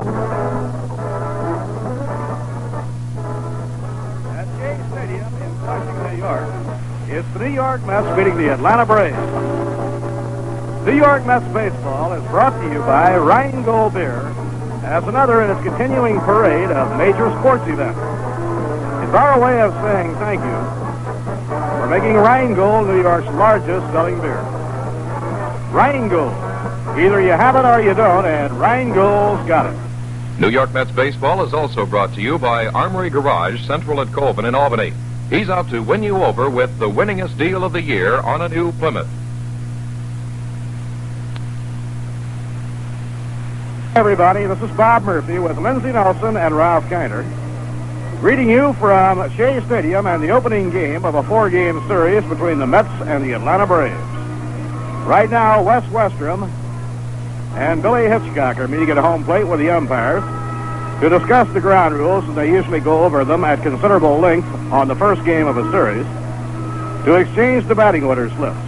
At Shea Stadium in Flushing, New York, it's the New York Mets beating the Atlanta Braves. New York Mets baseball is brought to you by Rheingold Beer as another in its continuing parade of major sports events. It's our way of saying thank you for making Rheingold New York's largest selling beer. Rheingold. Either you have it or you don't, and Rheingold's got it. New York Mets baseball is also brought to you by Armory Garage, Central at Colvin in Albany. He's out to win you over with the winningest deal of the year on a new Plymouth. Hey everybody, this is Bob Murphy with Lindsey Nelson and Ralph Kiner, greeting you from Shea Stadium and the opening game of a 4-game series between the Mets and the Atlanta Braves. Right now, Wes Westrom and Billy Hitchcock are meeting at home plate with the umpires to discuss the ground rules, and they usually go over them at considerable length on the first game of a series, to exchange the batting order slips.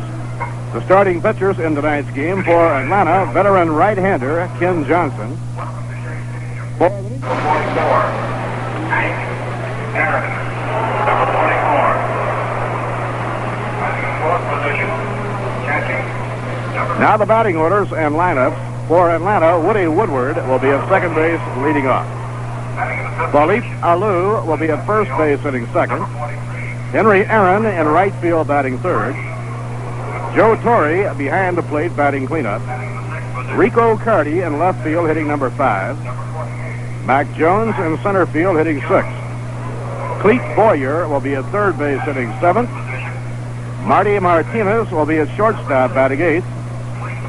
The starting pitchers in tonight's game for Atlanta, veteran right-hander Ken Johnson. For the number 44, Hank Aaron, number 44. In fourth position, catching number... Now the batting orders and lineups. For Atlanta, Woody Woodward will be at second base leading off. Philippe Alou will be at first base hitting second. Henry Aaron in right field batting third. Joe Torre behind the plate batting cleanup. Rico Carty in left field hitting number 5. Mac Jones in center field hitting 6. Cleet Boyer will be at third base hitting 7th. Marty Martinez will be at shortstop batting 8th.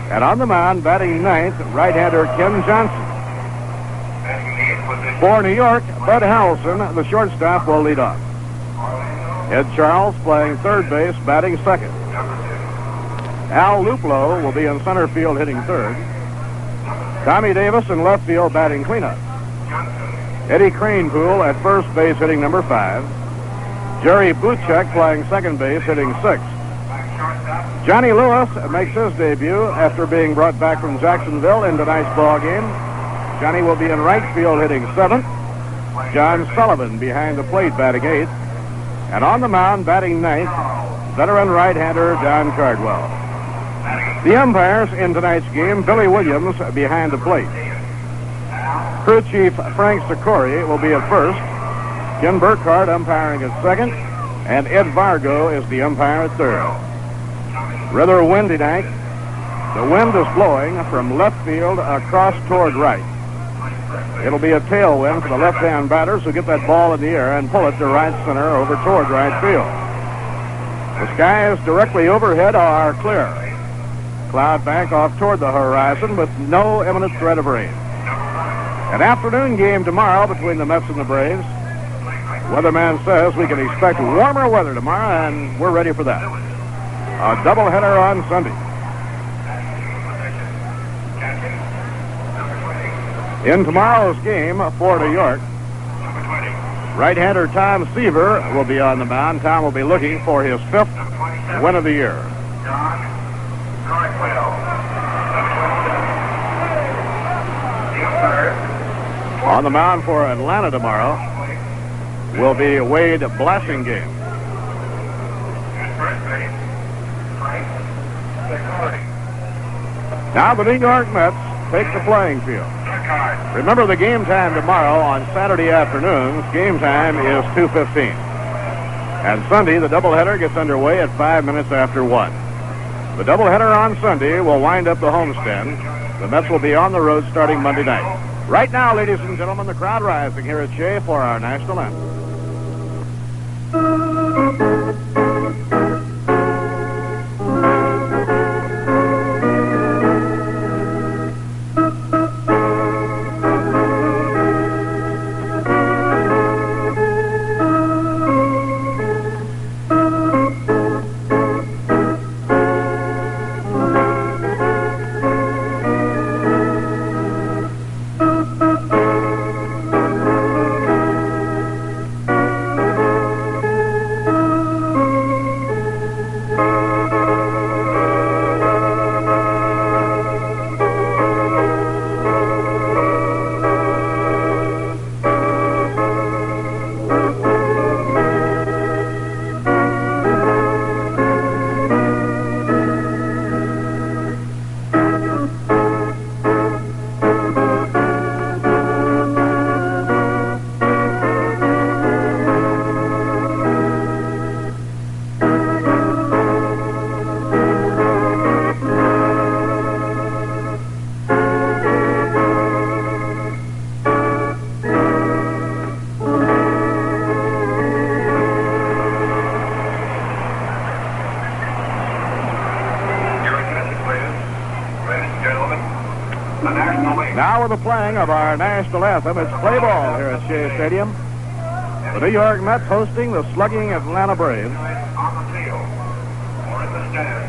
And on the mound batting 9th, right-hander Ken Johnson. For New York, Bud Harrelson, the shortstop, will lead off. Ed Charles playing third base batting second. Al Luplo will be in center field hitting third. Tommy Davis in left field batting cleanup. Eddie Kranepool at first base hitting number 5. Jerry Buchek playing second base hitting 6th. Johnny Lewis makes his debut after being brought back from Jacksonville in tonight's ball game. Johnny will be in right field hitting 7th. John Sullivan behind the plate batting 8th. And on the mound batting 9th, veteran right-hander Don Cardwell. The umpires in tonight's game, Billy Williams behind the plate. Crew chief Frank Sikori will be at first. Ken Burkhardt umpiring at second. And Ed Vargo is the umpire at third. Rather windy night. The wind is blowing from left field across toward right. It'll be a tailwind for the left-hand batters who get that ball in the air and pull it to right center over toward right field. The skies directly overhead are clear. Cloud bank off toward the horizon with no imminent threat of rain. An afternoon game tomorrow between the Mets and the Braves. Weatherman says we can expect warmer weather tomorrow, and we're ready for that. A doubleheader on Sunday. In tomorrow's game for New York, right-hander Tom Seaver will be on the mound. Tom will be looking for his 5th win of the year. On the mound for Atlanta tomorrow will be Wade Blasingame. Now the New York Mets take the playing field. Remember the game time tomorrow on Saturday afternoons. Game time is 2:15. And Sunday, the doubleheader gets underway at 5 minutes after 1. The doubleheader on Sunday will wind up the homestand. The Mets will be on the road starting Monday night. Right now, ladies and gentlemen, the crowd rising here at Shea for our national anthem. before the playing of our national anthem, it's play ball here at Shea Stadium. The New York Mets hosting the slugging Atlanta Braves,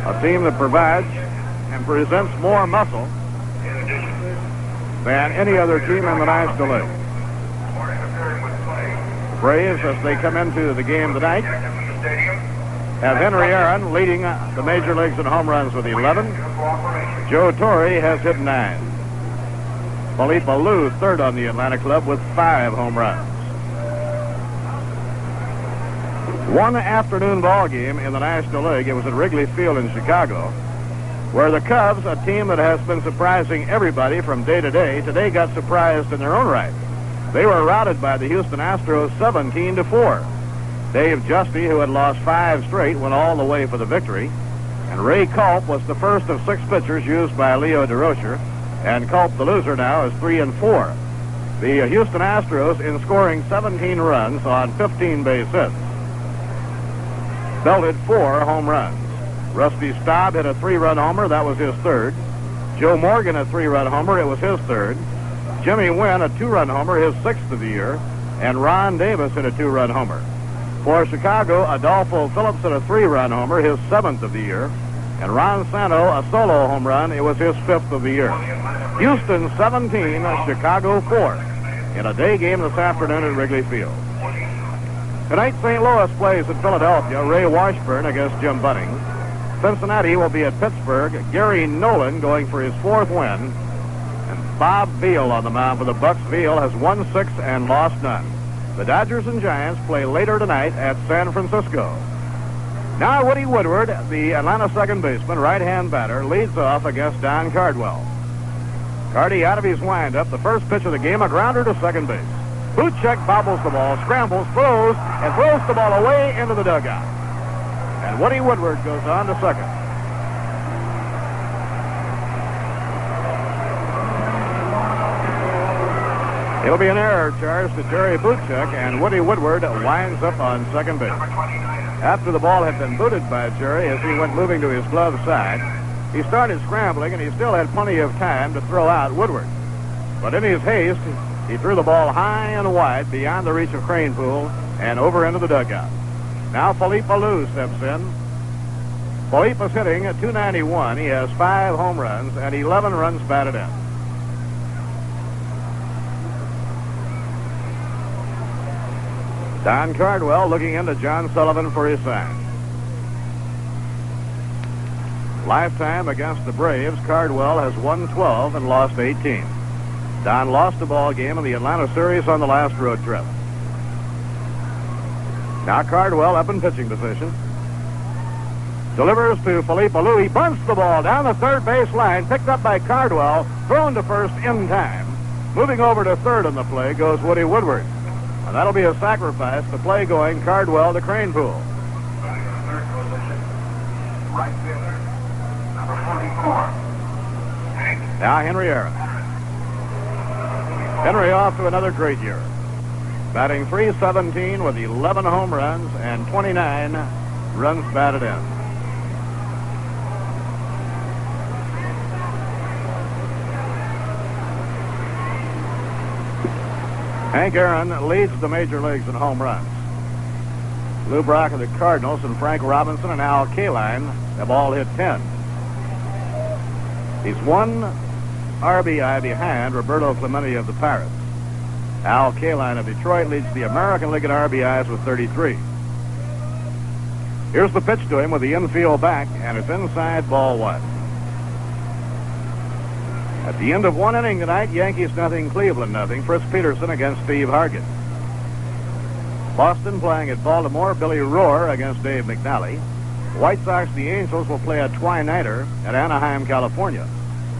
a team that provides and presents more muscle than any other team in the National League. The Braves, as they come into the game tonight, have Henry Aaron leading the major leagues in home runs with 11. Joe Torre has hit 9. Philippe Alou, third on the Atlanta club with 5 home runs. One afternoon ball game in the National League. It was at Wrigley Field in Chicago, where the Cubs, a team that has been surprising everybody from day to day, today got surprised in their own right. They were routed by the Houston Astros 17-4. Dave Justy, who had lost 5 straight, went all the way for the victory. And Ray Culp was the first of 6 pitchers used by Leo DeRocher. And Culp, the loser now, is 3-4. The Houston Astros in scoring 17 runs on 15 base hits. Belted 4 home runs. Rusty Staub hit a 3-run homer. That was his 3rd. Joe Morgan a 3-run homer. It was his 3rd. Jimmy Wynn a 2-run homer, his 6th of the year. And Ron Davis hit a 2-run homer. For Chicago, Adolfo Phillips hit a 3-run homer, his 7th of the year. And Ron Santo a solo home run. It was his 5th of the year. Houston 17, Chicago 4 in a day game this afternoon at Wrigley Field. Tonight, St. Louis plays at Philadelphia. Ray Washburn against Jim Bunning. Cincinnati will be at Pittsburgh. Gary Nolan going for his 4th win. And Bob Veal on the mound for the Bucks. Veal has won 6 and lost none. The Dodgers and Giants play later tonight at San Francisco. Now Woody Woodward, the Atlanta second baseman, right-hand batter, leads off against Don Cardwell. Cardy out of his windup. The first pitch of the game, a grounder to second base. Buchek bobbles the ball, scrambles, throws, and throws the ball away into the dugout. And Woody Woodward goes on to second. It'll be an error charged to Jerry Buchek, and Woody Woodward winds up on second base. After the ball had been booted by Jerry as he went moving to his glove side, he started scrambling, and he still had plenty of time to throw out Woodward. But in his haste, he threw the ball high and wide beyond the reach of Cranepool and over into the dugout. Now Philippe Alou steps in. Philippe is hitting at .291. He has 5 home runs and 11 runs batted in. Don Cardwell looking into John Sullivan for his sign. Lifetime against the Braves, Cardwell has won 12 and lost 18. Don lost a ball game in the Atlanta series on the last road trip. Now Cardwell up in pitching position. Delivers to Philippe Alou. He bunts the ball down the third base line, picked up by Cardwell, thrown to first in time. Moving over to third on the play goes Woody Woodward. And that'll be a sacrifice. The play going Cardwell to Cranepool. Right fielder, number 44. Now Henry Aaron. Henry off to another great year. Batting .317 with 11 home runs and 29 runs batted in. Hank Aaron leads the major leagues in home runs. Lou Brock of the Cardinals and Frank Robinson and Al Kaline have all hit 10. He's 1 RBI behind Roberto Clemente of the Pirates. Al Kaline of Detroit leads the American League in RBIs with 33. Here's the pitch to him with the infield back, and it's inside, ball 1. At the end of 1 inning tonight, Yankees nothing, Cleveland nothing. Fritz Peterson against Steve Hargett. Boston playing at Baltimore, Billy Rohr against Dave McNally. White Sox, the Angels will play a twilighter at Anaheim, California.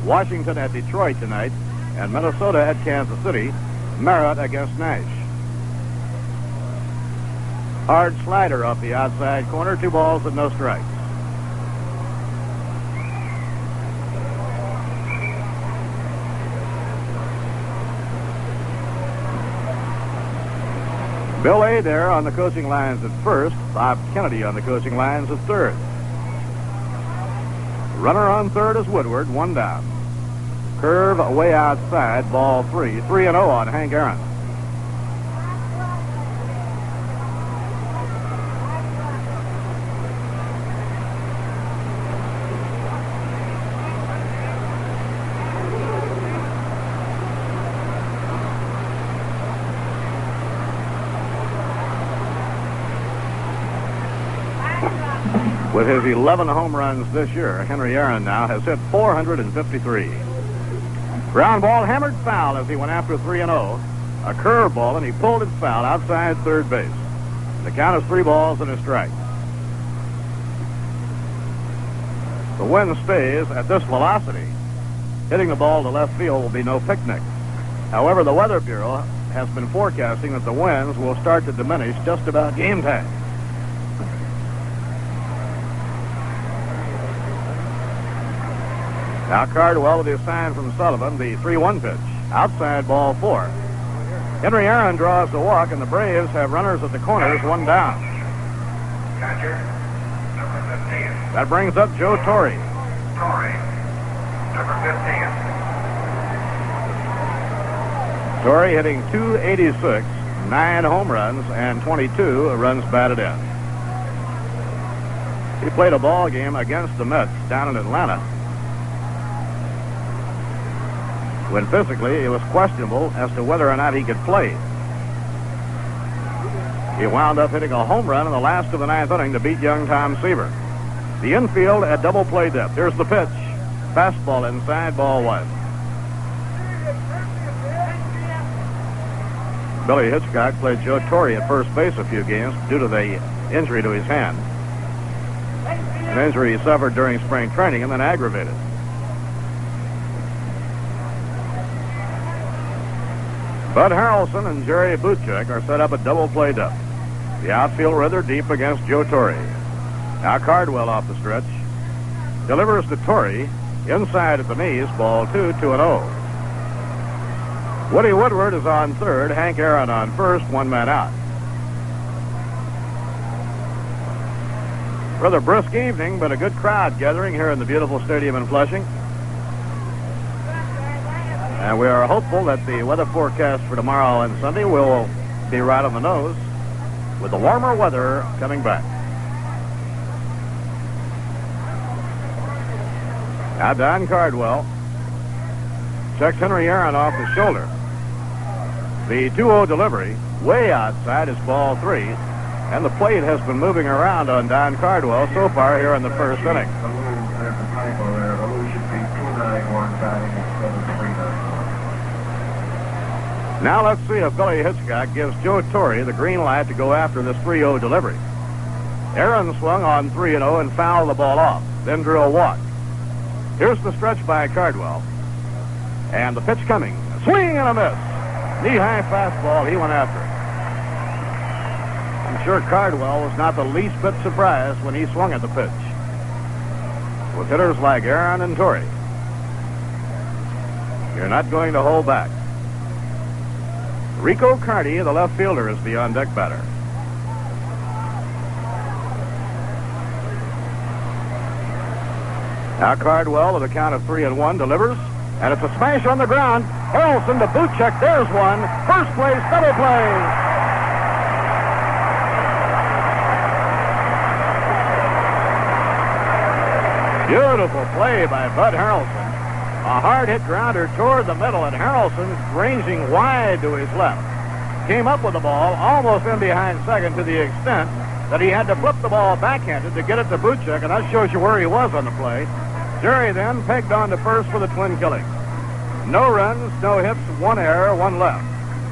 Washington at Detroit tonight, and Minnesota at Kansas City. Merritt against Nash. Hard slider off the outside corner, 2 balls and no strikes. Bill Adair on the coaching lines at first. Bob Kennedy on the coaching lines at third. Runner on third is Woodward, 1 down. Curve way outside, ball 3. 3-0 on Hank Aaron. With his 11 home runs this year, Henry Aaron now has hit 453. Ground ball hammered foul as he went after 3-0. A curveball, and he pulled it foul outside third base. The count is 3 balls and a strike. The wind stays at this velocity. Hitting the ball to left field will be no picnic. However, the Weather Bureau has been forecasting that the winds will start to diminish just about game time. Now Cardwell with his sign from Sullivan, the 3-1 pitch. Outside ball 4. Henry Aaron draws the walk, and the Braves have runners at the corners, 1 down. Catcher, number 15. That brings up Joe Torre. Torre, number 15. Torre hitting .286, 9 home runs, and 22 runs batted in. He played a ball game against the Mets down in Atlanta, when physically it was questionable as to whether or not he could play. He wound up hitting a home run in the last of the 9th inning to beat young Tom Seaver. The infield at double play depth. Here's the pitch. Fastball inside, ball 1. Billy Hitchcock played Joe Torre at first base a few games due to the injury to his hand. An injury he suffered during spring training and then aggravated. Bud Harrelson and Jerry Buchek are set up at double play depth. The outfield rather deep against Joe Torre. Now Cardwell off the stretch. Delivers to Torre. Inside at the knees, ball 2, 2-0. Woody Woodward is on third. Hank Aaron on first, 1 man out. Rather brisk evening, but a good crowd gathering here in the beautiful stadium in Flushing. And we are hopeful that the weather forecast for tomorrow and Sunday will be right on the nose, with the warmer weather coming back. Now Don Cardwell checks Henry Aaron off the shoulder. The 2-0 delivery way outside is ball 3, and the plate has been moving around on Don Cardwell so far here in the first inning. Now let's see if Billy Hitchcock gives Joe Torre the green light to go after this 3-0 delivery. Aaron swung on 3-0 and fouled the ball off, then drew a walk. Here's the stretch by Cardwell. And the pitch coming. A swing and a miss. Knee-high fastball, he went after it. I'm sure Cardwell was not the least bit surprised when he swung at the pitch. With hitters like Aaron and Torre, you're not going to hold back. Rico Carty, the left fielder, is the on-deck batter. Now Cardwell with a count of 3-1 delivers, and it's a smash on the ground. Harrelson to Buchek. There's one. First place, double play. Beautiful play by Bud Harrelson. A hard-hit grounder toward the middle, and Harrelson ranging wide to his left. Came up with the ball almost in behind second to the extent that he had to flip the ball backhanded to get it to Buchek, and that shows you where he was on the play. Jerry then pegged on to first for the twin killing. No runs, no hits, 1 error, 1 left.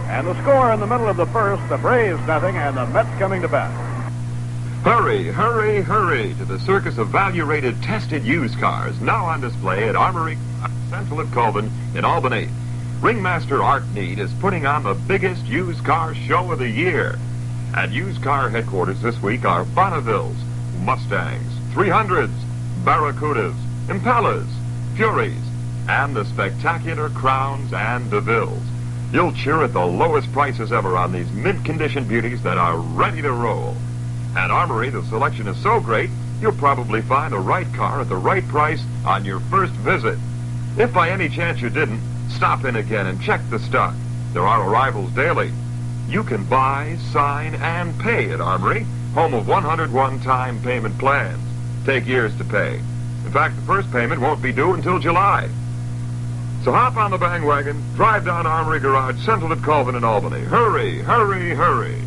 And the score in the middle of the first, the Braves nothing, and the Mets coming to bat. Hurry, hurry, hurry to the circus of value-rated tested used cars, now on display at Armory Central at Colvin in Albany. Ringmaster Art Need is putting on the biggest used car show of the year. At used car headquarters this week are Bonnevilles, Mustangs, 300s, Barracudas, Impalas, Furies, and the spectacular Crowns and DeVilles. You'll cheer at the lowest prices ever on these mint-condition beauties that are ready to roll. At Armory, the selection is so great, you'll probably find the right car at the right price on your first visit. If by any chance you didn't, stop in again and check the stock. There are arrivals daily. You can buy, sign, and pay at Armory, home of 101 time payment plans. Take years to pay. In fact, the first payment won't be due until July. So hop on the bandwagon, drive down Armory Garage, Central at Colvin in Albany. Hurry, hurry, hurry.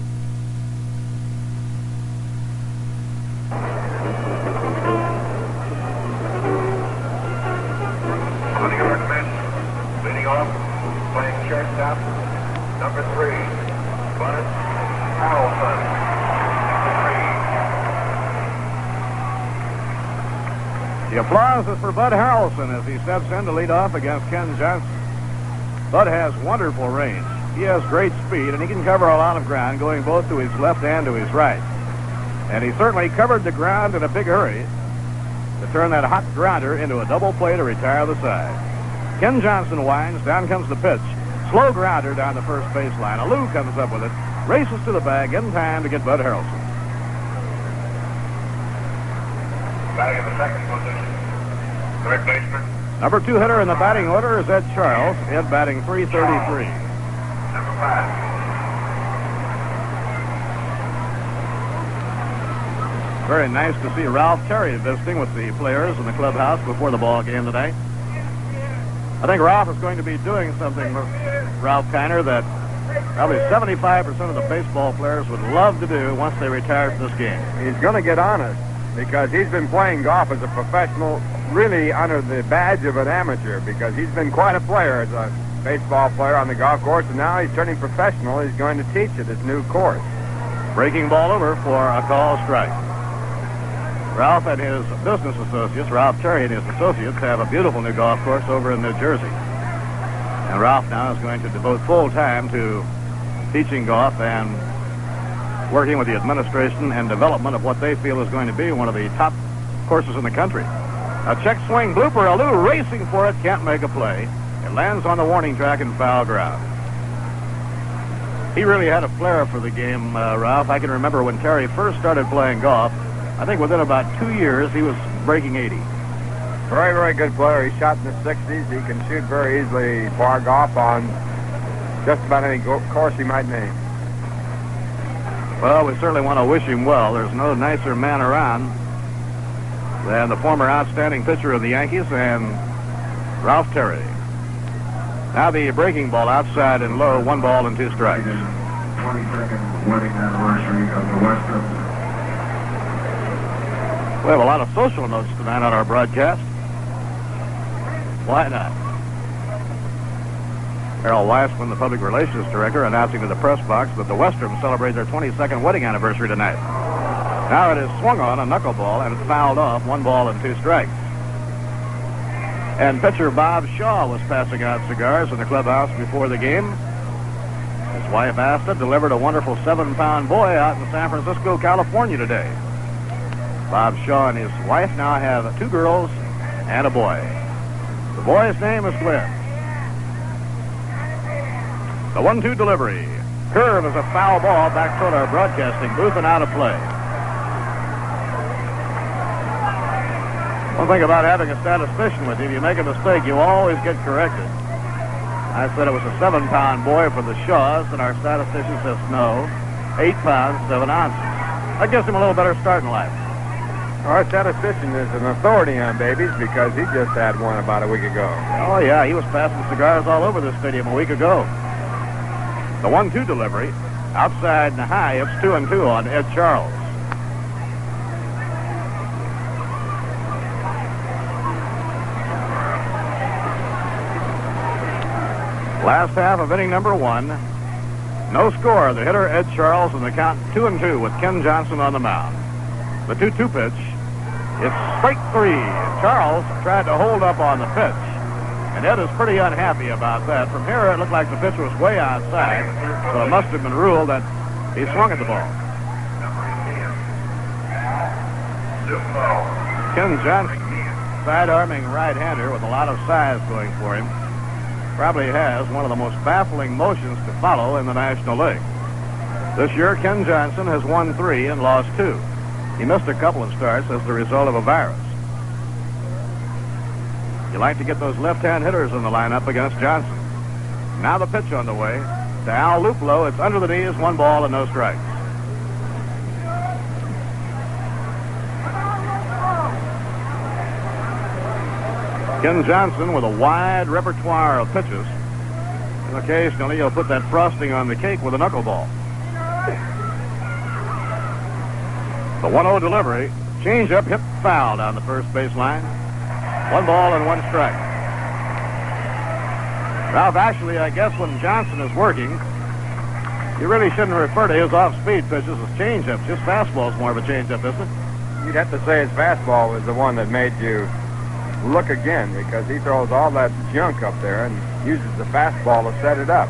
Leading off, playing shortstop, number 3, Bud Harrelson. The applause is for Bud Harrelson as he steps in to lead off against Ken Johnson. Bud has wonderful range. He has great speed, and he can cover a lot of ground, going both to his left and to his right. And he certainly covered the ground in a big hurry to turn that hot grounder into a double play to retire the side. Ken Johnson winds, down comes the pitch. Slow grounder down the first baseline. Alou comes up with it, races to the bag in time to get Bud Harrelson. Batting in the second position, third baseman. Number 2 hitter in the batting order is Ed Charles. Ed batting .333. Number 5. Very nice to see Ralph Terry visiting with the players in the clubhouse before the ball game tonight. I think Ralph is going to be doing something, Ralph Kiner, that probably 75% of the baseball players would love to do once they retire from this game. He's going to get honest because he's been playing golf as a professional, really under the badge of an amateur, because he's been quite a player as a baseball player on the golf course, and now he's turning professional. He's going to teach at his new course. Breaking ball over for a call strike. Ralph and his business associates, Ralph Terry and his associates, have a beautiful new golf course over in New Jersey. And Ralph now is going to devote full time to teaching golf and working with the administration and development of what they feel is going to be one of the top courses in the country. A check swing blooper, Alou racing for it, can't make a play. It lands on the warning track in foul ground. He really had a flair for the game, Ralph. I can remember when Terry first started playing golf. I think within about 2 years, he was breaking 80. Very, very good player. He shot in the 60s. He can shoot very easily par golf on just about any course he might name. Well, we certainly want to wish him well. There's no nicer man around than the former outstanding pitcher of the Yankees and Ralph Terry. Now the breaking ball outside and low, 1 ball and 2 strikes. 22nd wedding anniversary of the Western. We have a lot of social notes tonight on our broadcast. Why not? Harold Weissman, the public relations director, announcing to the press box that the Westerns celebrate their 22nd wedding anniversary tonight. Now it is swung on a knuckleball and fouled off, 1 ball and 2 strikes. And pitcher Bob Shaw was passing out cigars in the clubhouse before the game. His wife Asta delivered a wonderful 7-pound boy out in San Francisco, California today. Bob Shaw and his wife now have 2 girls and a boy. The boy's name is Glenn. The 1-2 delivery. Curve is a foul ball back toward our broadcasting booth and out of play. One thing about having a statistician with you, if you make a mistake, you always get corrected. I said it was a 7-pound boy for the Shaws, and our statistician says no, 8 pounds, 7 ounces. That gives him a little better start in life. Our statistician is an authority on babies because he just had one about a week ago. Oh, yeah, he was passing cigars all over the stadium a week ago. The 1-2 delivery, outside and high, it's 2-2 on Ed Charles. Last half of inning number 1. No score. The hitter, Ed Charles, and the count 2-2 with Ken Johnson on the mound. The 2-2 pitch. It's strike 3. Charles tried to hold up on the pitch, and Ed is pretty unhappy about that. From here, it looked like the pitch was way outside, so it must have been ruled that he swung at the ball. Ken Johnson, side-arming right-hander with a lot of size going for him, probably has one of the most baffling motions to follow in the National League. This year, Ken Johnson has won 3 and lost 2. He missed a couple of starts as the result of a virus. You like to get those left-hand hitters in the lineup against Johnson. Now the pitch on the way to Al Luplo. It's under the knees, 1 ball and no strikes. Ken Johnson with a wide repertoire of pitches. And occasionally he'll put that frosting on the cake with a knuckleball. The 1-0 delivery. Changeup hit foul down the first base line. 1 ball and 1 strike. Ralph, actually, I guess when Johnson is working, you really shouldn't refer to his off-speed pitches as changeups. His fastball is more of a changeup, isn't it? You'd have to say his fastball was the one that made you look again, because he throws all that junk up there and uses the fastball to set it up.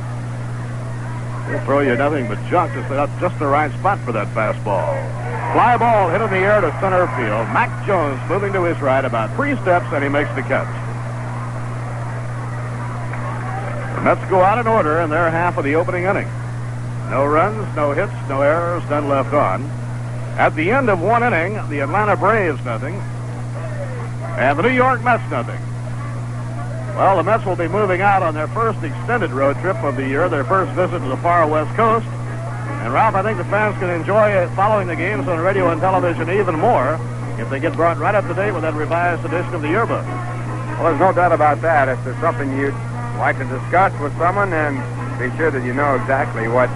He'll throw you nothing but junk to set up just the right spot for that fastball. Fly ball hit in the air to center field. Mac Jones moving to his right about 3 steps, and he makes the catch. The Mets go out in order in their half of the opening inning. No runs, no hits, no errors, none left on. At the end of 1 inning, the Atlanta Braves nothing, and the New York Mets nothing. Well, the Mets will be moving out on their first extended road trip of the year, their first visit to the far West Coast. And, Ralph, I think the fans can enjoy following the games on radio and television even more if they get brought right up to date with that revised edition of the yearbook. Well, there's no doubt about that. If there's something you'd like to discuss with someone, and be sure that you know exactly what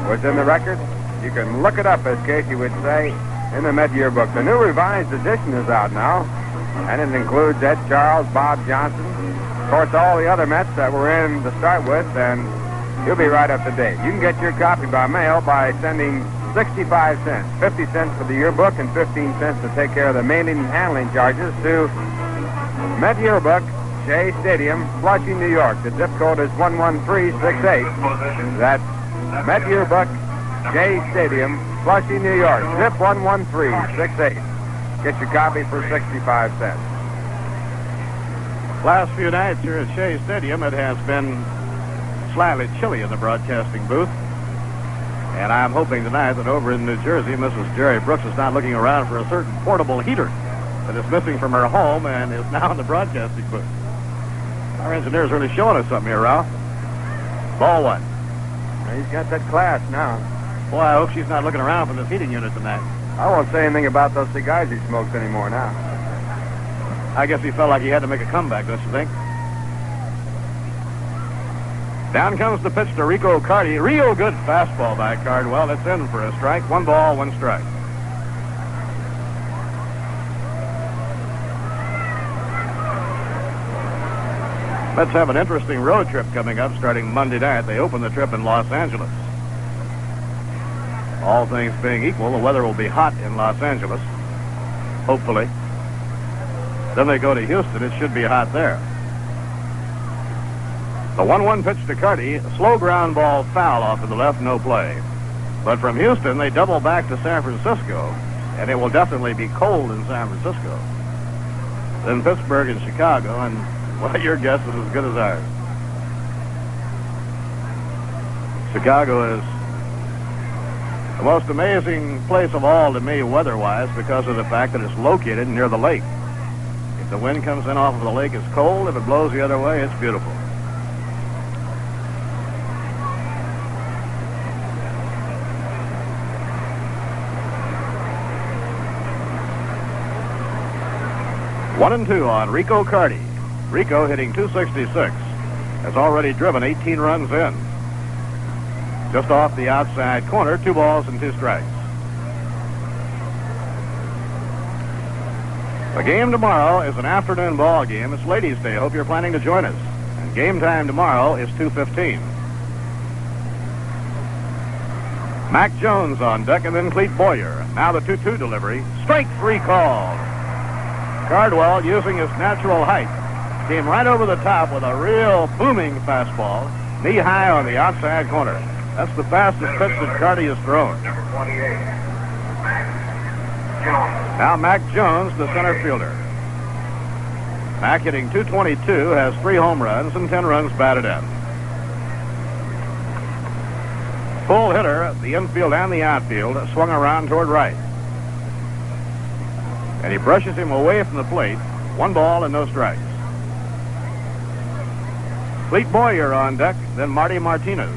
was in the record, you can look it up, as Casey would say, in the Met Yearbook. The new revised edition is out now, and it includes Ed Charles, Bob Johnson, of course, all the other Mets that were in to start with, and you'll be right up to date. You can get your copy by mail by sending 65 cents, 50 cents for the yearbook, and 15 cents to take care of the mailing and handling charges to Met Yearbook, Shea Stadium, Flushing, New York. The zip code is 11368. That's Met Yearbook, Shea Stadium, Flushing, New York. Zip 11368. Get your copy for 65 cents. Last few nights here at Shea Stadium, it has been slightly chilly in the broadcasting booth. And I'm hoping tonight that over in New Jersey, Mrs. Jerry Brooks is not looking around for a certain portable heater that is missing from her home and is now in the broadcasting booth. Our engineer's really showing us something here, Ralph. Ball 1. Well, he's got that class now. Boy, I hope she's not looking around for this heating unit tonight. I won't say anything about those cigars he smokes anymore now. I guess he felt like he had to make a comeback, don't you think? Down comes the pitch to Rico Carty. Real good fastball by Cardwell. It's in for a strike. 1 ball, 1 strike. Let's have an interesting road trip coming up starting Monday night. They open the trip in Los Angeles. All things being equal, the weather will be hot in Los Angeles, hopefully. Then they go to Houston. It should be hot there. The 1-1 pitch to Carty, a slow ground ball foul off to the left, no play. But from Houston, they double back to San Francisco, and it will definitely be cold in San Francisco. Then Pittsburgh and Chicago, and, well, your guess is as good as ours. Chicago is the most amazing place of all to me weather-wise because of the fact that it's located near the lake. If the wind comes in off of the lake, it's cold. If it blows the other way, it's beautiful. One and 2 on Rico Carty. Rico hitting .266. Has already driven 18 runs in. Just off the outside corner, 2 balls and 2 strikes. The game tomorrow is an afternoon ball game. It's Ladies' Day. I hope you're planning to join us. And game time tomorrow is 2:15. Mac Jones on deck, and then Clete Boyer. Now the 2-2 delivery. Strike 3 called. Cardwell, using his natural height, came right over the top with a real booming fastball, knee high on the outside corner. That's the fastest pitch that Carty has thrown. Number 28. Now Mac Jones, the center fielder. Mac hitting .222, has 3 home runs and 10 runs batted in. Full hitter, the infield and the outfield, swung around toward right. And he brushes him away from the plate. 1 ball and no strikes. Clete Boyer on deck, then Marty Martinez.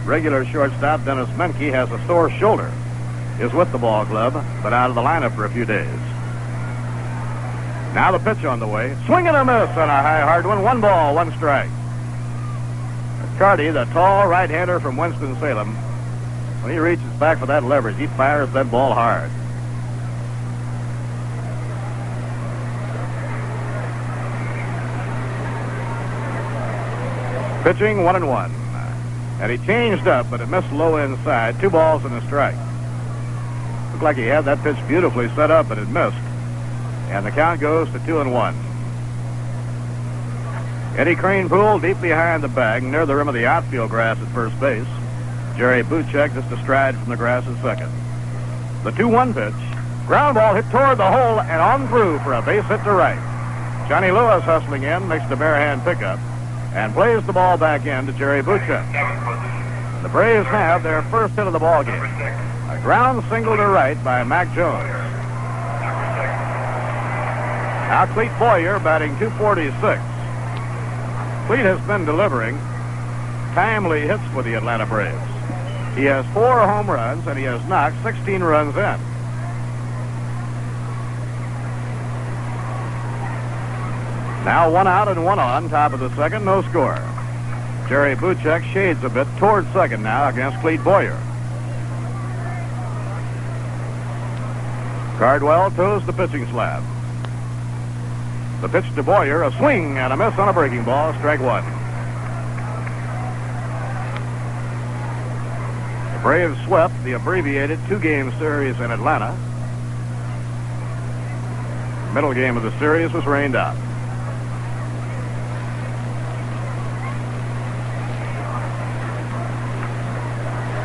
Regular shortstop Dennis Menke has a sore shoulder. Is with the ball club, but out of the lineup for a few days. Now the pitch on the way. Swing and a miss on a high hard one. 1 ball, 1 strike. Carty, the tall right-hander from Winston-Salem, when he reaches back for that leverage, he fires that ball hard. Pitching 1-1. And he changed up, but it missed low inside. 2 balls and a strike. Looked like he had that pitch beautifully set up, but it missed. And the count goes to 2-1. Eddie Kranepool deep behind the bag, near the rim of the outfield grass at first base. Jerry Buchek just a stride from the grass at second. The 2-1 pitch. Ground ball hit toward the hole and on through for a base hit to right. Johnny Lewis hustling in, makes the bare hand pickup, and plays the ball back in to Jerry Buchek. The Braves have their first hit of the ball game. A ground single to right by Mac Jones. Now Clete Boyer batting .246. Clete has been delivering timely hits for the Atlanta Braves. He has 4 home runs and he has knocked 16 runs in. Now 1 out and 1 on, top of the second, no score. Jerry Buchek shades a bit toward second now against Clete Boyer. Cardwell toes the pitching slab. The pitch to Boyer, a swing and a miss on a breaking ball, strike 1. The Braves swept the abbreviated 2-game series in Atlanta. The middle game of the series was rained out.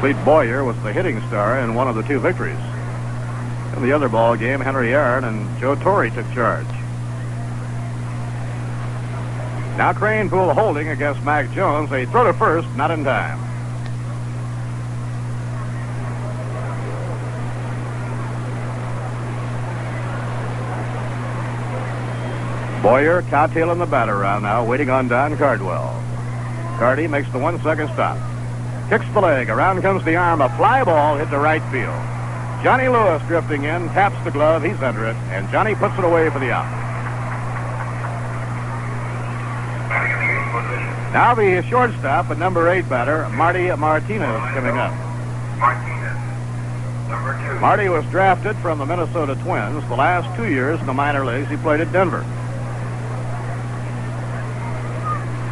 Clete Boyer was the hitting star in one of the 2 victories. In the other ball game, Henry Aaron and Joe Torre took charge. Now Kranepool holding against Mac Jones. A throw to first, not in time. Boyer cowtailing the batter around now, waiting on Don Cardwell. Carty makes the 1-second stop. Kicks the leg. Around comes the arm. A fly ball hit to right field. Johnny Lewis drifting in, taps the glove. He's under it, and Johnny puts it away for the out. Now the shortstop, a number 8 batter, Marty Martinez, coming up. Marty was drafted from the Minnesota Twins. The last 2 years in the minor leagues, he played at Denver.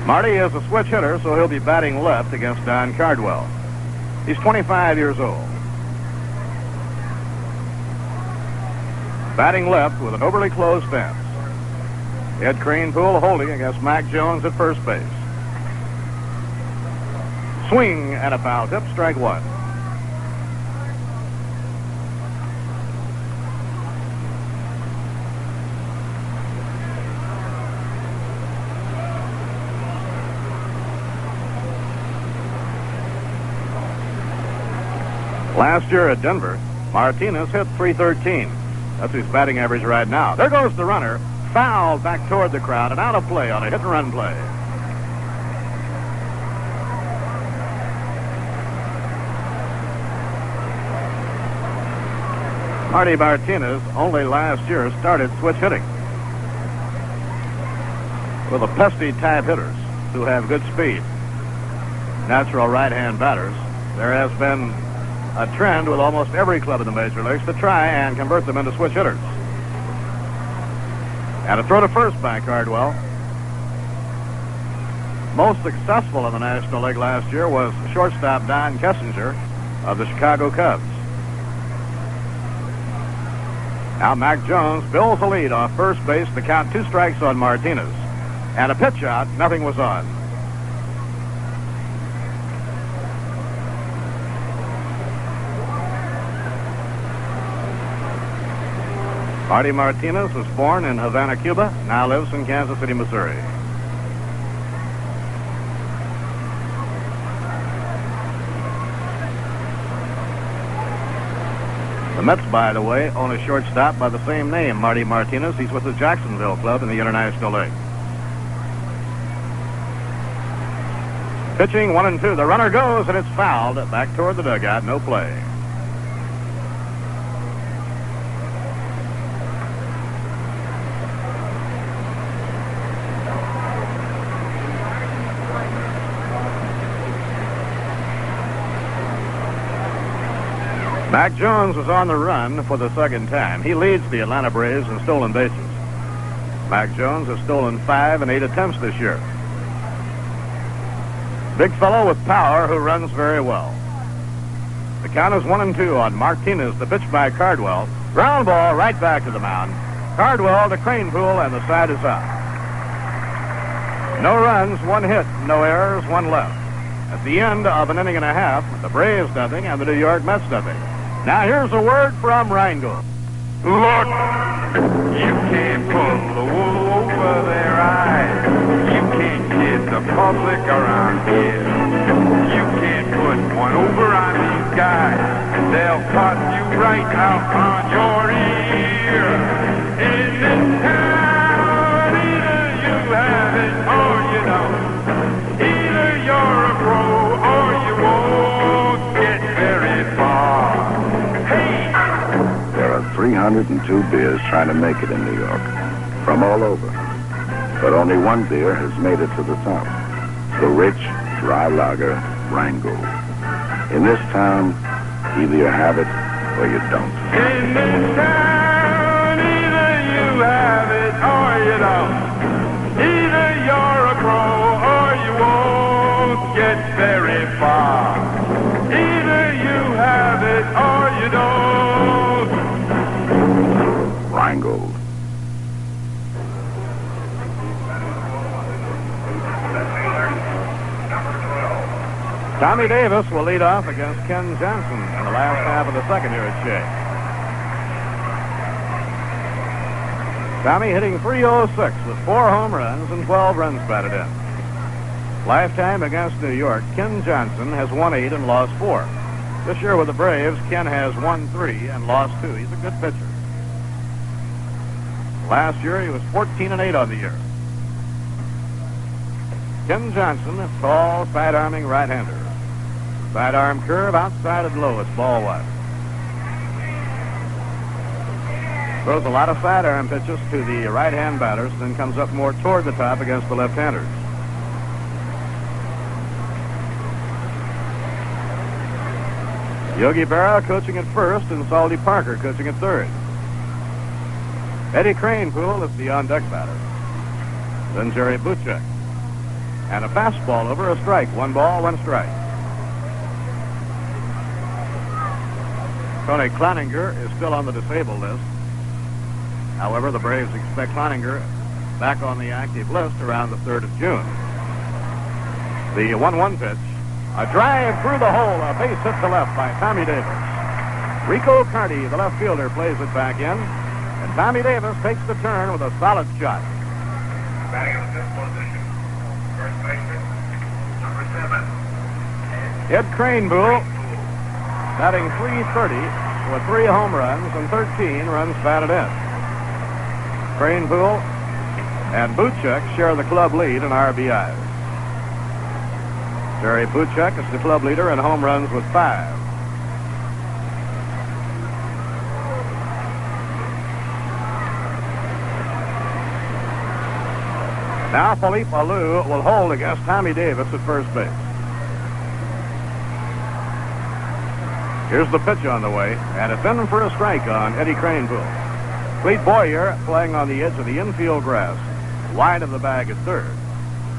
Marty is a switch hitter, so he'll be batting left against Don Cardwell. He's 25 years old. Batting left with an overly closed stance. Ed Kranepool holding against Mac Jones at first base. Swing and a foul tip, strike 1. Last year at Denver, Martinez hit .313. That's his batting average right now. There goes the runner, fouled back toward the crowd and out of play on a hit-and-run play. Marty Martinez only last year started switch hitting with the pesky type hitters who have good speed. Natural right-hand batters. There has been a trend with almost every club in the major leagues to try and convert them into switch hitters. And a throw to first by Cardwell. Most successful in the National League last year was shortstop Don Kessinger of the Chicago Cubs. Now Mac Jones builds the lead off first base. The count 2 strikes on Martinez. And a pitch out, nothing was on. Marty Martinez was born in Havana, Cuba, now lives in Kansas City, Missouri. The Mets, by the way, own a shortstop by the same name, Marty Martinez. He's with the Jacksonville club in the International League. Pitching 1-2. The runner goes, and it's fouled. Back toward the dugout. No play. Mac Jones was on the run for the second time. He leads the Atlanta Braves in stolen bases. Mac Jones has stolen 5 in 8 attempts this year. Big fellow with power who runs very well. The count is 1-2 on Martinez. The pitch by Cardwell. Ground ball right back to the mound. Cardwell to Cranepool, and the side is out. No runs, 1 hit, no errors, 1 left. At the end of an inning and a half, the Braves nothing and the New York Mets nothing. Now here's a word from Reingold. Look, you can't pull the wool over their eyes. You can't kid the public around here. You can't put one over on these guys. They'll cut you right out on your ear. In this town, either you have it or you don't. Either you're a pro or you won't get very far. Hey! There are 302 beers trying to make it in New York, from all over. But only one beer has made it to the top. The rich, dry lager, Rheingold. In this town, either you have it or you don't. In this town, either you have it or you don't. Either you're a pro or you won't get very far. Either you have it or you don't. Rheingold. Tommy Davis will lead off against Ken Johnson in the last half of the second here at Shea. Tommy hitting .306 with 4 home runs and 12 runs batted in. Lifetime against New York, Ken Johnson has won 8 and lost 4. This year with the Braves, Ken has won 3 and lost 2. He's a good pitcher. Last year, he was 14-8 on the year. Ken Johnson, a tall, side-arming right-hander. Sidearm curve outside of the lowest, ball wide. Throws a lot of sidearm pitches to the right-hand batters, then comes up more toward the top against the left-handers. Yogi Berra coaching at first and Salty Parker coaching at third. Eddie Cranepool is the on-deck batter. Then Jerry Buchek. And a fastball over, a strike. 1 ball, 1 strike. Tony Cloninger is still on the disabled list. However, the Braves expect Cloninger back on the active list around the 3rd of June. The 1-1 pitch. A drive through the hole. A base hit to left by Tommy Davis. Rico Carty, the left fielder, plays it back in. And Tommy Davis takes the turn with a solid shot. Batting in the 5th position. First baseman, number 7. Ed Cranepool, batting .330 with 3 home runs and 13 runs batted in. Cranepool and Buchek share the club lead in RBIs. Jerry Buchek is the club leader in home runs with 5. Now Philippe Alou will hold against Tommy Davis at first base. Here's the pitch on the way, and it's in for a strike on Eddie Cranepool. Clete Boyer playing on the edge of the infield grass, wide of the bag at third.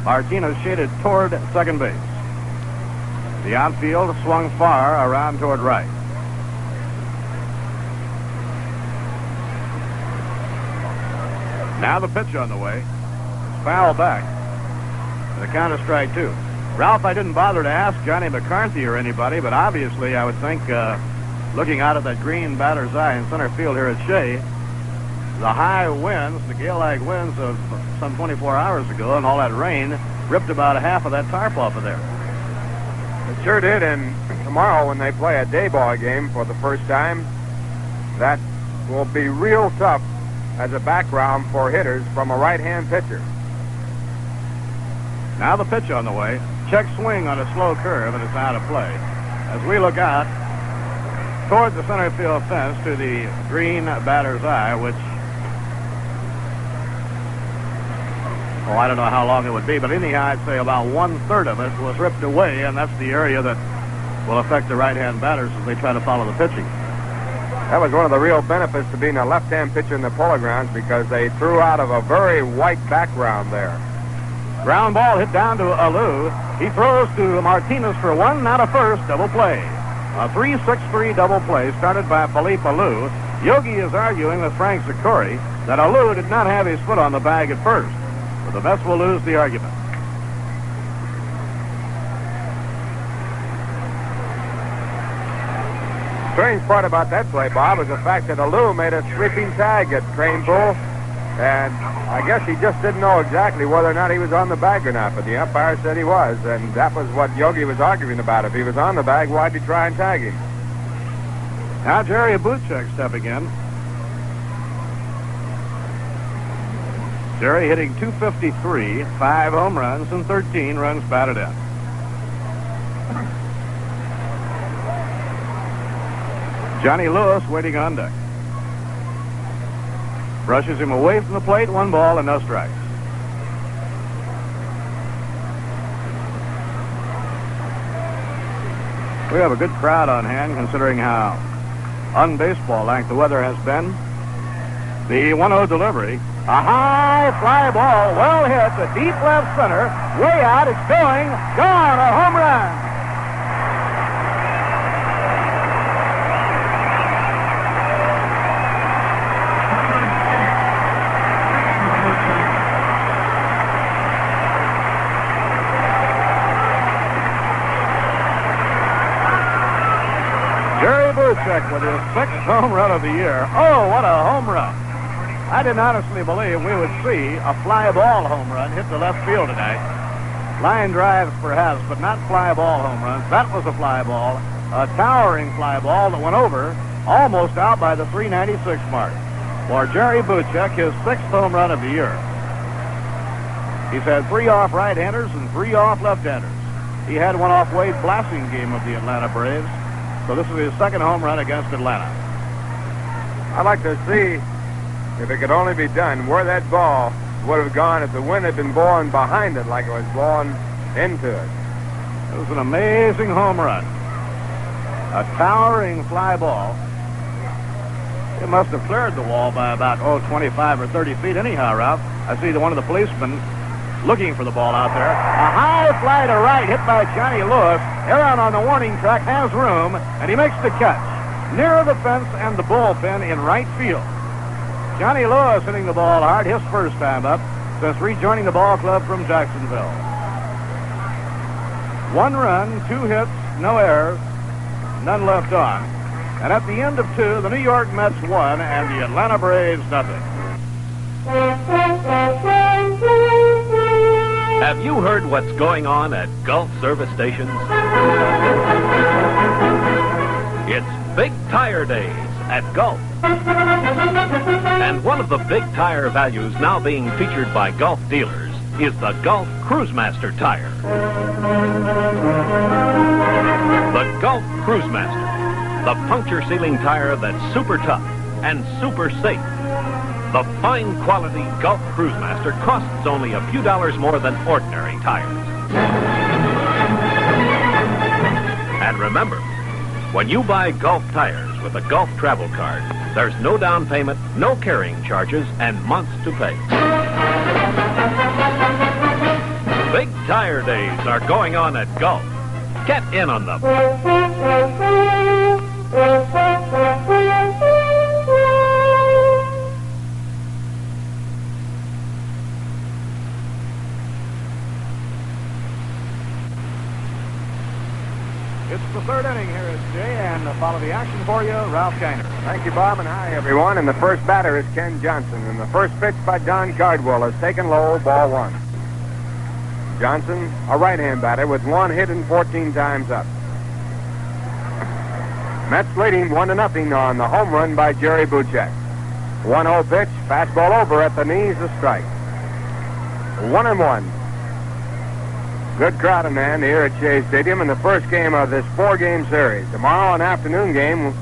Martinez shaded toward second base. The outfield swung far around toward right. Now the pitch on the way. It's foul back. And the count is strike 2. Ralph, I didn't bother to ask Johnny McCarthy or anybody, but obviously I would think, looking out of that green batter's eye in center field here at Shea, the high winds, the gale-like winds of some 24 hours ago and all that rain ripped about half of that tarp off of there. It sure did, and tomorrow when they play a day ball game for the first time, that will be real tough as a background for hitters from a right-hand pitcher. Now the pitch on the way. Check swing on a slow curve, and it's out of play. As we look out toward the center field fence to the green batter's eye, which, I don't know how long it would be, but anyhow, I'd say about 1/3 of it was ripped away, and that's the area that will affect the right-hand batters as they try to follow the pitching. That was one of the real benefits to being a left-hand pitcher in the Polo Grounds, because they threw out of a very white background there. Ground ball hit down to Alou. He throws to Martinez for one, not a first, double play. A 3-6-3 double play started by Philippe Alou. Yogi is arguing with Frank Zicori that Alou did not have his foot on the bag at first, but the Mets will lose the argument. Strange part about that play, Bob, is the fact that Alou made a sweeping tag at Train Bull, and I guess he just didn't know exactly whether or not he was on the bag or not, but the umpire said he was, and that was what Yogi was arguing about. If he was on the bag, why'd he try and tag him? Now Jerry Buchek stepping in. Jerry hitting .253, 5 home runs, and 13 runs batted in. Johnny Lewis waiting on deck. Brushes him away from the plate, 1 ball and no strikes. We have a good crowd on hand considering how unbaseball-like the weather has been. The 1-0 delivery. A high fly ball, well hit to deep left center. Way out, it's going. Gone, a home run. Buchek with his 6th home run of the year. Oh, what a home run. I didn't honestly believe we would see a fly ball home run hit the left field tonight. Line drives perhaps, but not fly ball home runs. That was a fly ball, a towering fly ball that went over, almost out by the 396 mark. For Jerry Buchek, his 6th home run of the year. He's had 3 off right-handers and 3 off left-handers. He had 1 off Wade Blassingame of the Atlanta Braves. So this is his 2nd home run against Atlanta. I'd like to see, if it could only be done, where that ball would have gone if the wind had been blowing behind it like it was blowing into it. It was an amazing home run. A towering fly ball. It must have cleared the wall by about, 25 or 30 feet anyhow, Ralph. I see one of the policemen looking for the ball out there. A high fly to right hit by Johnny Lewis. Aaron on the warning track has room, and he makes the catch near the fence and the bullpen in right field. Johnny Lewis hitting the ball hard, his first time up since rejoining the ball club from Jacksonville. 1 run, 2 hits, no errors, none left on. And at the end of 2, the New York Mets won and the Atlanta Braves nothing. Have you heard what's going on at Gulf service stations? It's Big Tire Days at Gulf. And one of the big tire values now being featured by Gulf dealers is the Gulf Cruisemaster tire. The Gulf Cruisemaster, the puncture sealing tire that's super tough and super safe. The fine quality Gulf Cruisemaster costs only a few dollars more than ordinary tires. And remember, when you buy Gulf tires with a Gulf travel card, there's no down payment, no carrying charges, and months to pay. Big Tire Days are going on at Gulf. Get in on them. It's the 3rd inning here at Shea, and to follow the action for you, Ralph Kiner. Thank you, Bob, and hi, everyone. And the first batter is Ken Johnson, and the first pitch by Don Cardwell is taken low, ball 1. Johnson, a right-hand batter with 1 hit and 14 times up. Mets leading 1-0 on the home run by Jerry Buchek. 1-0 pitch, fastball over at the knees, a strike. 1-1. Good crowd in hand here at Shea Stadium in the first game of this 4-game series. Tomorrow, an afternoon game.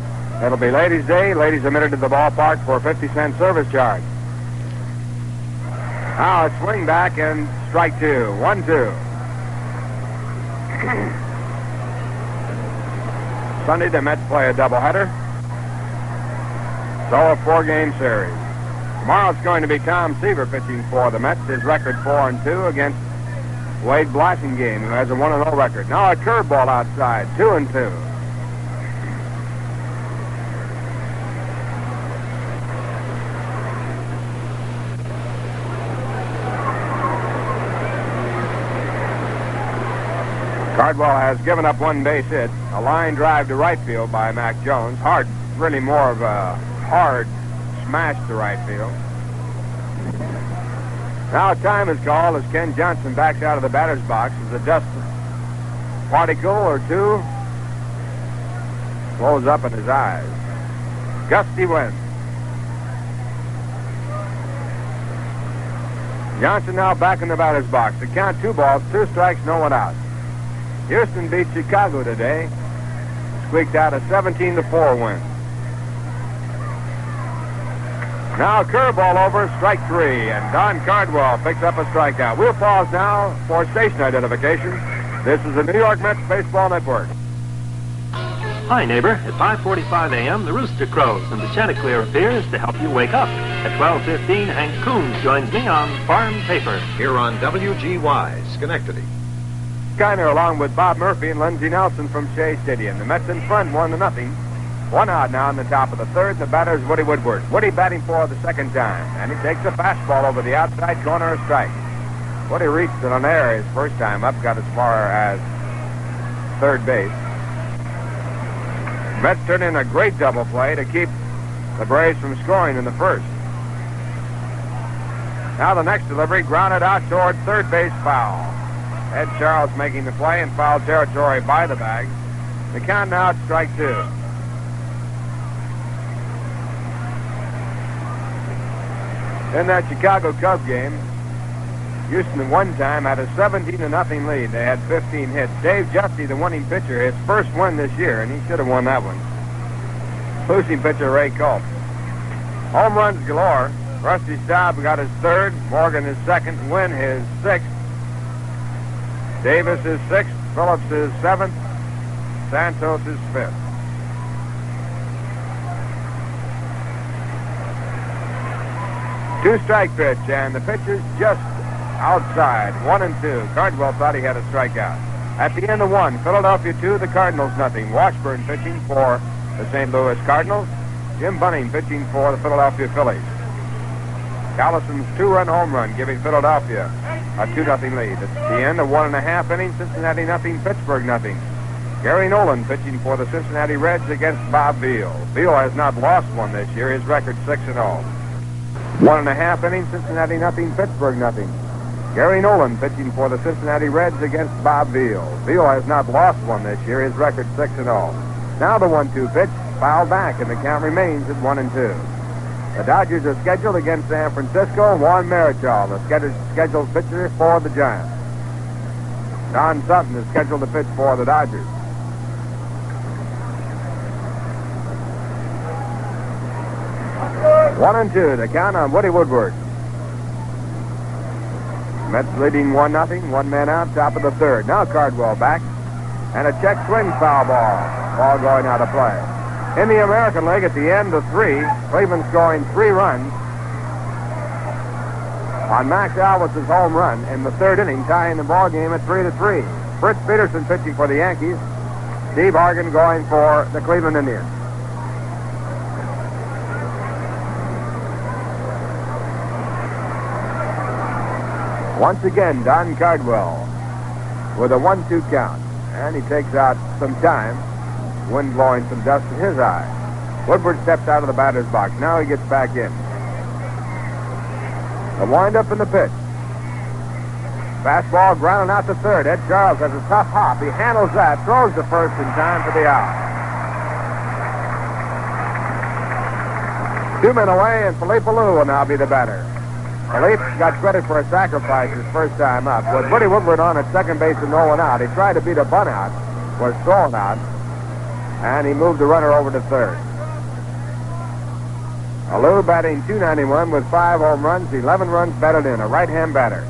It'll be Ladies' Day. Ladies admitted to the ballpark for a 50-cent service charge. Now a swing back and strike 2. 1-2. Sunday, the Mets play a doubleheader. So a 4-game series. Tomorrow it's going to be Tom Seaver pitching for the Mets. His record 4-2 against Wade Blasingame, who has a 1-0 record. Now a curveball outside, 2-2. Cardwell has given up 1 base hit. A line drive to right field by Mac Jones. Hard, really more of a hard smash to right field. Now time is called as Ken Johnson backs out of the batter's box as a dust particle or two blows up in his eyes. Gusty wind. Johnson now back in the batter's box. The count 2 balls, 2 strikes, no one out. Houston beat Chicago today. Squeaked out a 17-4 win. Now a curveball over, strike 3, and Don Cardwell picks up a strikeout. We'll pause now for station identification. This is the New York Mets Baseball Network. Hi, neighbor. At 5:45 a.m., the rooster crows, and the Chanticleer appears to help you wake up. At 12:15, Hank Coons joins me on Farm Paper. Here on WGY, Schenectady. Kiner along with Bob Murphy and Lindsey Nelson from Shea Stadium. The Mets in front, 1-0. 1 out now in the top of the third. The batter is Woody Woodward. Woody batting for the second time, and he takes a fastball over the outside corner, a strike. Woody reached it on air his first time up, got as far as third base. Mets turned in a great double play to keep the Braves from scoring in the first. Now the next delivery grounded out toward third base, foul. Ed Charles making the play in foul territory by the bag. The count now at strike 2. In that Chicago Cubs game, Houston at one time had a 17-0 lead. They had 15 hits. Dave Justy, the winning pitcher, his first win this year, and he should have won that one. Losing pitcher Ray Culp. Home runs galore. Rusty Staub got his third. Morgan his second. Wynn his sixth. Davis his sixth. Phillips his seventh. Santos his fifth. Two-strike pitch, and the pitcher's just outside. 1-2. Cardwell thought he had a strikeout. At the end of 1, Philadelphia 2, the Cardinals nothing. Washburn pitching for the St. Louis Cardinals. Jim Bunning pitching for the Philadelphia Phillies. Callison's 2-run home run giving Philadelphia a 2-0 lead. At the end of 1.5 innings, Cincinnati nothing, Pittsburgh nothing. Gary Nolan pitching for the Cincinnati Reds against Bob Veal. Veal has not lost one this year. His record 6-0. 1.5 innings, Cincinnati nothing, Pittsburgh nothing. Gary Nolan pitching for the Cincinnati Reds against Bob Veal. Veal has not lost one this year. His record 6-0. Now the 1-2 pitch, fouled back, and the count remains at 1-2. The Dodgers are scheduled against San Francisco. Juan Marichal, the scheduled pitcher for the Giants. Don Sutton is scheduled to pitch for the Dodgers. One and two, the count on Woody Woodward. Mets leading 1-0, 1 man out, top of the third. Now Cardwell back, and a check swing foul ball. Ball going out of play. In the American League, at the end of 3, Cleveland scoring 3 runs on Max Alvis' home run in the third inning, tying the ball game at 3-3. Fritz Peterson pitching for the Yankees. Steve Hargan going for the Cleveland Indians. Once again, Don Cardwell with a 1-2 count. And he takes out some time. Wind blowing some dust in his eye. Woodward steps out of the batter's box. Now he gets back in. The wind-up in the pitch. Fastball grounding out to third. Ed Charles has a tough hop. He handles that. Throws the first in time for the out. 2 men away, and Philippe Lou will now be the batter. Philippe got credit for a sacrifice his first time up. With Woody Woodward on at second base and no one out, he tried to beat a bunt out, was thrown out, and he moved the runner over to third. Lou batting .291 with 5 home runs, 11 runs batted in, a right-hand batter.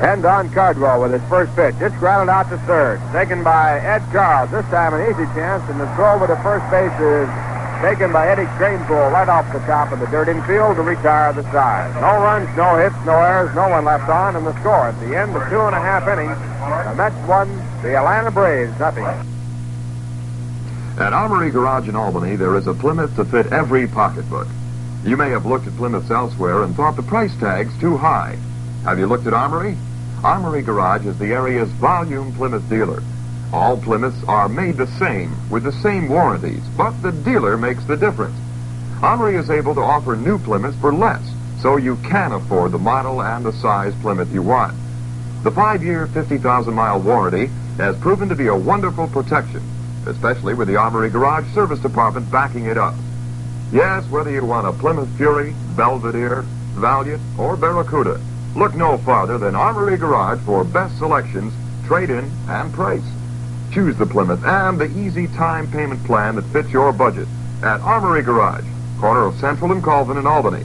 And Don Cardwell with his first pitch. It's grounded out to third. Taken by Ed Charles. This time an easy chance, and the throw over to first base is taken by Eddie Cranepool right off the top of the dirt infield to retire the side. No runs, no hits, no errors, no one left on, and the score at the end of 2.5 innings, the Mets won, the Atlanta Braves nothing. At Armory Garage in Albany, there is a Plymouth to fit every pocketbook. You may have looked at Plymouths elsewhere and thought the price tag's too high. Have you looked at Armory? Armory Garage is the area's volume Plymouth dealer. All Plymouths are made the same, with the same warranties, but the dealer makes the difference. Armory is able to offer new Plymouths for less, so you can afford the model and the size Plymouth you want. The 5-year, 50,000-mile warranty has proven to be a wonderful protection, especially with the Armory Garage service department backing it up. Yes, whether you want a Plymouth Fury, Belvedere, Valiant, or Barracuda, look no farther than Armory Garage for best selections, trade-in, and price. Choose the Plymouth and the easy time payment plan that fits your budget at Armory Garage, corner of Central and Colvin in Albany.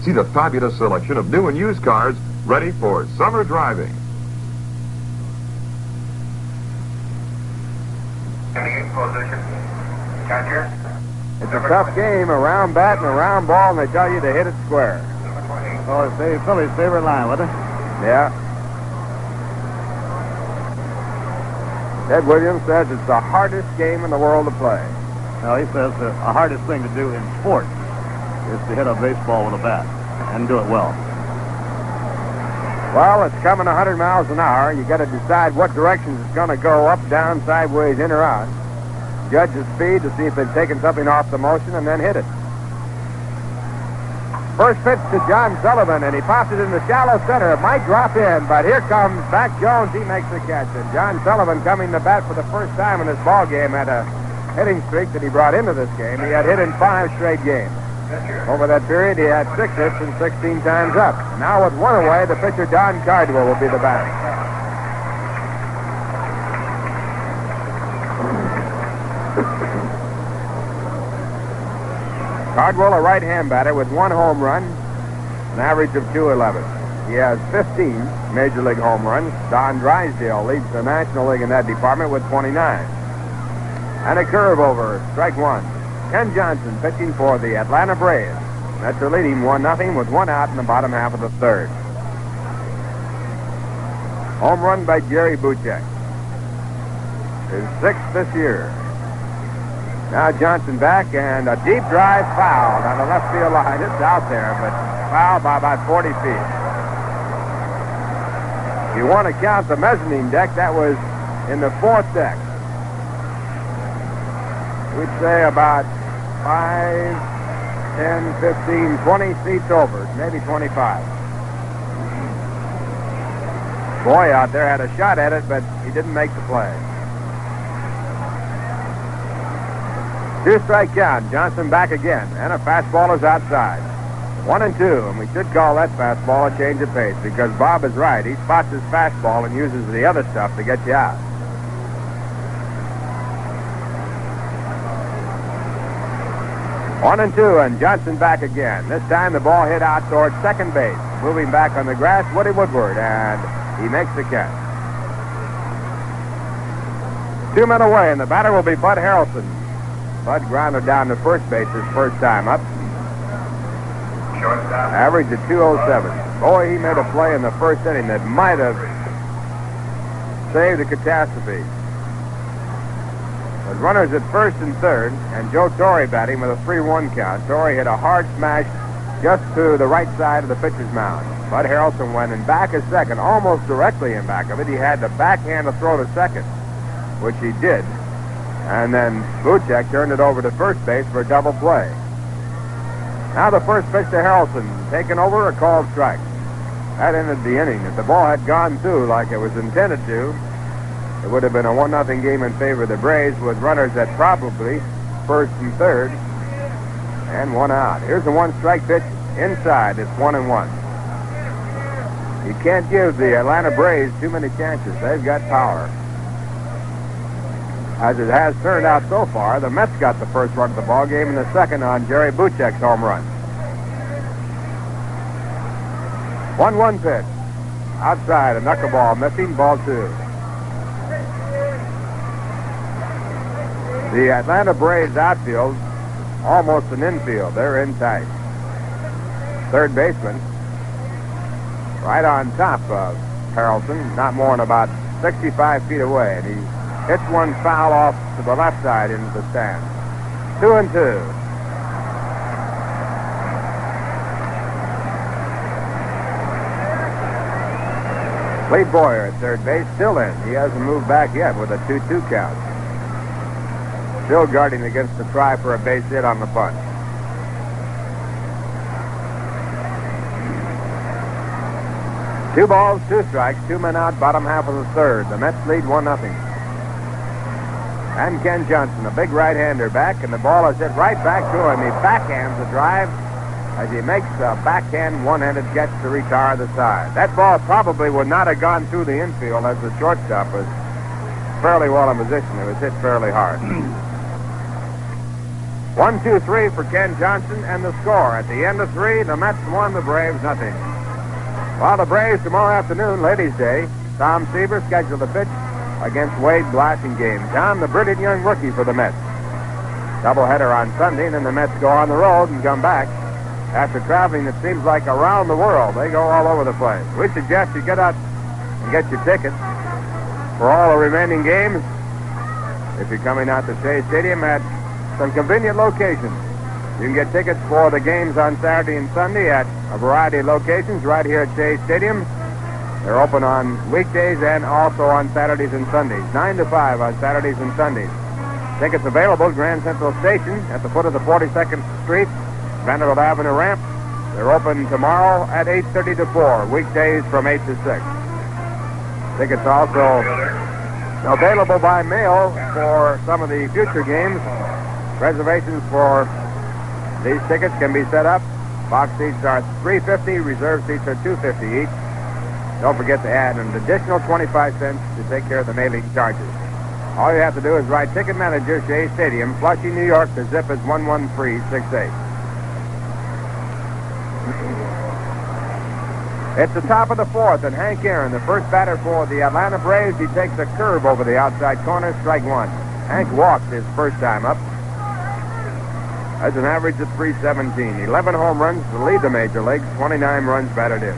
See the fabulous selection of new and used cars ready for summer driving. Position. Catcher. It's a tough game, a round bat and a round ball, and they tell you to hit it square. Oh, it's Dave Philly's favorite line, wasn't it? Yeah. Ted Williams says it's the hardest game in the world to play. No, he says the hardest thing to do in sports is to hit a baseball with a bat and do it well. Well, it's coming 100 miles an hour. You got to decide what directions it's going to go, up, down, sideways, in or out. Judge the speed to see if they've taken something off the motion and then hit it. First pitch to John Sullivan, and he pops it in the shallow center. It might drop in, but here comes Mac Jones. He makes the catch. And John Sullivan, coming to bat for the first time in this ball game, had a hitting streak that he brought into this game. He had hit in 5 straight games. Over that period, he had 6 hits and 16 times up. Now with 1 away, the pitcher Don Cardwell will be the batter. Cardwell, a right-hand batter with 1 home run, an average of .211. He has 15 Major League home runs. Don Drysdale leads the National League in that department with 29. And a curve over, strike 1. Ken Johnson pitching for the Atlanta Braves. Mets are leading 1-0 with 1 out in the bottom half of the third. Home run by Jerry Buchek. His 6th this year. Now Johnson back, and a deep drive foul down the left field line. It's out there, but fouled by about 40 feet. If you want to count the mezzanine deck, that was in the 4th deck. We'd say about 5, 10, 15, 20 seats over, maybe 25. Boy out there had a shot at it, but he didn't make the play. 2-strike count. Johnson back again, and a fastball is outside. 1-2, and we should call that fastball a change of pace, because Bob is right. He spots his fastball and uses the other stuff to get you out. 1-2, and Johnson back again. This time the ball hit out towards second base. Moving back on the grass, Woody Woodward, and he makes the catch. 2 men away, and the batter will be Bud Harrelson. Bud grounded down to first base his first time up. Shortstop. Average at .207. Boy, he made a play in the first inning that might have saved a catastrophe. With runners at first and third, and Joe Torre batting with a 3-1 count. Torre hit a hard smash just to the right side of the pitcher's mound. Bud Harrelson went in back a second, almost directly in back of it. He had to backhand a throw to second, which he did. And then Buchek turned it over to first base for a double play. Now the first pitch to Harrelson, taken over, a called strike. That ended the inning. If the ball had gone through like it was intended to, it would have been a 1-0 game in favor of the Braves with runners at probably first and third and one out. Here's the one-strike pitch inside. It's 1-1. You can't give the Atlanta Braves too many chances. They've got power. As it has turned out so far, the Mets got the first run of the ball game and the second on Jerry Buchek's home run. 1-1 pitch. Outside, a knuckleball missing, ball 2. The Atlanta Braves outfield, almost an infield. They're in tight. Third baseman, right on top of Harrelson, not more than about 65 feet away, and he hits one foul off to the left side into the stand. 2-2. Lee Boyer at third base, still in. He hasn't moved back yet with a 2-2 count. Still guarding against the try for a base hit on the bunt. Two balls, 2 strikes, 2 men out, bottom half of the third. The Mets lead 1-0. And Ken Johnson, a big right-hander back, and the ball is hit right back to him. He backhands the drive as he makes a backhand one-handed catch to retire the side. That ball probably would not have gone through the infield as the shortstop was fairly well in position. It was hit fairly hard. 1-2-3 for Ken Johnson, and the score at the end of 3, the Mets won, the Braves nothing. Well, the Braves tomorrow afternoon, Ladies' Day, Tom Seaver scheduled a pitch against Wade Blasingame. Tom, the brilliant young rookie for the Mets. Doubleheader on Sunday, and then the Mets go on the road and come back. After traveling, it seems like around the world. They go all over the place. We suggest you get out and get your tickets for all the remaining games if you're coming out to Shea Stadium at some convenient locations. You can get tickets for the games on Saturday and Sunday at a variety of locations right here at Shea Stadium. They're open on weekdays and also on Saturdays and Sundays. 9 to 5 on Saturdays and Sundays. Tickets available at Grand Central Station at the foot of the 42nd Street, Vanderbilt Avenue ramp. They're open tomorrow at 8:30 to 4, weekdays from 8 to 6. Tickets also available by mail for some of the future games. Reservations for these tickets can be set up. Box seats are $3.50, reserve seats are $2.50 each. Don't forget to add an additional 25 cents to take care of the mailing charges. All you have to do is write Ticket Manager, Shea Stadium, Flushing, New York. The zip is 11368. It's the top of the 4th, and Hank Aaron, the first batter for the Atlanta Braves, he takes a curve over the outside corner, strike 1. Hank walked his first time up. That's an average of .317. 11 home runs to lead the major leagues, 29 runs batted in.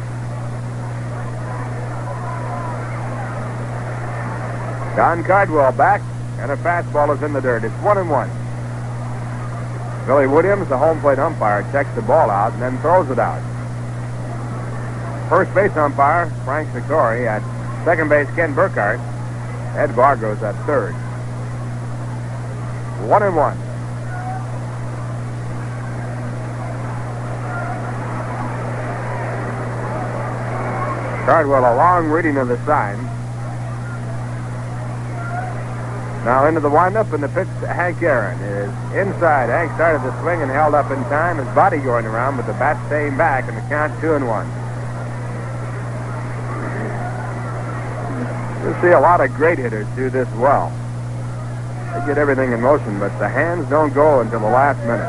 Don Cardwell back, and a fastball is in the dirt. It's 1-1. Billy Williams, the home plate umpire, checks the ball out and then throws it out. First base umpire, Frank Sicori. At second base, Ken Burkhardt. Ed Vargos at third. 1-1. Cardwell, a long reading of the sign. Now into the windup, and the pitch to Hank Aaron is inside. Hank started the swing and held up in time. His body going around, but the bat staying back, and the count 2-1. You'll see a lot of great hitters do this well. They get everything in motion, but the hands don't go until the last minute.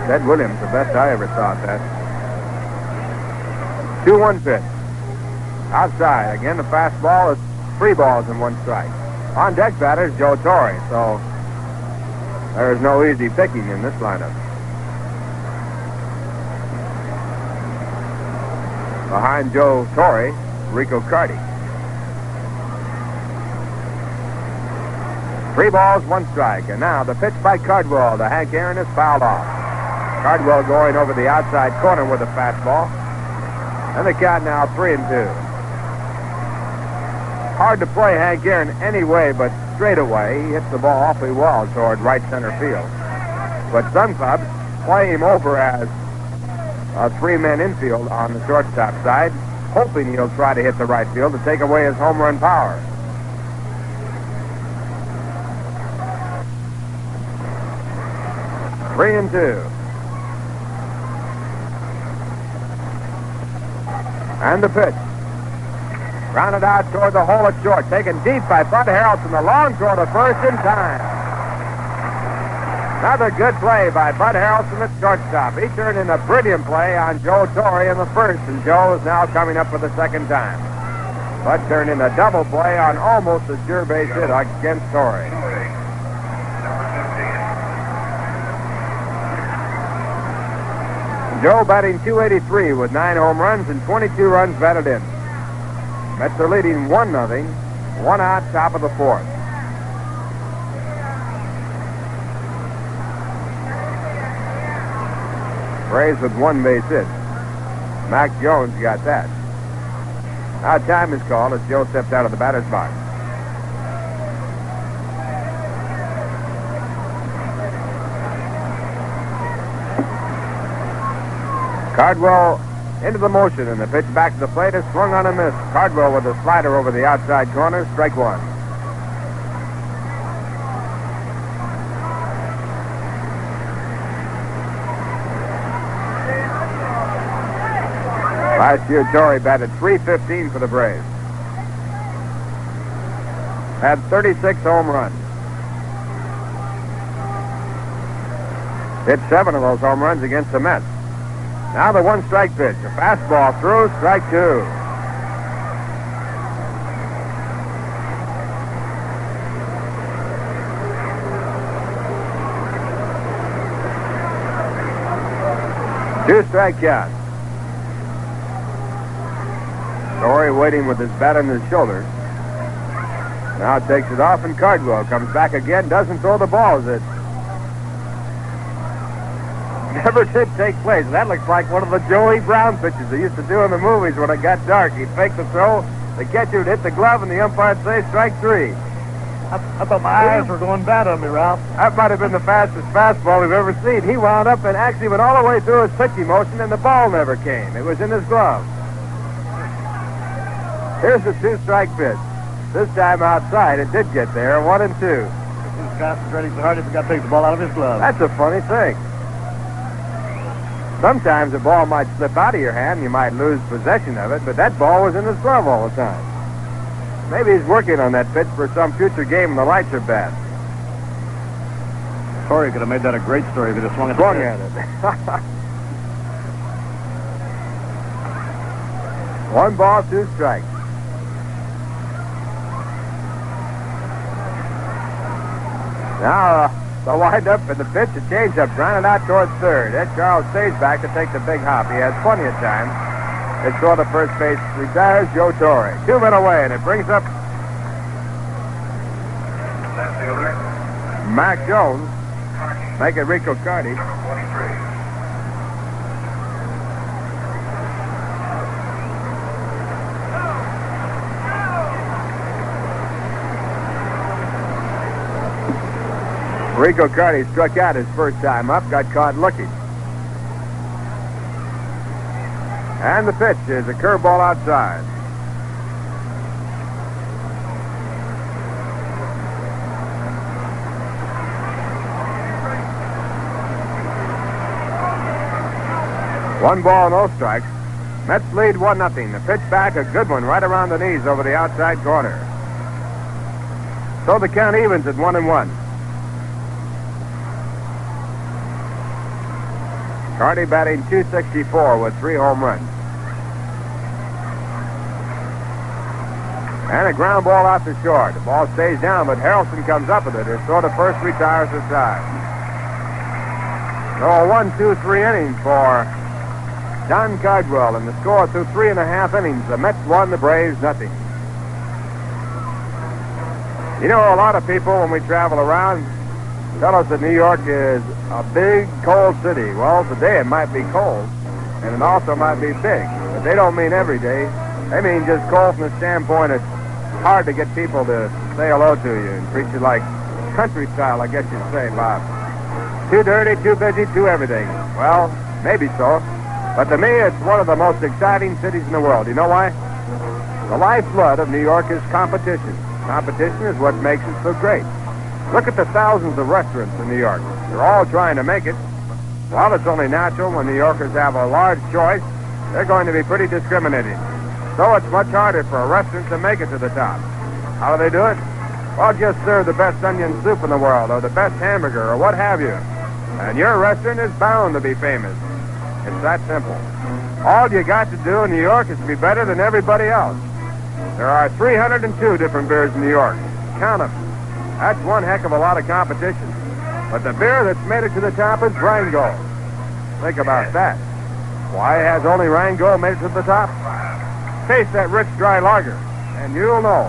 Ted Williams, the best I ever saw at that. 2-1 pitch. Outside. Again, the fastball is 3 balls and 1 strike. On deck batters, Joe Torre. So there's no easy picking in this lineup. Behind Joe Torre, Rico Carty. 3 balls, 1 strike. And now the pitch by Cardwell to Hank Aaron is fouled off. Cardwell going over the outside corner with a fastball. And the count now 3-2. Hard to play Hank Aaron anyway, but straight away he hits the ball awfully well toward right center field. But some clubs play him over as a three-man infield on the shortstop side, hoping he'll try to hit the right field to take away his home run power. Three and two. And the pitch. Grounded out toward the hole at short. Taken deep by Bud Harrelson. The long throw to first in time. Another good play by Bud Harrelson at shortstop. He turned in a brilliant play on Joe Torrey in the first, and Joe is now coming up for the second time. Bud turned in a double play on almost a sure base hit against Torrey. Joe batting .283 with 9 home runs and 22 runs batted in. Mets are leading 1-0, 1 out, top of the fourth. Braves with 1 base hit. Mac Jones got that. Now time is called as Joe steps out of the batter's box. Cardwell into the motion, and the pitch back to the plate is swung on a miss. Cardwell with a slider over the outside corner, strike one. Last year, Torrey batted .315 for the Braves. Had 36 home runs. Hit 7 of those home runs against the Mets. Now the one-strike pitch. A fastball through, strike two. Two-strike count. Torrey waiting with his bat on his shoulder. Now takes it off, and Cardwell comes back again, doesn't throw the ball as it never did take place. That looks like one of the Joey Brown pitches they used to do in the movies when it got dark. He'd fake the throw, the catcher would hit the glove, and the umpire'd say strike three. I thought my eyes were going bad on me, Ralph. That might have been the fastest fastball we've ever seen. He wound up and actually went all the way through his pitching motion, and the ball never came. It was in his glove. Here's the two-strike pitch. This time outside, it did get there, 1 and 2. He was concentrating so hard he forgot to take the ball out of his glove. That's a funny thing. Sometimes the ball might slip out of your hand, you might lose possession of it, but that ball was in his glove all the time. Maybe he's working on that pitch for some future game when the lights are bad. Torrey could have made that a great story if he'd have swung at it. One ball, 2 strikes. Now, the wind-up and the pitch, a change-up, grounded out towards third. Ed Charles stays back to take the big hop. He has plenty of time. It's toward the first base, retires Joe Torrey. 2 men away, and it brings up Mac Jones. Make it Rico Carty. Rico Carty struck out his first time up, got caught looking. And the pitch is a curveball outside. One ball, no strikes. Mets lead 1-0. The pitch back, a good one, right around the knees over the outside corner. So the count evens at 1-1. Carty batting .264 with 3 home runs. And a ground ball out to short. The ball stays down, but Harrelson comes up with it. His throw to first retires the side. So a 1-2-3 inning for Don Cardwell, and the score through 3.5 innings. The Mets won, the Braves nothing. You know, a lot of people, when we travel around, tell us that New York is a big, cold city. Well, today it might be cold, and it also might be big. But they don't mean every day. They mean just cold from the standpoint it's hard to get people to say hello to you and treat you like country style, I guess you'd say, Bob. Too dirty, too busy, too everything. Well, maybe so. But to me, it's one of the most exciting cities in the world. You know why? The lifeblood of New York is competition. Competition is what makes it so great. Look at the thousands of restaurants in New York. They're all trying to make it. Well, it's only natural when New Yorkers have a large choice, they're going to be pretty discriminating. So it's much harder for a restaurant to make it to the top. How do they do it? Well, just serve the best onion soup in the world, or the best hamburger, or what have you. And your restaurant is bound to be famous. It's that simple. All you got to do in New York is to be better than everybody else. There are 302 different beers in New York. Count them. That's one heck of a lot of competition. But the beer that's made it to the top is Rango. Think about that. Why has only Rango made it to the top? Taste that rich, dry lager, and you'll know.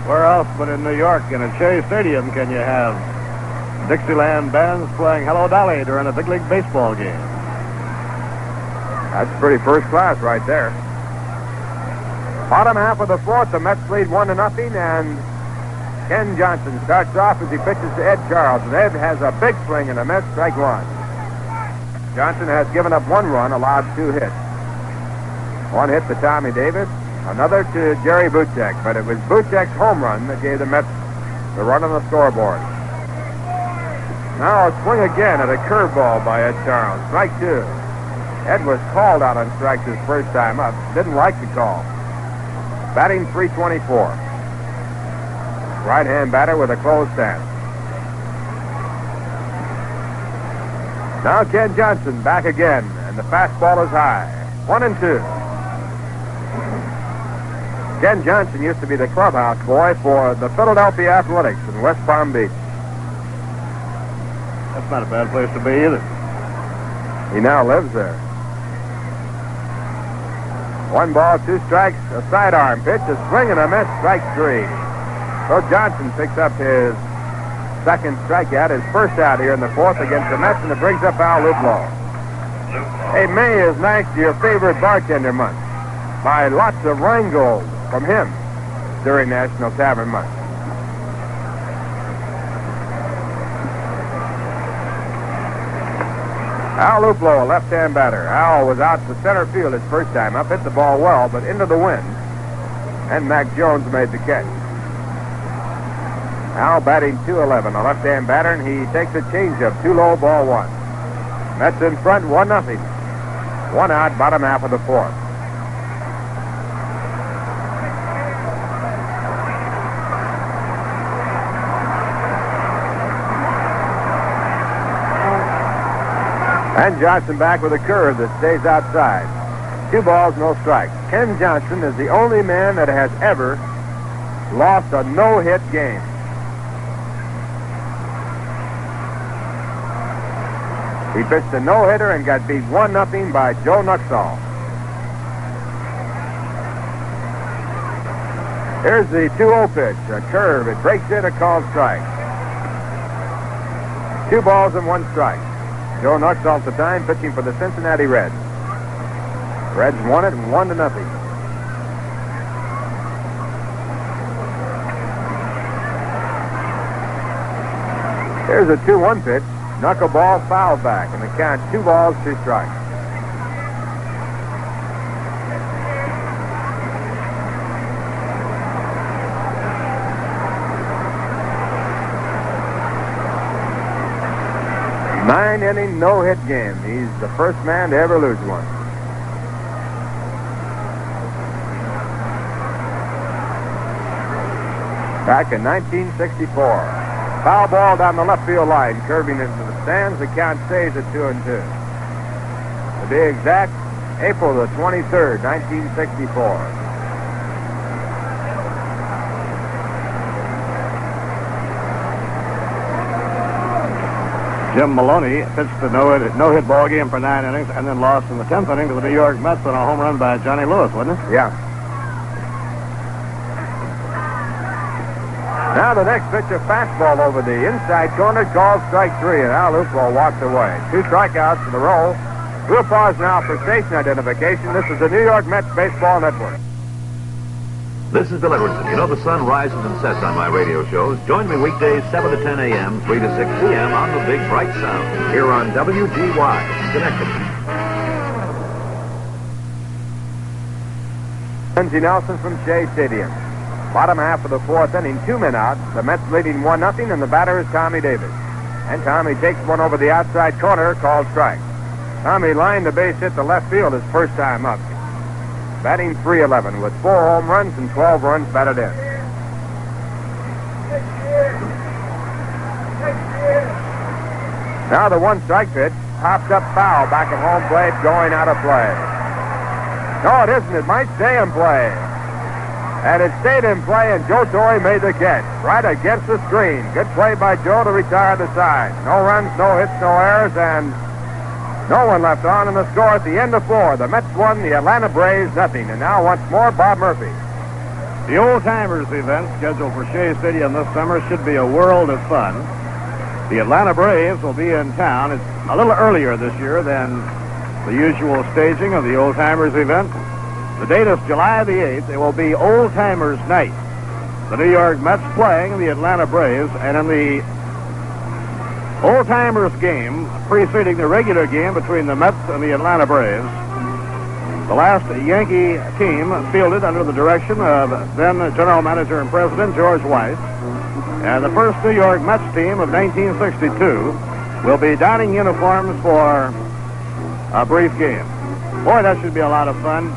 Where else but in New York, in a Shea Stadium, can you have Dixieland bands playing Hello Dolly during a big league baseball game? That's pretty first class right there. Bottom half of the fourth, the Mets lead 1-0, and Ken Johnson starts off as he pitches to Ed Charles, and Ed has a big swing, and the Mets strike one. Johnson has given up 1 run, allowed 2 hits. 1 hit to Tommy Davis, another to Jerry Buchek, but it was Buchek's home run that gave the Mets the run on the scoreboard. Now a swing again at a curveball by Ed Charles, strike 2. Ed was called out on strikes his first time up, didn't like the call. Batting .324. Right-hand batter with a closed stance. Now Ken Johnson back again, and the fastball is high. 1-2. Ken Johnson used to be the clubhouse boy for the Philadelphia Athletics in West Palm Beach. That's not a bad place to be either. He now lives there. 1 ball, 2 strikes, a sidearm pitch, a swing and a miss, strike 3. So Johnson picks up his second strikeout, his first out here in the fourth against the Mets, and it brings up Al Luplow. Hey, May is next to your favorite bartender month. Buy lots of Rheingold from him during National Tavern Month. Al Luplow, a left-hand batter. Al was out to center field his first time up, hit the ball well, but into the wind. And Mac Jones made the catch. Al batting .211, a left-hand batter, and he takes a changeup, 2 low, ball 1. Mets in front, 1-0. 1 out, bottom half of the fourth. And Johnson back with a curve that stays outside. 2 balls, no strikes. Ken Johnson is the only man that has ever lost a no-hit game. He pitched a no-hitter and got beat 1-0 by Joe Nuxall. Here's the 2-0 pitch, a curve. It breaks in, a called strike. 2 balls and 1 strike. Joe Nuxall at the time pitching for the Cincinnati Reds. Reds won it 1-0. Here's a 2-1 pitch. Knuckleball foul back, and the count 2 balls, 2 strikes. Nine-inning no-hit game. He's the first man to ever lose one. Back in 1964. Foul ball down the left field line, curving into the stands. The count stays at 2-2. To be exact, April the 23rd, 1964. Jim Maloney pitched the no-hit ball game for 9 innings and then lost in the 10th inning to the New York Mets on a home run by Johnny Lewis, wasn't it? Yeah. Now the next pitch, a fastball over the inside corner, called strike 3, and Al Luplow walks away. 2 strikeouts for the roll. We'll pause now for station identification. This is the New York Mets Baseball Network. This is Bill Edwardson. You know the sun rises and sets on my radio shows. Join me weekdays 7 to 10 a.m., 3 to 6 p.m. on the Big Bright Sound here on WGY, Schenectady. Lindsey Nelson from Shea Stadium. Bottom half of the fourth inning, 2 men out. The Mets leading 1-0, and the batter is Tommy Davis. And Tommy takes one over the outside corner, called strike. Tommy lined the base hit to left field his first time up. Batting .311 with 4 home runs and 12 runs batted in. Now the 1-strike pitch popped up foul back at home plate, going out of play. No, it isn't. It might stay in play. And it stayed in play, and Joe Torrey made the catch right against the screen. Good play by Joe to retire the side. No runs, no hits, no errors, and no one left on in the score at the end of 4. The Mets won, the Atlanta Braves nothing. And now once more, Bob Murphy. The Old Timers event scheduled for Shea Stadium this summer should be a world of fun. The Atlanta Braves will be in town. It's a little earlier this year than the usual staging of the Old Timers event. The date is July the 8th. It will be Old Timers Night. The New York Mets playing the Atlanta Braves, and in the Old Timers game preceding the regular game between the Mets and the Atlanta Braves, the last Yankee team fielded under the direction of then General Manager and President George Weiss, and the first New York Mets team of 1962 will be donning uniforms for a brief game. Boy, that should be a lot of fun.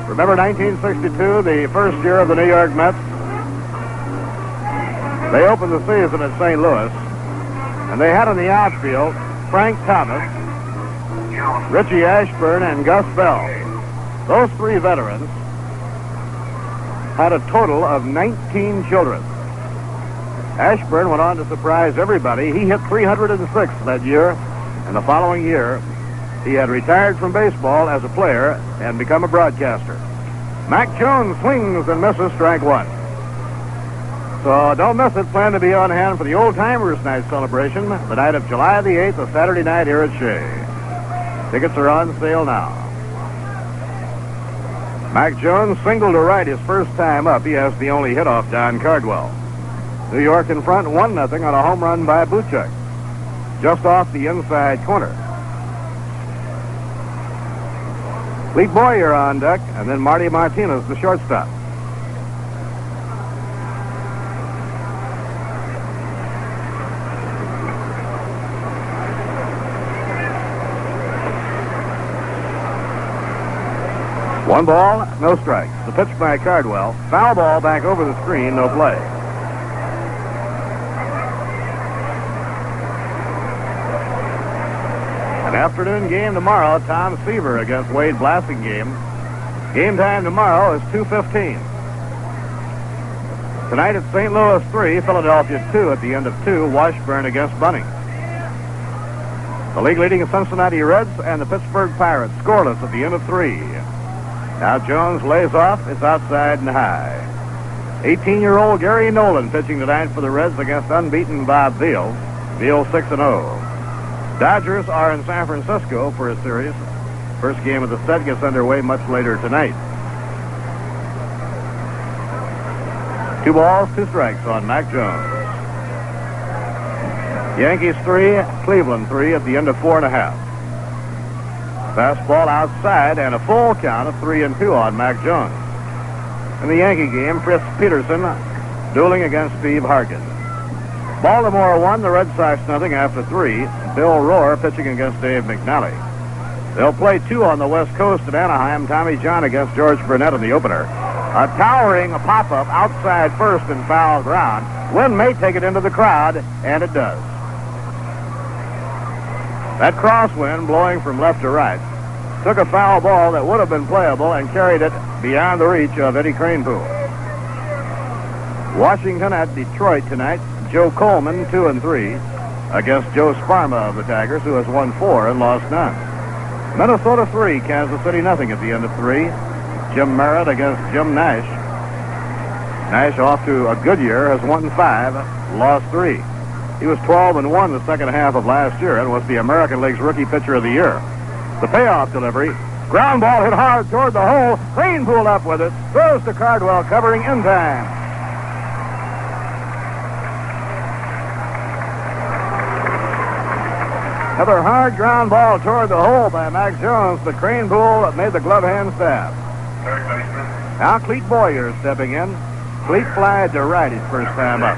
Remember 1962, the first year of the New York Mets? They opened the season at St. Louis, and they had in the outfield Frank Thomas, Richie Ashburn, and Gus Bell. Those 3 veterans had a total of 19 children. Ashburn went on to surprise everybody. He hit 306 that year, and the following year, he had retired from baseball as a player and become a broadcaster. Mac Jones swings and misses, strike 1. So don't miss it. Plan to be on hand for the Old Timers Night celebration, the night of July the 8th, a Saturday night here at Shea. Tickets are on sale now. Mac Jones singled to right his first time up. He has the only hit off Don Cardwell. New York in front, 1-0 on a home run by Buchek, just off the inside corner. Lee Boyer on deck, and then Marty Martinez, the shortstop. One ball, no strikes. The pitch by Cardwell. Foul ball back over the screen, no play. An afternoon game tomorrow, Tom Seaver against Wade Blassingame. Game time tomorrow is 2:15. Tonight at St. Louis 3, Philadelphia 2 at the end of 2, Washburn against Bunning. The league-leading Cincinnati Reds and the Pittsburgh Pirates scoreless at the end of 3. Now Jones lays off. It's outside and high. 18-year-old Gary Nolan pitching tonight for the Reds against unbeaten Bob Veal. Veal 6-0. Dodgers are in San Francisco for a series. First game of the set gets underway much later tonight. 2 balls, 2 strikes on Mac Jones. Yankees 3, Cleveland 3 at the end of 4.5. Fastball outside and a full count of 3-2 on Mac Jones. In the Yankee game, Fritz Peterson dueling against Steve Harkin. Baltimore won, the Red Sox nothing after 3. Bill Rohr pitching against Dave McNally. They'll play 2 on the West Coast at Anaheim. Tommy John against George Burnett in the opener. A towering pop-up outside first in foul ground. Wind may take it into the crowd, and it does. That crosswind blowing from left to right took a foul ball that would have been playable and carried it beyond the reach of Eddie Kranepool. Washington at Detroit tonight. Joe Coleman 2-3 against Joe Sparma of the Tigers, who has won 4 and lost none. Minnesota 3, Kansas City nothing at the end of 3. Jim Merritt against Jim Nash. Nash off to a good year, has won 5, lost 3. He was 12-1 the second half of last year and was the American League's Rookie Pitcher of the Year. The payoff delivery. Ground ball hit hard toward the hole. Kranepool up with it. Throws to Cardwell, covering in time. Another hard ground ball toward the hole by Mac Jones, but Kranepool made the glove hand stab. Third baseman, Now Cleet Boyer stepping in. Cleet flied to right his first time up.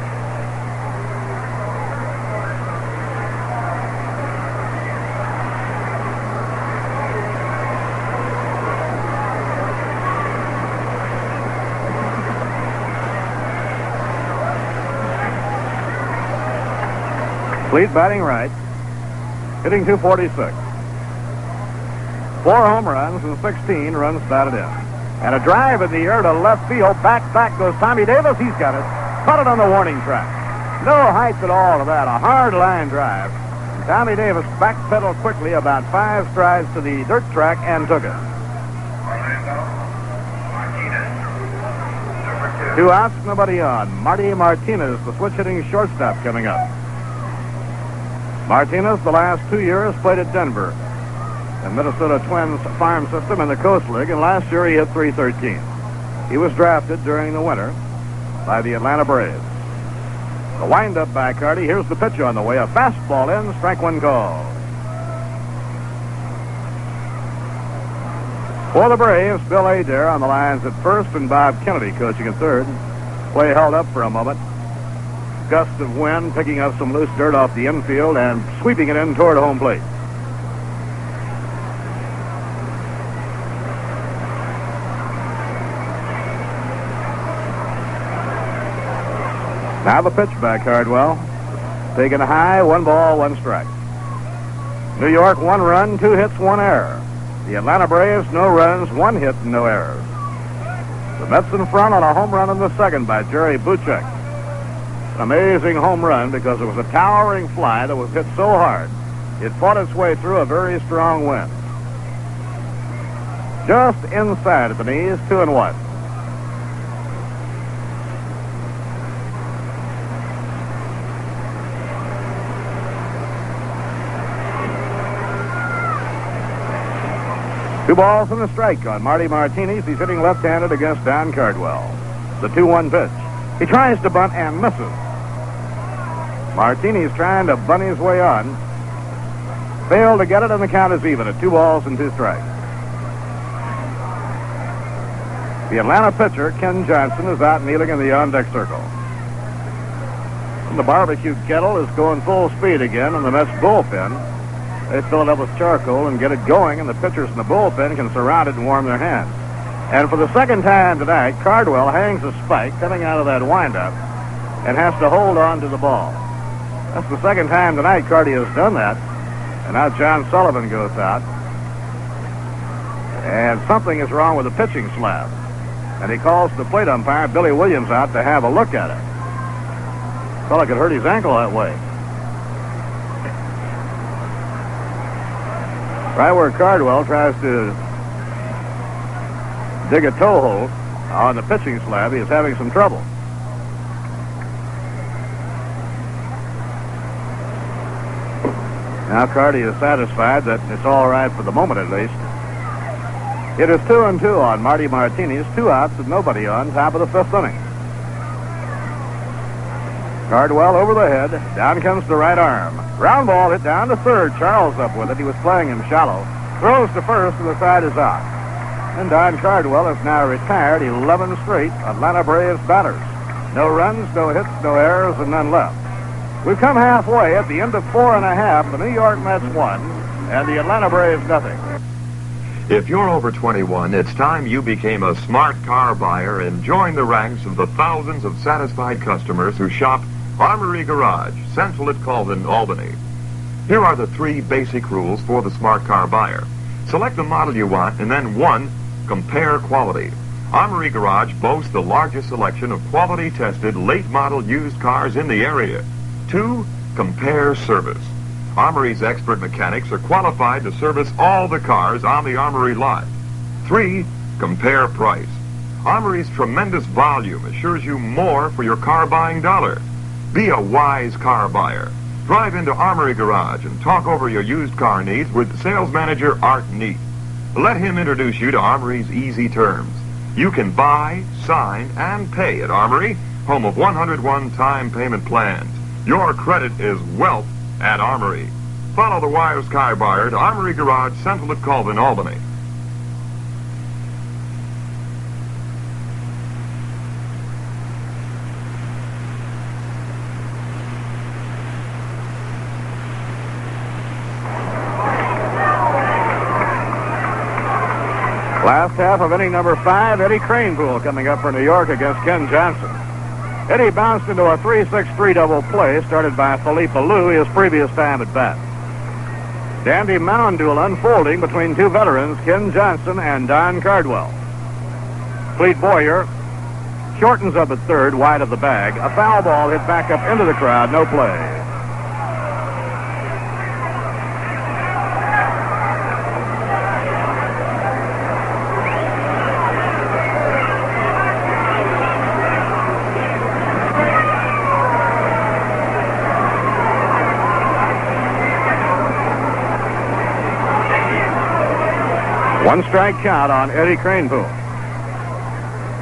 Cleet batting right, hitting 246. 4 home runs and 16 runs batted in. And a drive in the air to left field. Back goes Tommy Davis. He's got it. Caught it on the warning track. No height at all to that. A hard line drive. And Tommy Davis backpedaled quickly about 5 strides to the dirt track and took it. 2 outs, nobody on. Marty Martinez, the switch hitting shortstop, coming up. Martinez, the last 2 years, played at Denver, the Minnesota Twins farm system in the Coast League, and last year he hit .313. He was drafted during the winter by the Atlanta Braves. The windup by Carty. Here's the pitch on the way. A fastball in, strike one call. For the Braves, Bill Adair on the lines at first and Bob Kennedy coaching at third. Play held up for a moment. Gust of wind picking up some loose dirt off the infield and sweeping it in toward home plate. Now the pitch by Cardwell. Taken high, 1 ball, 1 strike. New York, 1 run, 2 hits, 1 error. The Atlanta Braves, no runs, 1 hit, and no errors. The Mets in front on a home run in the second by Jerry Buchek. An amazing home run because it was a towering fly that was hit so hard it fought its way through a very strong wind. Just inside at the knees, 2-1. Two balls and a strike on Marty Martinez. He's hitting left-handed against Don Cardwell. The 2-1 pitch. He tries to bunt and misses. Martinez trying to bunt his way on. Failed to get it, and the count is even at 2 balls and 2 strikes. The Atlanta pitcher, Ken Johnson, is out kneeling in the on-deck circle. And the barbecue kettle is going full speed again in the Mets bullpen. They fill it up with charcoal and get it going, and the pitchers in the bullpen can surround it and warm their hands. And for the second time tonight, Cardwell hangs a spike coming out of that windup and has to hold on to the ball. That's the second time tonight Carty has done that. And now John Sullivan goes out. And something is wrong with the pitching slab. And he calls the plate umpire, Billy Williams, out to have a look at it. Fella could hurt his ankle that way. Right where Cardwell tries to dig a toe hole on the pitching slab, he is having some trouble. Now Carty is satisfied that it's all right for the moment at least. It is 2-2 on Marty Martinez, 2 outs with nobody on, top of the 5th inning. Cardwell over the head, down comes the right arm. Ground ball hit down to third. Charles up with it. He was playing him shallow. Throws to first, and the side is out. And Don Cardwell is now retired 11 straight Atlanta Braves batters. No runs, no hits, no errors, and none left. We've come halfway at the end of 4 1/2. The New York Mets won, and the Atlanta Braves nothing. If you're over 21, it's time you became a smart car buyer and joined the ranks of the thousands of satisfied customers who shop Armory Garage, Central at Colvin, Albany. Here are the 3 basic rules for the smart car buyer. Select the model you want, and then 1, compare quality. Armory Garage boasts the largest selection of quality-tested, late-model used cars in the area. 2, compare service. Armory's expert mechanics are qualified to service all the cars on the Armory lot. 3, compare price. Armory's tremendous volume assures you more for your car buying dollar. Be a wise car buyer. Drive into Armory Garage and talk over your used car needs with sales manager Art Neat. Let him introduce you to Armory's easy terms. You can buy, sign, and pay at Armory, home of 101 time payment plans. Your credit is wealth at Armory. Follow the wise car buyer to Armory Garage, Central at Colvin, Albany. Last half of inning number 5, Eddie Cranepool coming up for New York against Ken Johnson. Eddie bounced into a 3-6-3 double play started by Philippe Lou his previous time at bat. Dandy mound duel unfolding between two veterans, Ken Johnson and Don Cardwell. Clete Boyer shortens up at third, wide of the bag. A foul ball hit back up into the crowd, no play. One strike count on Eddie Cranepool.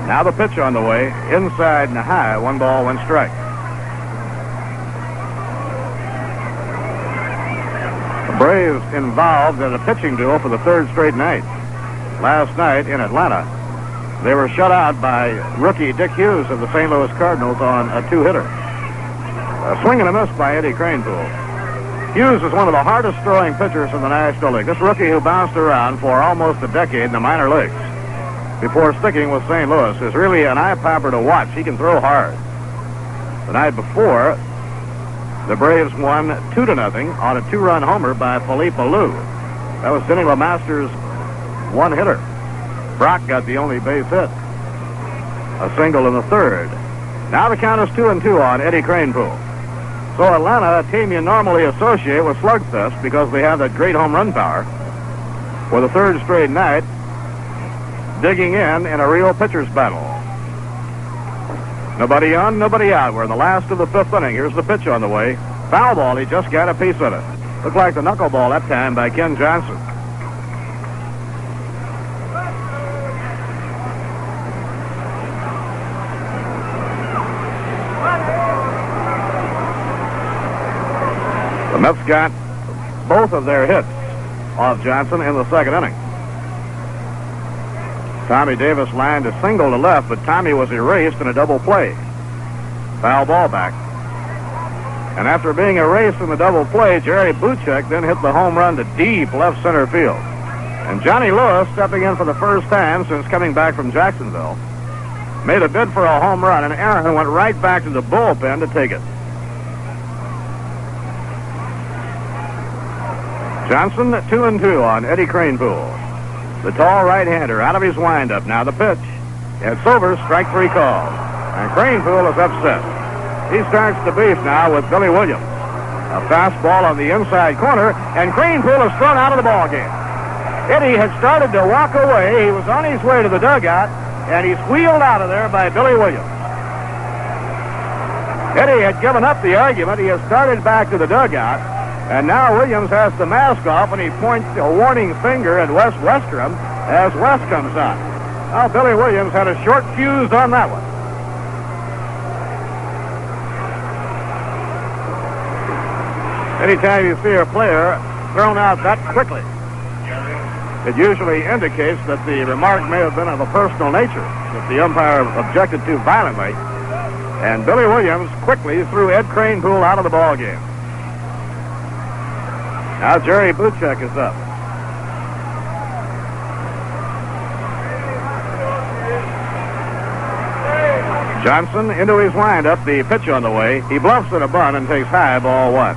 Now the pitch on the way, inside and high, 1 ball, 1 strike. The Braves involved in a pitching duel for the 3rd straight night. Last night in Atlanta, they were shut out by rookie Dick Hughes of the St. Louis Cardinals on a 2-hitter. A swing and a miss by Eddie Cranepool. Hughes is one of the hardest throwing pitchers in the National League. This rookie who bounced around for almost a decade in the minor leagues before sticking with St. Louis is really an eye-popper to watch. He can throw hard. The night before, the Braves won 2-0 on a 2-run homer by Philippe Lou. That was Denny LeMaster's 1-hitter. Brock got the only base hit. A single in the 3rd. Now the count is 2-2 on Eddie Cranepool. So Atlanta, a team you normally associate with slugfest because they have that great home run power, for the 3rd straight night, digging in a real pitcher's battle. Nobody on, nobody out. We're in the last of the 5th inning. Here's the pitch on the way. Foul ball, he just got a piece of it. Looked like the knuckleball that time by Ken Johnson. The Mets got both of their hits off Johnson in the 2nd inning. Tommy Davis lined a single to left, but Tommy was erased in a double play. Foul ball back. And after being erased in the double play, Jerry Buchek then hit the home run to deep left center field. And Johnny Lewis, stepping in for the first time since coming back from Jacksonville, made a bid for a home run, and Aaron went right back to the bullpen to take it. Johnson 2-2 on Eddie Cranepool. The tall right-hander out of his windup. Now the pitch. It's over, strike 3 call. And Cranepool is upset. He starts the beef now with Billy Williams. A fastball on the inside corner, and Cranepool is thrown out of the ballgame. Eddie had started to walk away. He was on his way to the dugout, and he's wheeled out of there by Billy Williams. Eddie had given up the argument. He has started back to the dugout. And now Williams has the mask off, and he points a warning finger at Wes Westrom as Wes comes on. Now, Billy Williams had a short fuse on that one. Anytime you see a player thrown out that quickly, it usually indicates that the remark may have been of a personal nature, that the umpire objected to violently. And Billy Williams quickly threw Ed Cranepool out of the ballgame. Now Jerry Buchek is up. Johnson into his windup, the pitch on the way. He bluffs at a bunt and takes high, ball 1.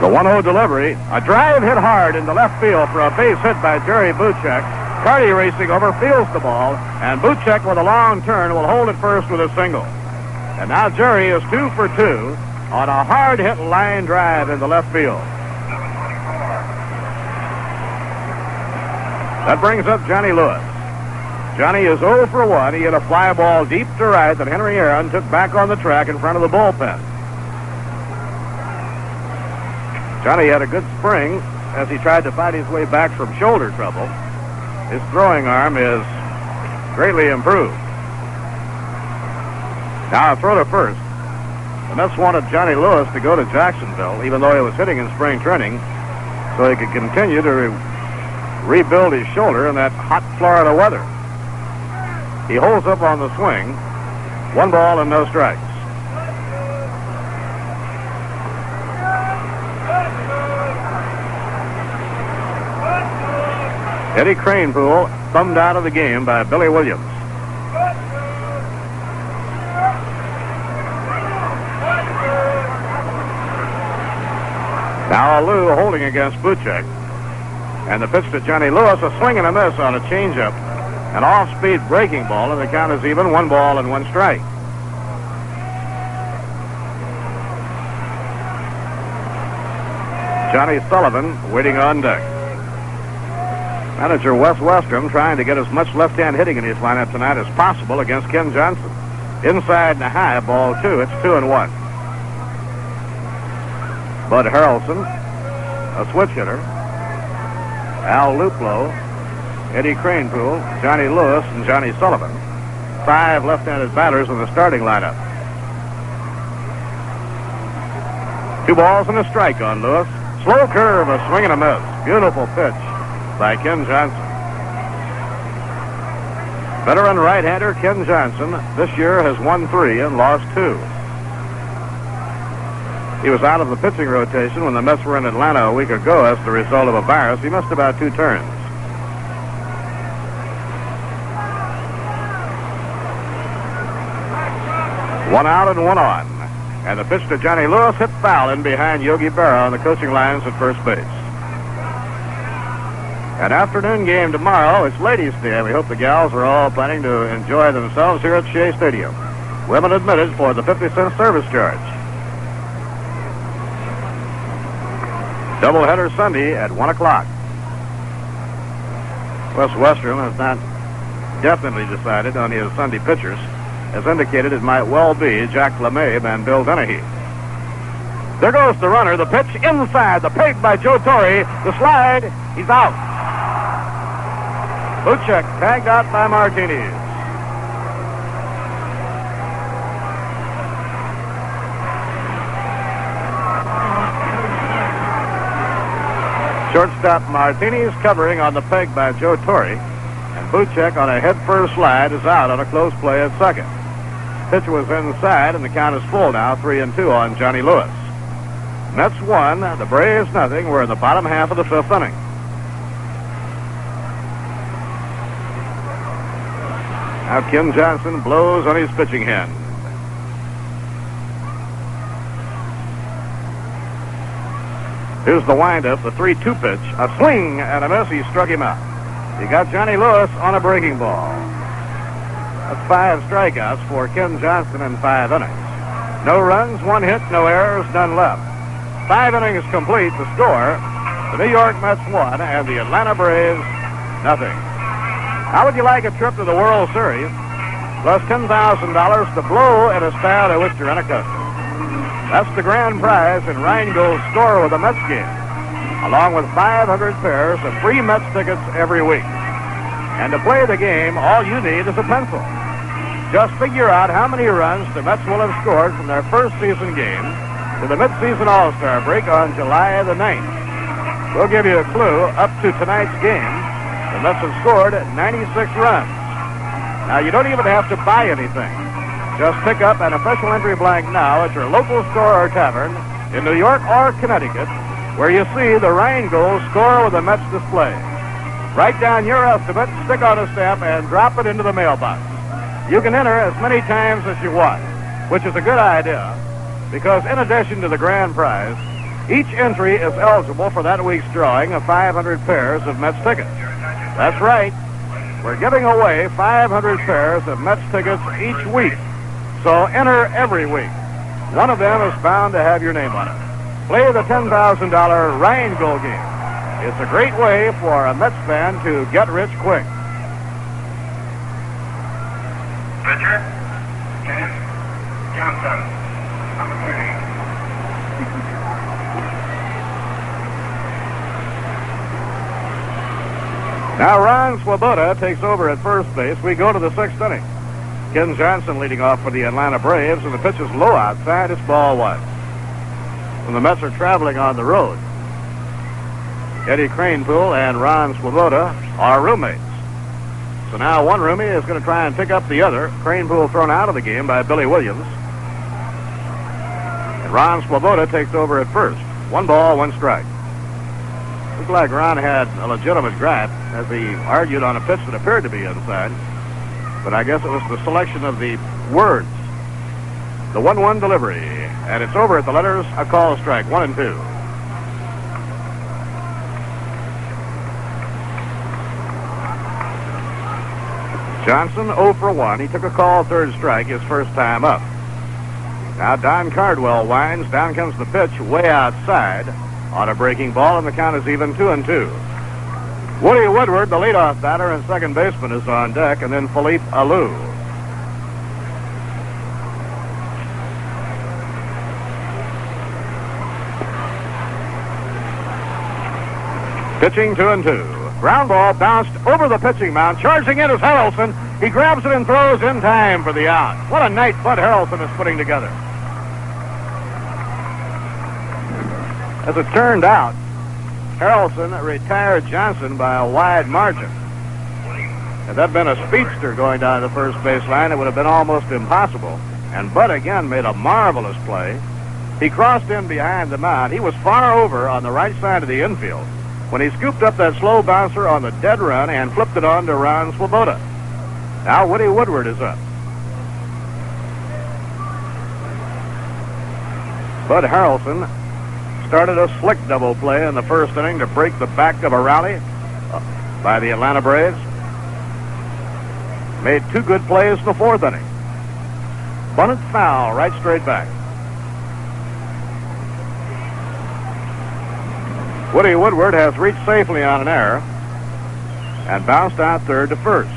The 1-0 delivery, a drive hit hard into left field for a base hit by Jerry Buchek. Carty racing over, fields the ball, and Buchek with a long turn will hold it first with a single. And now Jerry is 2 for 2 on a hard hit line drive in the left field. That brings up Johnny Lewis. Johnny is 0 for 1. He hit a fly ball deep to right that Henry Aaron took back on the track in front of the bullpen. Johnny had a good spring as he tried to fight his way back from shoulder trouble. His throwing arm is greatly improved. Now a throw to first. The Mets wanted Johnny Lewis to go to Jacksonville, even though he was hitting in spring training, so he could continue to rebuild his shoulder in that hot Florida weather. He holds up on the swing. 1 ball and no strikes. Eddie Cranepool thumbed out of the game by Billy Williams. Now Lou holding against Buchek. And the pitch to Johnny Lewis, a swing and a miss on a changeup. An off-speed breaking ball, and the count is even. 1 ball and 1 strike. Johnny Sullivan waiting on deck. Manager Wes Westrom trying to get as much left-hand hitting in his lineup tonight as possible against Ken Johnson. Inside and a high, ball 2. It's 2-1. Bud Harrelson, a switch hitter. Al Luplo, Eddie Cranepool, Johnny Lewis, and Johnny Sullivan. 5 left-handed batters in the starting lineup. 2 balls and a strike on Lewis. Slow curve, a swing and a miss. Beautiful pitch by Ken Johnson. Veteran right-hander Ken Johnson this year has won 3 and lost 2. He was out of the pitching rotation when the Mets were in Atlanta a week ago as the result of a virus. He missed about 2 turns. One out and 1 on. And the pitch to Johnny Lewis hit foul in behind Yogi Berra on the coaching lines at first base. An afternoon game tomorrow. It's Ladies' Day, and we hope the gals are all planning to enjoy themselves here at Shea Stadium. Women admitted for the 50-cent service charge. Doubleheader Sunday at 1 o'clock. Wes Westrom has not definitely decided on his Sunday pitchers. As indicated, it might well be Jack LeMahieu and Bill Dennehy. There goes the runner. The pitch inside. The peg by Joe Torre. The slide. He's out. Buchek tagged out by Martinez. Shortstop Martinez covering on the peg by Joe Torre. And Buchek on a head-first slide is out on a close play at second. Pitch was inside, and the count is full now, 3-2 on Johnny Lewis. Mets 1, the Braves nothing. We're in the bottom half of the 5th inning. Now Ken Johnson blows on his pitching hand. Here's the windup, the 3-2 pitch. A swing and a miss. He struck him out. He got Johnny Lewis on a breaking ball. That's 5 strikeouts for Ken Johnson in 5 innings. No runs, 1 hit, no errors, none left. 5 innings complete. The score, the New York Mets 1 and the Atlanta Braves nothing. How would you like a trip to the World Series plus $10,000 to blow in a style to which you're unaccustomed? That's the grand prize in Rheingold's Score with a Mets game, along with 500 pairs of free Mets tickets every week. And to play the game, all you need is a pencil. Just figure out how many runs the Mets will have scored from their first season game to the mid-season All-Star break on July the 9th. We'll give you a clue. Up to tonight's game, the Mets have scored 96 runs. Now, you don't even have to buy anything. Just pick up an official entry blank now at your local store or tavern in New York or Connecticut, where you see the Rheingold Score with a Mets display. Write down your estimate, stick on a stamp, and drop it into the mailbox. You can enter as many times as you want, which is a good idea, because in addition to the grand prize, each entry is eligible for that week's drawing of 500 pairs of Mets tickets. That's right. We're giving away 500 pairs of Mets tickets each week. So enter every week. One of them is bound to have your name on it. Play the $10,000 Rheingold game. It's a great way for a Mets fan to get rich quick. Pitcher, Ken Johnson, number 3. Now Ron Swoboda takes over at first base. We go to the 6th inning. Ken Johnson leading off for the Atlanta Braves, and the pitch is low outside. It's ball 1. And the Mets are traveling on the road. Eddie Cranepool and Ron Swoboda are roommates. So now one roomie is going to try and pick up the other. Cranepool thrown out of the game by Billy Williams. And Ron Swoboda takes over at first. 1 ball, 1 strike. Looked like Ron had a legitimate gripe as he argued on a pitch that appeared to be inside. But I guess it was the selection of the words. The 1-1 delivery. And it's over at the letters, a call strike, 1 and 2. Johnson 0 for 1. He took a call, 3rd strike, his first time up. Now Don Cardwell winds. Down comes the pitch way outside on a breaking ball, and the count is even 2 and 2. Woody Woodward, the leadoff batter and second baseman, is on deck, and then Philippe Alou. Pitching 2 and 2. Ground ball bounced over the pitching mound. Charging in is Harrelson. He grabs it and throws in time for the out. What a night Bud Harrelson is putting together. As it turned out, Harrelson retired Johnson by a wide margin. Had that been a speedster going down the first baseline, it would have been almost impossible. And Bud again made a marvelous play. He crossed in behind the mound. He was far over on the right side of the infield when he scooped up that slow bouncer on the dead run and flipped it on to Ron Swoboda. Now Woody Woodward is up. Bud Harrelson started a slick double play in the first inning to break the back of a rally by the Atlanta Braves. Made 2 good plays in the 4th inning. Bunted foul right straight back. Woody Woodward has reached safely on an error and bounced out 3rd to 1st.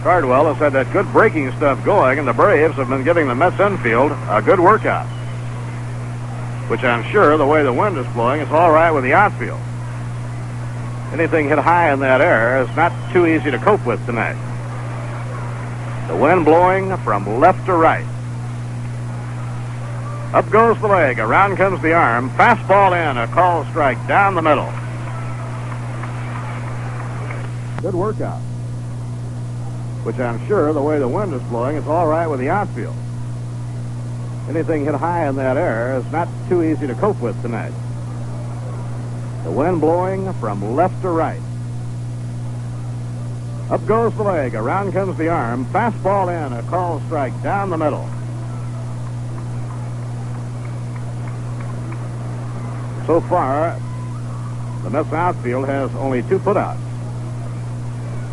Cardwell has had that good breaking stuff going, and the Braves have been giving the Mets infield a good workout, which I'm sure, the way the wind is blowing, is all right with the outfield. Anything hit high in that air is not too easy to cope with tonight. The wind blowing from left to right. Up goes the leg. Around comes the arm. Fastball in. A call strike down the middle. Good workout, which I'm sure, the way the wind is blowing, is all right with the outfield. Anything hit high in that air is not too easy to cope with tonight. The wind blowing from left to right. Up goes the leg. Around comes the arm. Fastball in. A call strike down the middle. So far, the Mets outfield has only 2 putouts.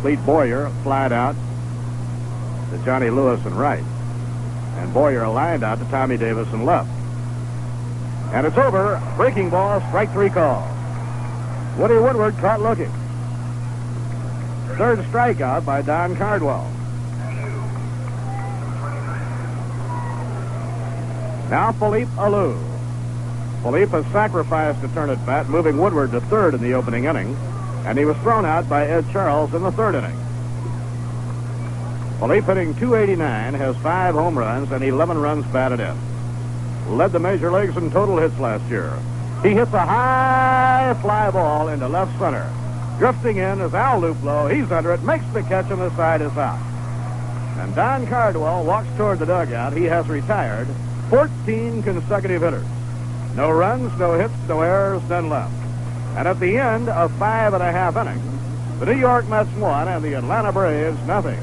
Clete Boyer flied out to Johnny Lewis and right, and Boyer lined out to Tommy Davis and left. And it's over. Breaking ball, strike 3 call. Woody Woodward caught looking. 3rd strikeout by Don Cardwell. Now Philippe Alou. Philippe has sacrificed a turn at bat, moving Woodward to 3rd in the opening inning, and he was thrown out by Ed Charles in the 3rd inning. Philippe, hitting .289, has 5 home runs and 11 runs batted in. Led the major leagues in total hits last year. He hits a high fly ball into left center. Drifting in is Al Luplow. He's under it, makes the catch, and the side is out. And Don Cardwell walks toward the dugout. He has retired 14 consecutive hitters. No runs, no hits, no errors, none left. And at the end of 5.5 innings, the New York Mets won and the Atlanta Braves nothing.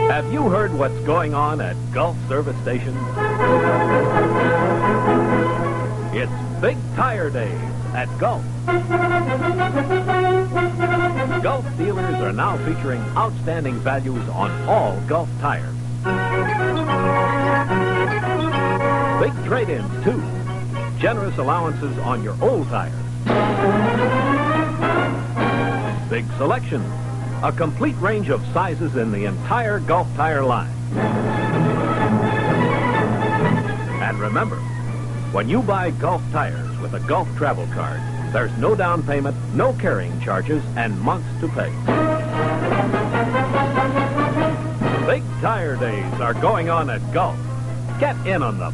Have you heard what's going on at Gulf service stations? It's Big Tire Days at Gulf. Gulf dealers are now featuring outstanding values on all Gulf tires. Big trade-ins, too. Generous allowances on your old tires. Big selection. A complete range of sizes in the entire Gulf tire line. And remember, when you buy Gulf tires with a Gulf travel card, there's no down payment, no carrying charges, and months to pay. Big Tire Days are going on at Gulf. Get in on them.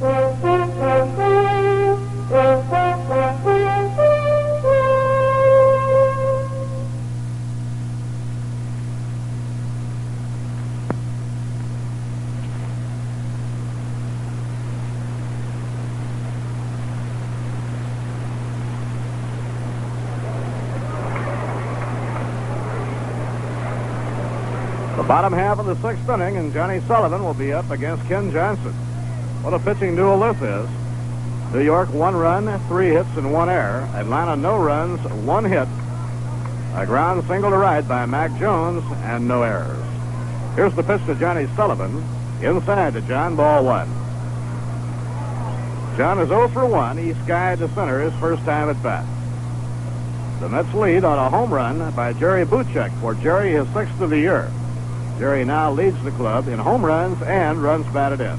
The bottom half of the sixth inning, and Johnny Sullivan will be up against Ken Johnson. What a pitching duel this is. New York, 1 run, 3 hits, and 1 error. Atlanta, no runs, 1 hit. A ground single to right by Mac Jones, and no errors. Here's the pitch to Johnny Sullivan. Inside to John, ball 1. John is 0 for 1. He skied to center his first time at bat. The Mets lead on a home run by Jerry Buchek for Jerry, his 6th of the year. Jerry now leads the club in home runs and runs batted in.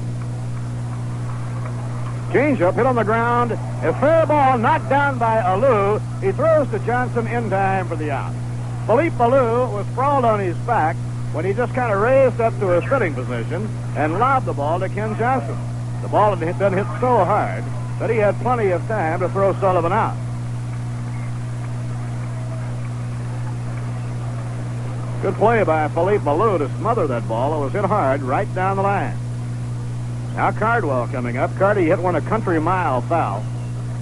Changeup hit on the ground. A fair ball knocked down by Alou. He throws to Johnson in time for the out. Philippe Alou was sprawled on his back when he just kind of raised up to a sitting position and lobbed the ball to Ken Johnson. The ball had been hit so hard that he had plenty of time to throw Sullivan out. Good play by Philippe Alou to smother that ball. It was hit hard right down the line. Now Cardwell coming up. Cardy hit one a country mile foul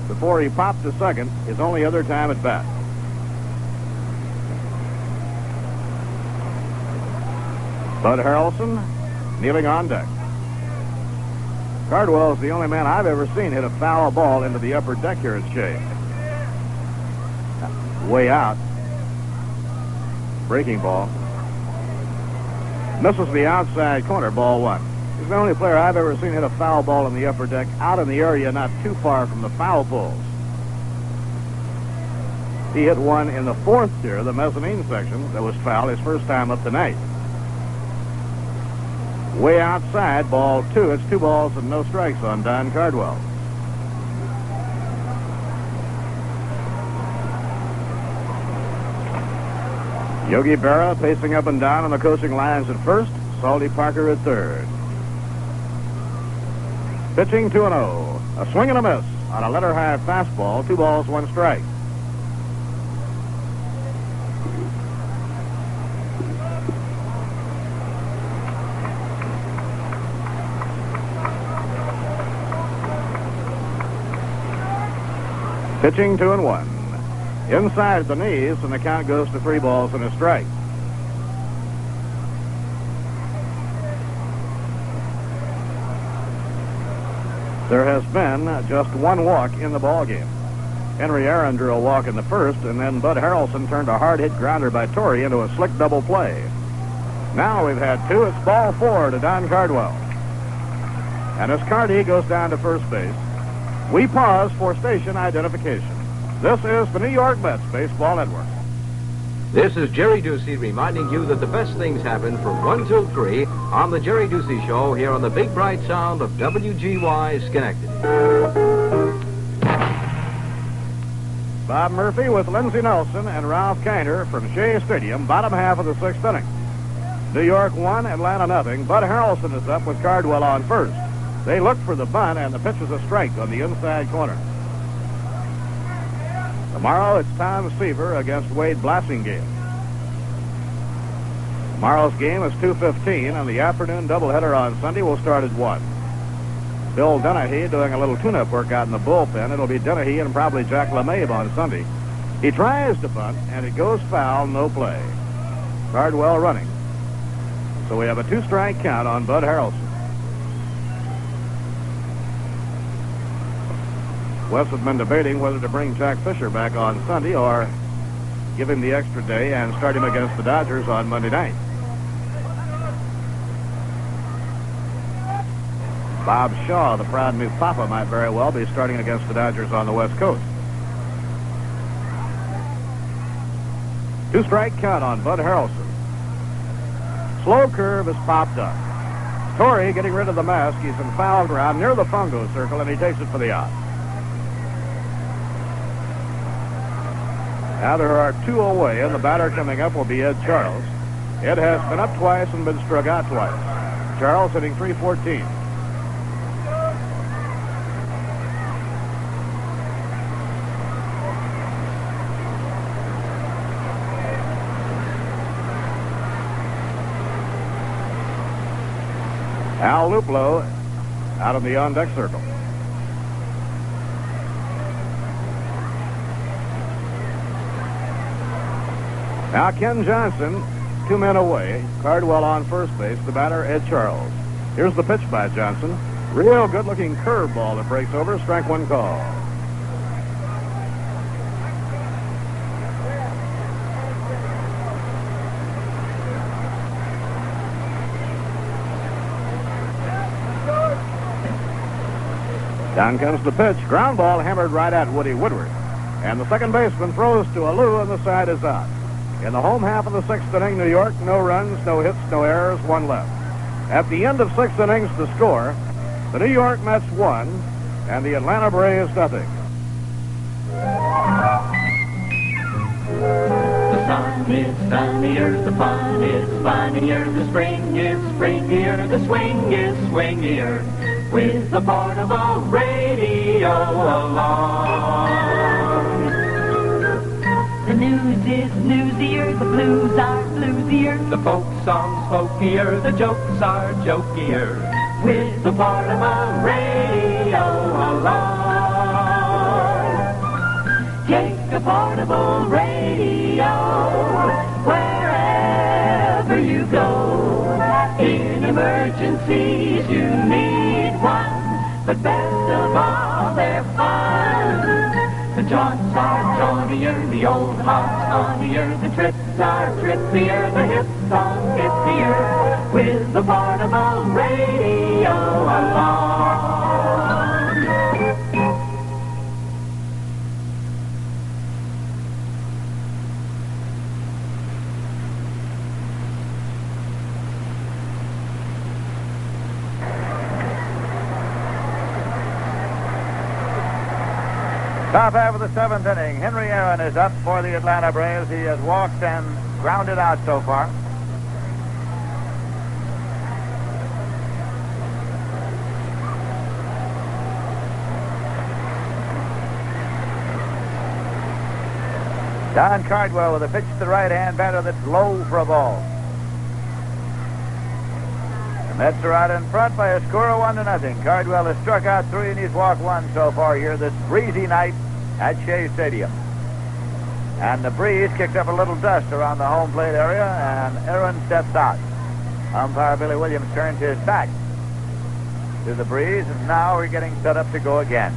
before he popped to second, his only other time at bat. Bud Harrelson kneeling on deck. Cardwell's the only man I've ever seen hit a foul ball into the upper deck here at Shea. Way out. Breaking ball. Misses the outside corner, ball 1. He's the only player I've ever seen hit a foul ball in the upper deck out in the area not too far from the foul poles. He hit one in the 4th tier, the mezzanine section, that was foul his first time up tonight. Way outside, ball 2. It's 2 balls and no strikes on Don Cardwell. Yogi Berra pacing up and down on the coaching lines at first. Salty Parker at third. Pitching 2-0. A swing and a miss on a letter-high fastball. 2 balls, 1 strike. Pitching 2-1. Inside the knees, and the count goes to 3 balls and a strike. There has been just 1 walk in the ball game. Henry Aaron drew a walk in the first, and then Bud Harrelson turned a hard-hit grounder by Torrey into a slick double play. Now we've had 2. It's ball 4 to Don Cardwell. And as Cardy goes down to first base, we pause for station identification. This is the New York Mets Baseball Network. This is Jerry Ducey reminding you that the best things happen from 1 till 3 on the Jerry Ducey Show here on the big bright sound of WGY Schenectady. Bob Murphy with Lindsey Nelson and Ralph Kiner from Shea Stadium, bottom half of the 6th inning. New York 1, Atlanta nothing. Bud Harrelson is up with Cardwell on first. They look for the bunt, and the pitch is a strike on the inside corner. Tomorrow, it's Tom Seaver against Wade Blassingame. Tomorrow's game is 2:15, and the afternoon doubleheader on Sunday will start at 1. Bill Dennehy doing a little tune-up work out in the bullpen. It'll be Dennehy and probably Jack LeMahieu on Sunday. He tries to bunt, and it goes foul, no play. Cardwell running. So we have a 2-strike count on Bud Harrelson. Wes has been debating whether to bring Jack Fisher back on Sunday or give him the extra day and start him against the Dodgers on Monday night. Bob Shaw, the proud new papa, might very well be starting against the Dodgers on the West Coast. 2-strike count on Bud Harrelson. Slow curve has popped up. Torrey getting rid of the mask. He's in foul ground near the fungo circle, and he takes it for the out. Now there are 2 away, and the batter coming up will be Ed Charles. Ed has been up twice and been struck out twice. Charles hitting .314. Al Luplo out of the on-deck circle. Now Ken Johnson, 2 men away. Cardwell on first base. The batter, Ed Charles. Here's the pitch by Johnson. Real good-looking curveball that breaks over. Strike one call. Down comes the pitch. Ground ball hammered right at Woody Woodward. And the second baseman throws to Alou, and the side is out. In the home half of the 6th inning, New York, no runs, no hits, no errors, 1 left. At the end of 6 innings, the score, the New York Mets 1 and the Atlanta Braves nothing. The sun is sunnier, the fun is funnier, the spring is springier, the swing is swingier, with the portable radio along. The news is newsier, the blues are bluesier, the folk songs folkier, the jokes are jokier, with the portable radio along. Take a portable radio wherever you go. In emergencies you need one, but best of all they're fun. The jaunts are jauntier, the old heart's funnier, the trips are trippier, the hip song hippier, with the portable radio along. Top half of the 7th inning. Henry Aaron is up for the Atlanta Braves. He has walked and grounded out so far. Don Cardwell with a pitch to the right-hand batter that's low for a ball. The Mets are out in front by a score of 1-0. Cardwell has struck out 3 and he's walked 1 so far here this breezy night at Shea Stadium. And the breeze kicks up a little dust around the home plate area, and Aaron steps out. Umpire Billy Williams turns his back to the breeze, and now we're getting set up to go again.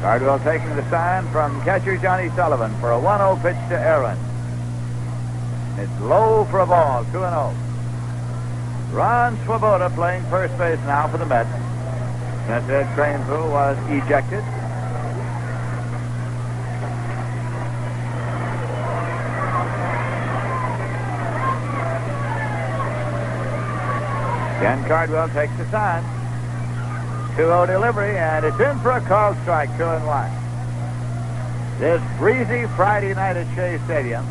Cardwell taking the sign from catcher Johnny Sullivan for a 1-0 pitch to Aaron. It's low for a ball, 2-0. Ron Swoboda playing first base now for the Mets. Since Ed Cranesville was ejected. Ken Cardwell takes the sign. 2-0 delivery, and it's in for a called strike, 2-1. This breezy Friday night at Shea Stadium,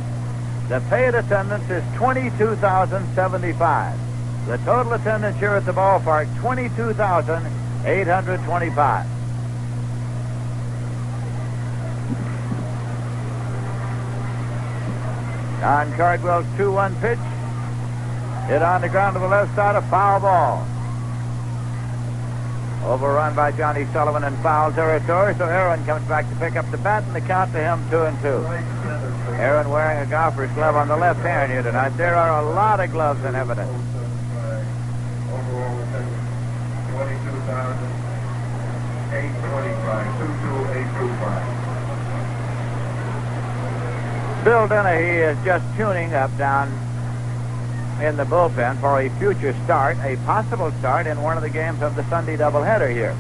the paid attendance is 22,075. The total attendance here at the ballpark, 22,825. Don Cardwell's 2-1 pitch. Hit on the ground to the left side, a foul ball. Overrun by Johnny Sullivan in foul territory, so Aaron comes back to pick up the bat, and the count to him 2-2. Aaron wearing a golfer's glove on the left hand here tonight. There are a lot of gloves in evidence. 22,825. Bill Dennehy is just tuning up down in the bullpen for a future start, a possible start in one of the games of the Sunday doubleheader here.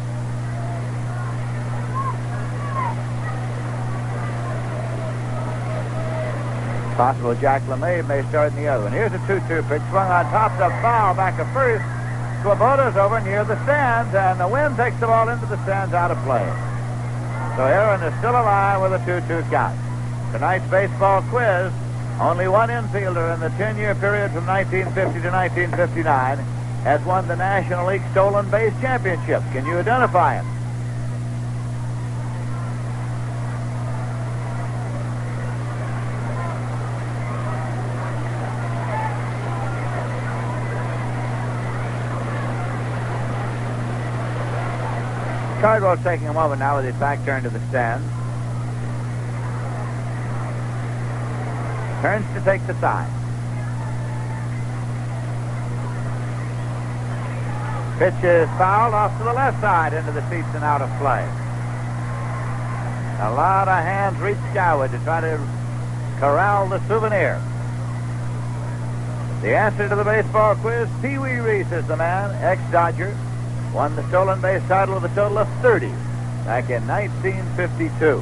Possible Jack LeMay may start in the other one. Here's a 2-2 pitch swung on top, the foul back of first. Swoboda's over near the stands, and the wind takes the ball into the stands, out of play. So Aaron is still alive with a 2-2 count. Tonight's baseball quiz, only one infielder in the 10-year period from 1950 to 1959 has won the National League Stolen Base Championship. Can you identify him? Cardwell's taking a moment now with his back turned to the stand. Turns to take the side. Pitch is fouled off to the left side into the seats and out of play. A lot of hands reach skyward to try to corral the souvenir. The answer to the baseball quiz, Pee Wee Reese is the man, ex-Dodger. Won the stolen base title with a total of 30 back in 1952.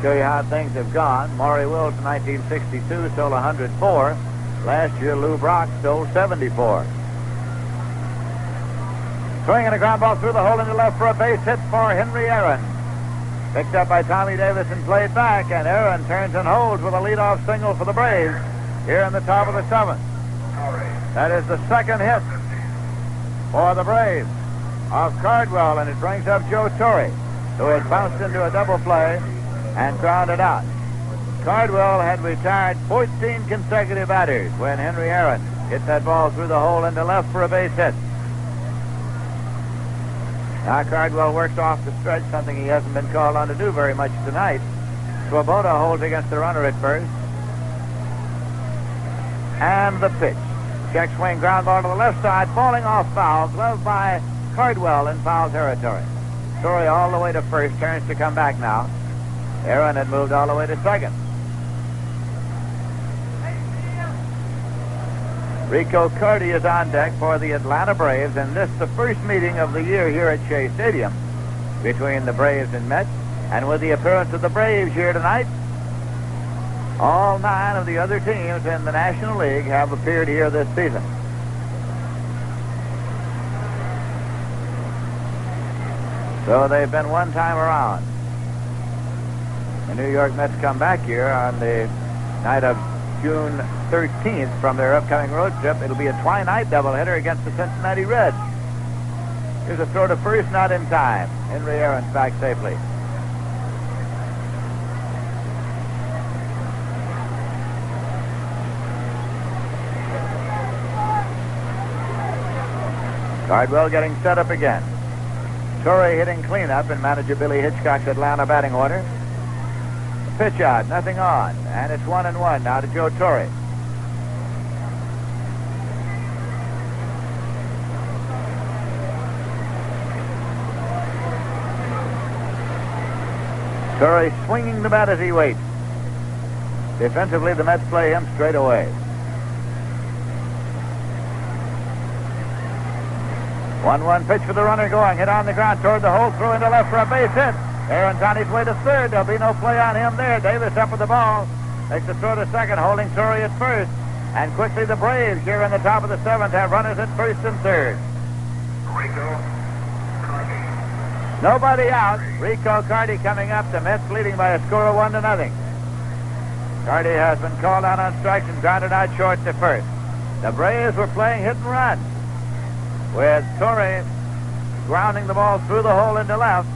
Show you how things have gone. Maury Wills in 1962 stole 104. Last year, Lou Brock stole 74. Swinging a ground ball through the hole into left for a base hit for Henry Aaron. Picked up by Tommy Davis and played back, and Aaron turns and holds with a leadoff single for the Braves here in the top of the seventh. That is the second hit for the Braves of Cardwell, and it brings up Joe Torre, who had bounced into a double play and grounded out. Cardwell had retired 14 consecutive batters when Henry Aaron hit that ball through the hole into left for a base hit. Now Cardwell works off the stretch, something he hasn't been called on to do very much tonight. Swoboda holds against the runner at first. And the pitch. Check swing, ground ball to the left side, falling off foul, gloved by Cardwell in foul territory. Torrey all the way to first, turns to come back now. Aaron had moved all the way to second. Rico Carty is on deck for the Atlanta Braves, and this is the first meeting of the year here at Shea Stadium between the Braves and Mets. And with the appearance of the Braves here tonight, all 9 of the other teams in the National League have appeared here this season. So they've been one time around. The New York Mets come back here on the night of June 13th from their upcoming road trip. It'll be a twilight doubleheader against the Cincinnati Reds. Here's a throw to first, not in time. Henry Aaron's back safely. Cardwell getting set up again. Torrey hitting cleanup in manager Billy Hitchcock's Atlanta batting order. Pitch out, nothing on, and it's 1-1 now to Joe Torrey. Torrey swinging the bat as he waits. Defensively, the Mets play him straight away. 1-1 pitch for the runner going. Hit on the ground toward the hole. Throw into left for a base hit. Aaron's on his way to third. There'll be no play on him there. Davis up with the ball. Makes the throw to second, holding Torrey at first. And quickly the Braves here in the top of the seventh have runners at first and third. Nobody out. Rico Carty coming up. The Mets leading by a score of 1-0. Carty has been called out on strikes and grounded out short to first. The Braves were playing hit and run, with Torrey grounding the ball through the hole into left.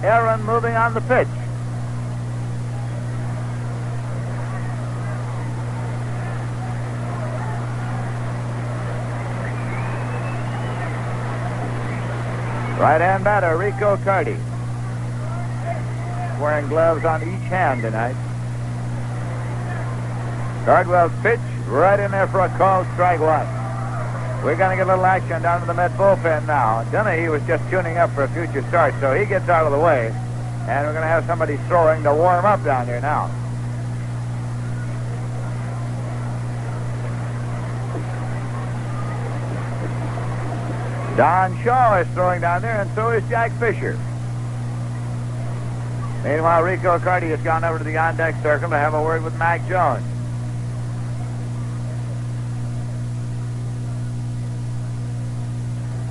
Aaron moving on the pitch. Right-hand batter, Rico Carty. Wearing gloves on each hand tonight. Cardwell's pitch right in there for a called strike one. We're going to get a little action down to the Met bullpen now. Denny was just tuning up for a future start, so he gets out of the way. And we're going to have somebody throwing to warm up down there now. Don Shaw is throwing down there, and so is Jack Fisher. Meanwhile, Rico Carty has gone over to the on-deck circle to have a word with Mac Jones.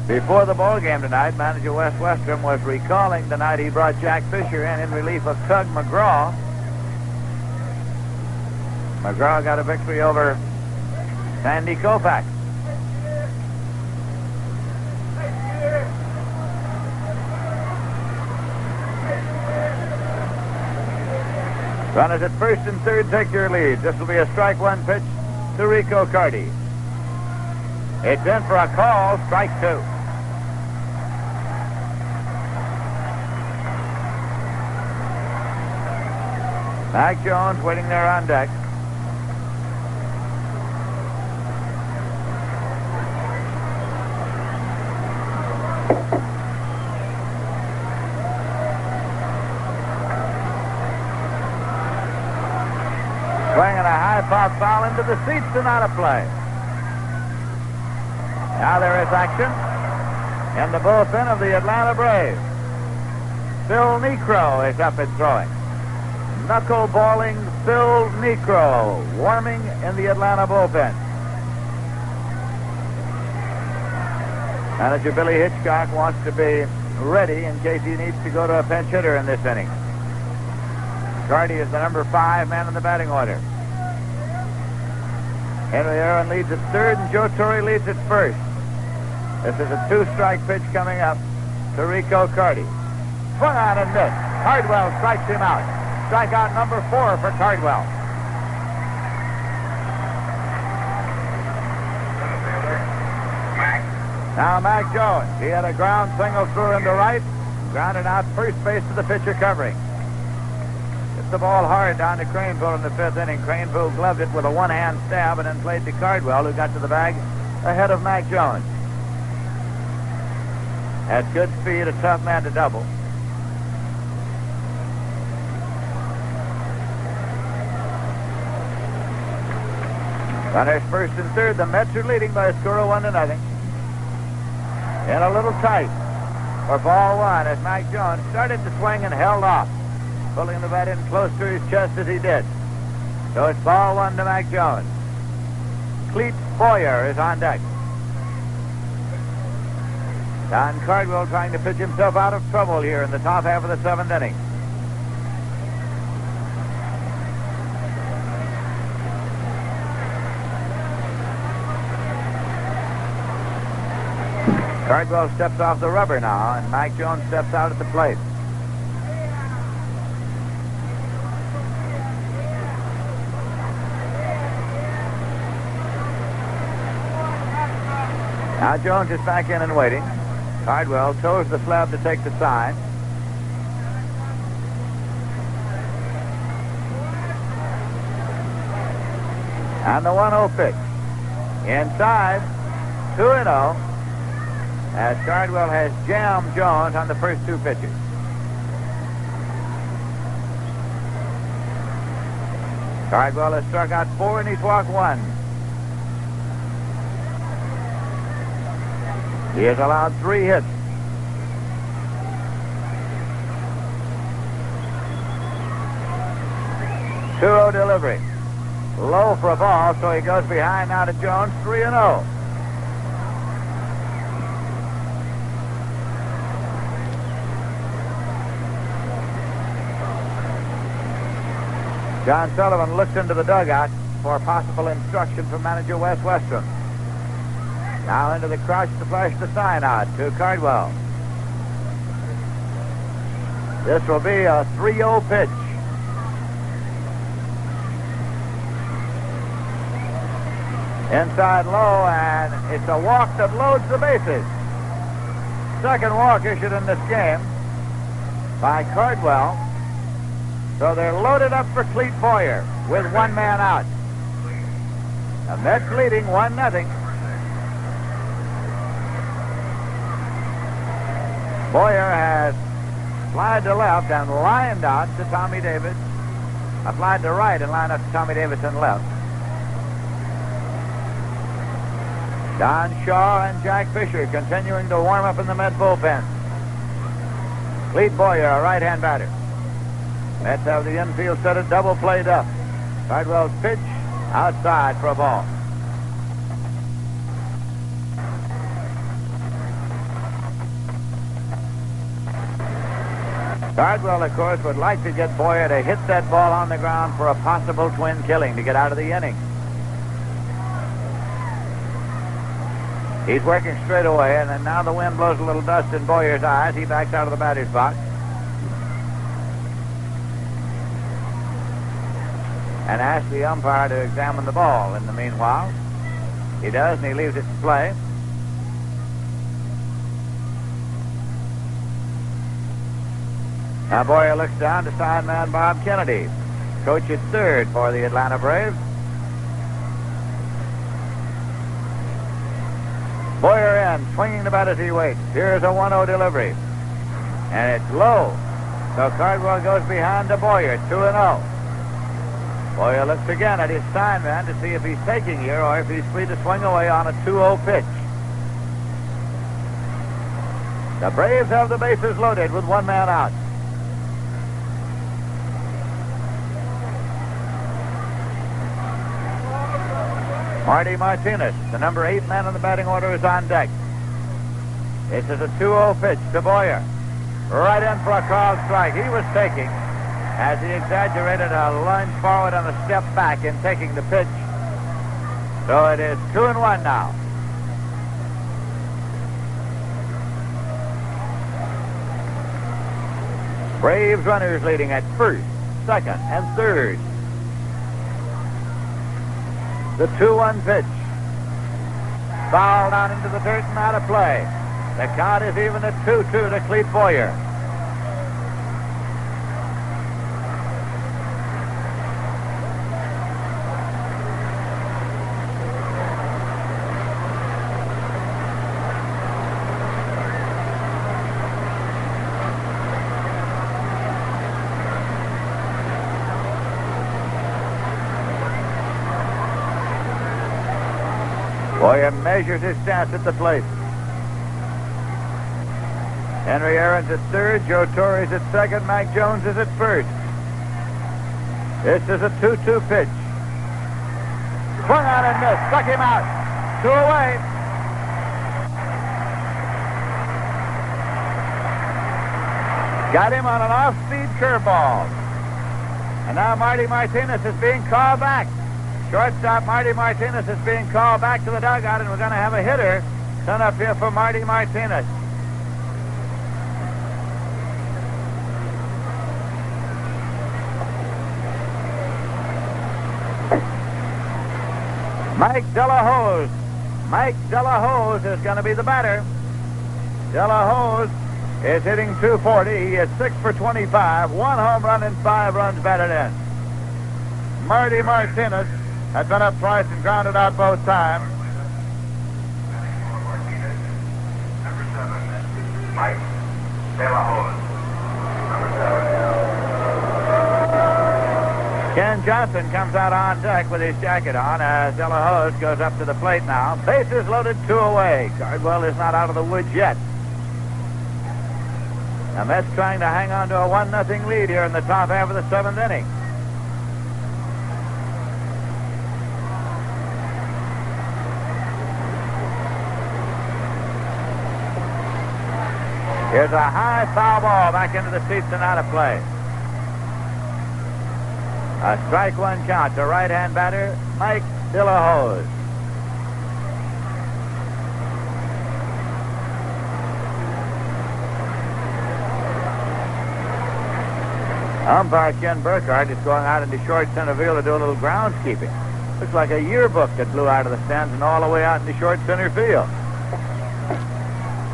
Before the ball game tonight, manager Wes Westrom was recalling the night he brought Jack Fisher in relief of Tug McGraw. McGraw got a victory over Sandy Koufax. Runners at first and third take your lead. This will be a strike one pitch to Rico Carty. It's in for a call, strike two. Mac Jones waiting there on deck. Swinging a high pop foul into the seats and out of play. Now there is action in the bullpen of the Atlanta Braves. Phil Necro is up and throwing. Knuckleballing Phil Necro warming in the Atlanta bullpen. Manager Billy Hitchcock wants to be ready in case he needs to go to a pinch hitter in this inning. Carty is the number 5 man in the batting order. Henry Aaron leads at third, and Joe Torre leads at first. This is a 2-strike pitch coming up to Rico Carty. Swung on and missed. Cardwell strikes him out. Strikeout number 4 for Cardwell. Now Mac Jones. He had a ground single through into right. Grounded out first base to the pitcher covering. The ball hard down to Craneville in the 5th inning. Craneville gloved it with a one-hand stab and then played to Cardwell, who got to the bag ahead of Mac Jones. Had good speed, a tough man to double. Runners first and third. The Mets are leading by a score of 1-0. In a little tight for ball 1 as Mac Jones started to swing and held off, pulling the bat in close to his chest as he did. So it's ball 1 to Mac Jones. Clete Boyer is on deck. Don Cardwell trying to pitch himself out of trouble here in the top half of the 7th inning. Cardwell steps off the rubber now, and Mac Jones steps out at the plate. Now Jones is back in and waiting. Cardwell toes the slab to take the sign. And the 1-0 pitch. Inside, 2-0. As Cardwell has jammed Jones on the first 2 pitches. Cardwell has struck out 4 and he's walked 1. He has allowed 3 hits. Two-0 delivery. Low for a ball, so he goes behind now to Jones, 3-0. John Sullivan looks into the dugout for possible instruction from manager Wes Westrum. Now into the crouch to flash the sign out to Cardwell. This will be a 3-0 pitch. Inside low, and it's a walk that loads the bases. Second walk issued in this game by Cardwell. So they're loaded up for Clete Boyer with 1 man out. The Mets leading 1-0. Boyer has flied to left and lined out to Tommy Davis. Flied to right and lined out to Tommy Davis and left. Don Shaw and Jack Fisher continuing to warm up in the Met bullpen. Clete Boyer, a right-hand batter. Mets have the infield set a double played up. Cardwell's pitch outside for a ball. Cardwell, of course, would like to get Boyer to hit that ball on the ground for a possible twin killing to get out of the inning. He's working straight away, and then now the wind blows a little dust in Boyer's eyes. He backs out of the batter's box. And asks the umpire to examine the ball in the meanwhile. He does, and he leaves it in play. Now Boyer looks down to sideman Bob Kennedy. coach at third for the Atlanta Braves. Boyer in, swinging the bat as he waits. Here's a 1-0 delivery. And it's low. So Cardwell goes behind to Boyer, 2-0. Boyer looks again at his sign man to see if he's taking here or if he's free to swing away on a 2-0 pitch. The Braves have the bases loaded with one man out. Marty Martinez, the number 8 man in the batting order, is on deck. This is a 2-0 pitch to Boyer. Right in for a called strike. He was taking, as he exaggerated, a lunge forward and a step back in taking the pitch. So it is 2-1 now. Braves runners leading at first, second, and third. The 2-1 pitch. Foul down into the dirt and out of play. The count is even at 2-2 to Clete Boyer. Boyer measures his stance at the plate. Henry Aaron's at third, Joe Torre's at second, Mike Jones is at first. This is a 2-2 pitch. Swung on and missed, struck him out. 2 away. Got him on an off-speed curveball. And now Marty Martinez is being called back. Shortstop Marty Martinez is being called back to the dugout, and we're going to have a hitter sent up here for Marty Martinez. Mike Delahose. Mike Delahose is going to be the batter. Delahose is hitting .240. He is 6 for 25, 1 home run and 5 runs batted in. Marty Martinez had been up twice and grounded out both times. Number 7, Mike Delahose. Ken Johnson comes out on deck with his jacket on as Delahose goes up to the plate now. Bases loaded, 2 away. Cardwell is not out of the woods yet. The Mets trying to hang on to a 1-0 lead here in the top half of the 7th inning. Here's a high foul ball back into the seats and out of play. A strike one count to right-hand batter Mike Delahose. Umpire Ken Burkhardt is going out into short center field to do a little groundskeeping. Looks like a yearbook that blew out of the stands and all the way out into short center field.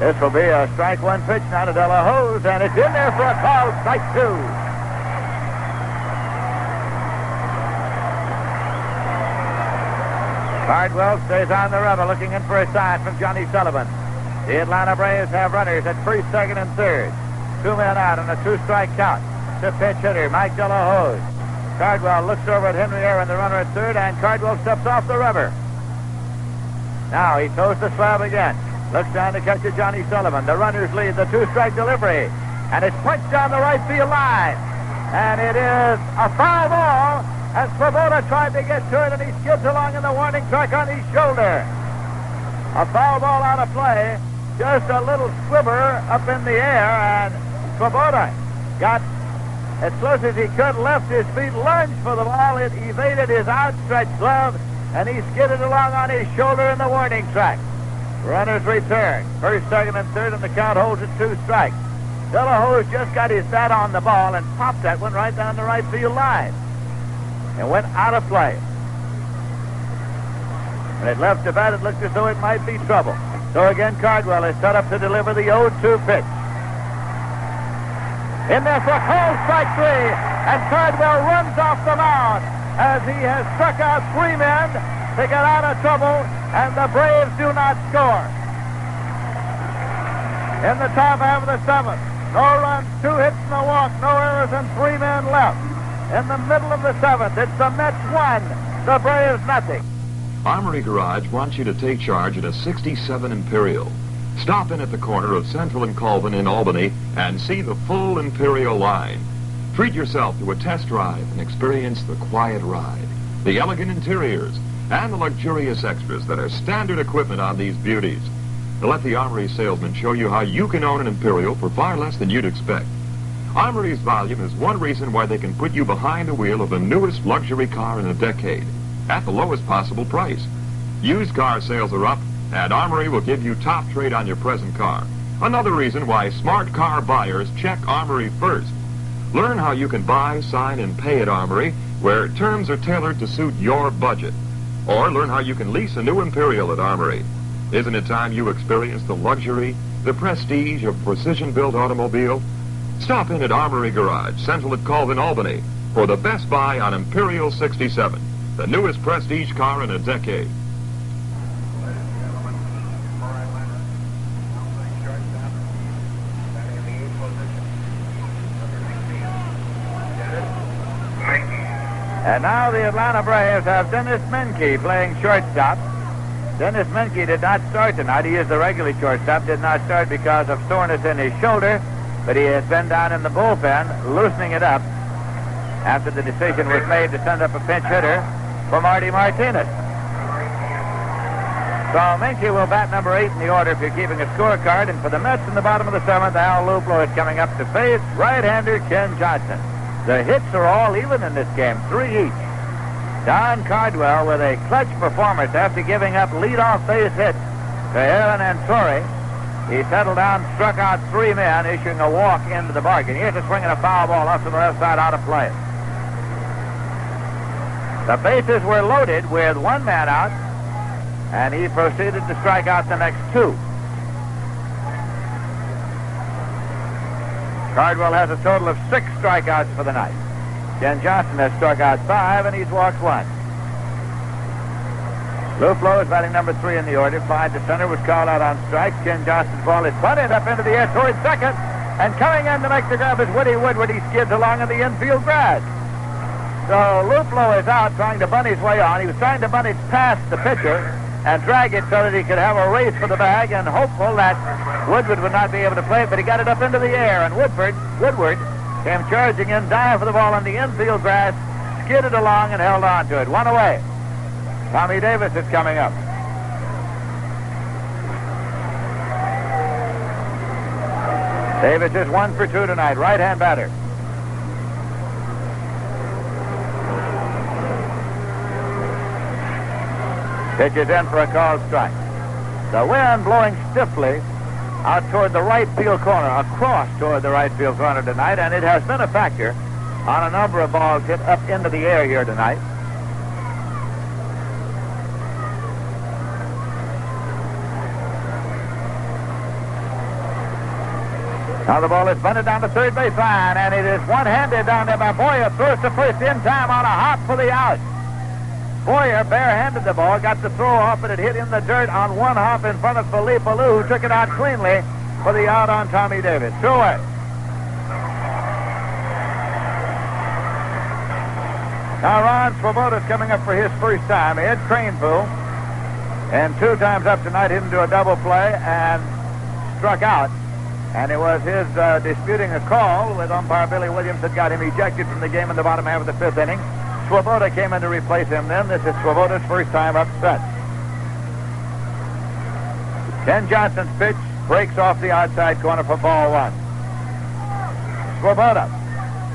This will be a strike one pitch now to Delahose, and it's in there for a call, strike 2. Cardwell stays on the rubber, looking in for a sign from Johnny Sullivan. The Atlanta Braves have runners at first, second, and third. 2 men out on a 2-strike count. To pitch hitter Mike Delahose. Cardwell looks over at Henry Aaron, the runner at third, and Cardwell steps off the rubber. Now he toes the slab again. Looks down to catch it, Johnny Sullivan. The runners lead the 2-strike delivery. And it's punched down the right field line. And it is a foul ball as Svoboda tried to get to it, and he skids along in the warning track on his shoulder. A foul ball out of play. Just a little squibber up in the air, and Svoboda got as close as he could, left his feet, lunged for the ball. It evaded his outstretched glove, and he skidded along on his shoulder in the warning track. Runners return. First, second, and third, and the count holds at 2 strikes. Delahose just got his bat on the ball and popped that one right down the right field line. And went out of play. When it left the bat, it looked as though it might be trouble. So again, Cardwell is set up to deliver the 0-2 pitch. in there for a cold strike three, and Cardwell runs off the mound as he has struck out three men to get out of trouble, and the Braves do not score. In the top half of the seventh, no runs, 2 hits and a walk, no errors, and 3 men left. In the middle of the seventh, it's the Mets 1, the Braves nothing. Armory Garage wants you to take charge at a 67 Imperial. Stop in at the corner of Central and Colvin in Albany and see the full Imperial line. Treat yourself to a test drive and experience the quiet ride, the elegant interiors, and the luxurious extras that are standard equipment on these beauties. Now let the Armory salesman show you how you can own an Imperial for far less than you'd expect. Armory's volume is one reason why they can put you behind the wheel of the newest luxury car in a decade at the lowest possible price. Used car sales are up, and Armory will give you top trade on your present car. Another reason why smart car buyers check Armory first. Learn how you can buy, sign, and pay at Armory, where terms are tailored to suit your budget. Or learn how you can lease a new Imperial at Armory. Isn't it time you experience the luxury, the prestige of precision-built automobile? Stop in at Armory Garage, Central at Colvin, Albany, for the best buy on Imperial 67, the newest prestige car in a decade. And now the Atlanta Braves have Dennis Menke playing shortstop. Dennis Menke did not start tonight. He is the regular shortstop. Did not start because of soreness in his shoulder, but he has been down in the bullpen loosening it up after the decision was made to send up a pinch hitter for Marty Martinez. So Menke will bat number 8 in the order if you're keeping a scorecard. And for the Mets in the bottom of the seventh, Al Luplow is coming up to face right-hander Ken Johnson. The hits are all even in this game, 3 each. Don Cardwell with a clutch performance after giving up leadoff base hits to Aaron Ansori. He settled down, struck out 3 men, issuing a walk into the bargain. Here's a swing and a foul ball off to the left side, out of play. The bases were loaded with 1 man out, and he proceeded to strike out the next 2. Cardwell has a total of 6 strikeouts for the night. Ken Johnson has struck out 5, and he's walked 1. Luplow is batting number 3 in the order. Fly to center was called out on strike. Ken Johnson's ball is bunted up into the air towards second, and coming in to make the grab is Woody Woodward. He skids along in the infield grass. So Luplow is out trying to bunt his way on. He was trying to bunt it past the pitcher and drag it so that he could have a race for the bag, and hopeful that Woodward would not be able to play it, but he got it up into the air, and Woodward came charging in, dived for the ball on the infield grass, skidded along and held on to it. 1 away. Tommy Davis is coming up. Davis is 1 for 2 tonight, right-hand batter. Pitches in for a called strike. The wind blowing stiffly out toward the right field corner, across toward the right field corner tonight, and it has been a factor on a number of balls hit up into the air here tonight. Now the ball is bunted down the third base line, and it is one-handed down there by Boyer. Throws to first in time on a hop for the out. Boyer barehanded the ball, got the throw off, but it hit in the dirt on 1 hop in front of Felipe Alou, who took it out cleanly for the out on Tommy Davis. 2 away. Now Ron Swoboda's coming up for his first time. Ed Cranepool, and 2 times up tonight, hit into a double play and struck out. And it was his disputing a call with umpire Billy Williams that got him ejected from the game in the bottom half of the 5th inning. Swoboda came in to replace him then. This is Swoboda's first time upset. Ken Johnson's pitch breaks off the outside corner for ball 1. Swoboda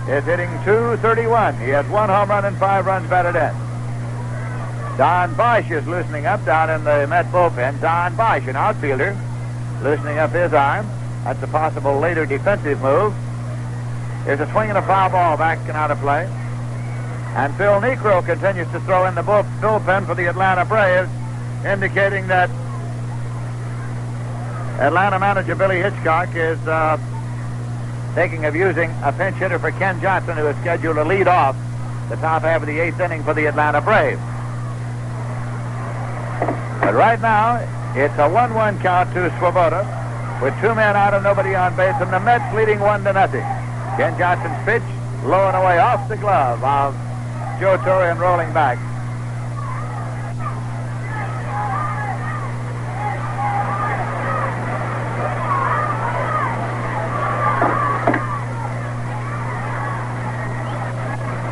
is hitting .231. He has 1 home run and 5 runs batted in. Don Bosch is loosening up down in the Met bullpen. Don Bosch, an outfielder, loosening up his arm. That's a possible later defensive move. Here's a swing and a foul ball back and out of play. And Phil Niekro continues to throw in the bullpen for the Atlanta Braves, indicating that Atlanta manager Billy Hitchcock is thinking of using a pinch hitter for Ken Johnson, who is scheduled to lead off the top half of the 8th inning for the Atlanta Braves. But right now, it's a 1-1 count to Swoboda with 2 men out and nobody on base, and the Mets leading 1-0. Ken Johnson's pitch, low and away off the glove of Joe Torre and rolling back.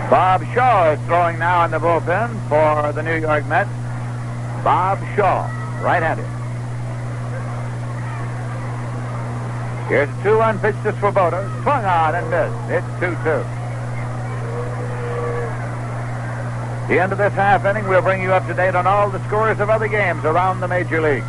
Bob Shaw is throwing now in the bullpen for the New York Mets. Bob Shaw, right-handed. Here's a 2-1 pitch to Swoboda. Swung on and missed. It's 2-2. The end of this half inning, we'll bring you up to date on all the scores of other games around the major leagues.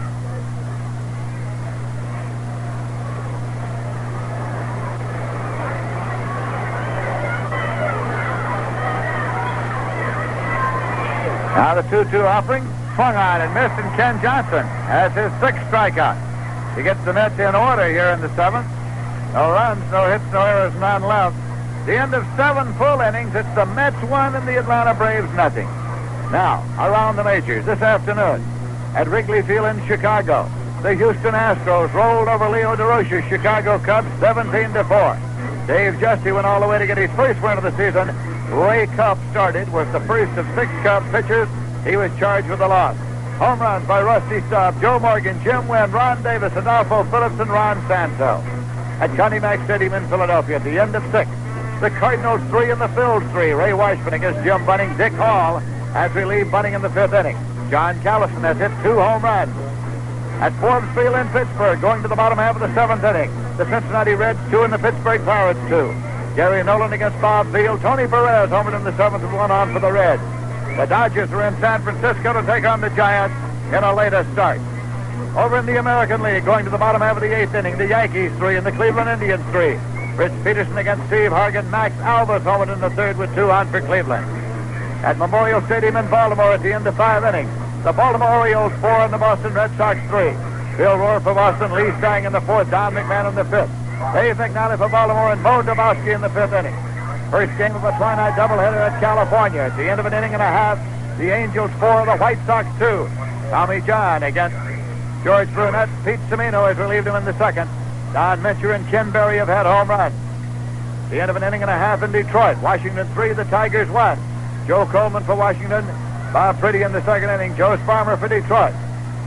Now the 2-2 offering, swung on and missed, and Ken Johnson has his 6th strikeout. He gets the Mets in order here in the 7th. No runs, no hits, no errors, none left. The end of 7 full innings. It's the Mets 1 and the Atlanta Braves nothing. Now, around the majors this afternoon at Wrigley Field in Chicago, the Houston Astros rolled over Leo DeRoche's Chicago Cubs 17-4. Dave Justy went all the way to get his first win of the season. Ray Cupp started, was the first of 6 Cubs pitchers. He was charged with the loss. Home runs by Rusty Staub, Joe Morgan, Jim Wynn, Ron Davis, Adolfo Phillips, and Ron Santo. At Connie Mack Stadium in Philadelphia at the end of 6. The Cardinals 3 and the Phils 3. Ray Weissman against Jim Bunning. Dick Hall as we leave Bunning in the 5th inning. John Callison has hit 2 home runs. At Forbes Field in Pittsburgh, going to the bottom half of the 7th inning. The Cincinnati Reds 2 and the Pittsburgh Pirates 2. Gary Nolan against Bob Field. Tony Perez homered in the 7th with 1 on for the Reds. The Dodgers are in San Francisco to take on the Giants in a later start. Over in the American League, going to the bottom half of the 8th inning, the Yankees 3 and the Cleveland Indians 3. Rich Peterson against Steve Hargan. Max Alvis homered in the 3rd with 2 on for Cleveland. At Memorial Stadium in Baltimore at the end of 5 innings, the Baltimore Orioles 4 and the Boston Red Sox 3. Bill Rohr for Boston, Lee Stang in the 4th, Don McMahon in the 5th. Dave McNally for Baltimore and Bo Dabowski in the 5th inning. First game of a twilight doubleheader at California. At the end of an inning and a half, the Angels 4, the White Sox 2. Tommy John against George Brunette. Pete Semino has relieved him in the 2nd. Don Mincher and Ken Berry have had home runs. The end of an inning and a half in Detroit. Washington 3, the Tigers 1. Joe Coleman for Washington. Bob Pretty in the 2nd inning. Joe Sparmer for Detroit.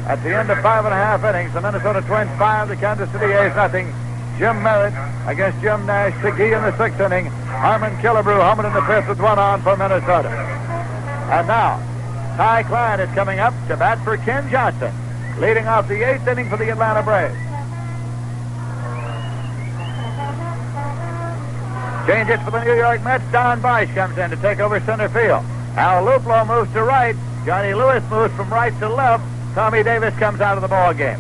At the end of 5.5 innings, the Minnesota Twins 5, the Kansas City A's nothing. Jim Merritt against Jim Nash. Segui in the 6th inning. Harmon Killebrew homered in the 5th with 1 on for Minnesota. And now, Ty Klein is coming up to bat for Ken Johnson, leading off the 8th inning for the Atlanta Braves. Change it for the New York Mets. Don Bice comes in to take over center field. Al Luplow moves to right. Johnny Lewis moves from right to left. Tommy Davis comes out of the ball game.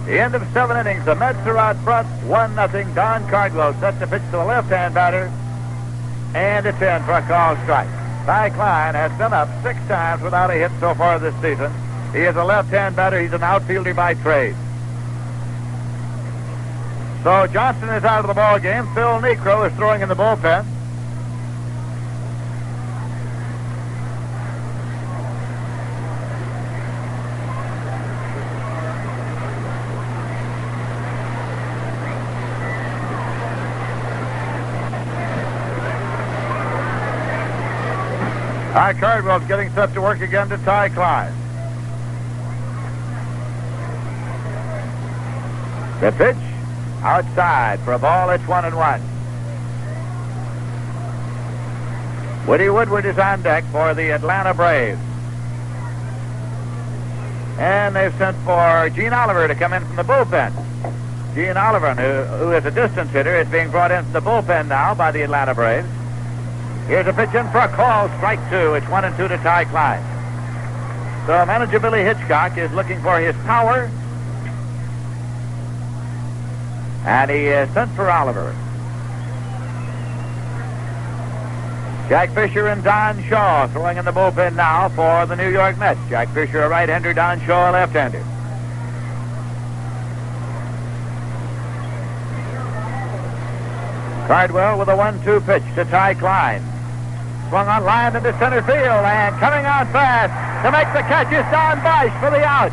The end of 7 innings. The Mets are out front, 1-0. Don Cardwell set to pitch to the left-hand batter, and it's in for a called strike. Ty Klein has been up 6 times without a hit so far this season. He is a left-hand batter. He's an outfielder by trade. So Johnson is out of the ball game. Phil Necro is throwing in the bullpen. Ty Cardwell's getting set to work again to Ty Klein. The pitch outside for a ball. It's 1-1. Woody Woodward is on deck for the Atlanta Braves. And they've sent for Gene Oliver to come in from the bullpen. Gene Oliver, who is a distance hitter, is being brought into the bullpen now by the Atlanta Braves. Here's a pitch in for a call, strike 2. It's 1-2 to Ty Klein. So manager Billy Hitchcock is looking for his power. And he is sent for Oliver. Jack Fisher and Don Shaw throwing in the bullpen now for the New York Mets. Jack Fisher a right-hander, Don Shaw a left-hander. Cardwell with a 1-2 pitch to Ty Klein. Swung on line into center field, and coming on fast to make the catch is Don Bosch for the out.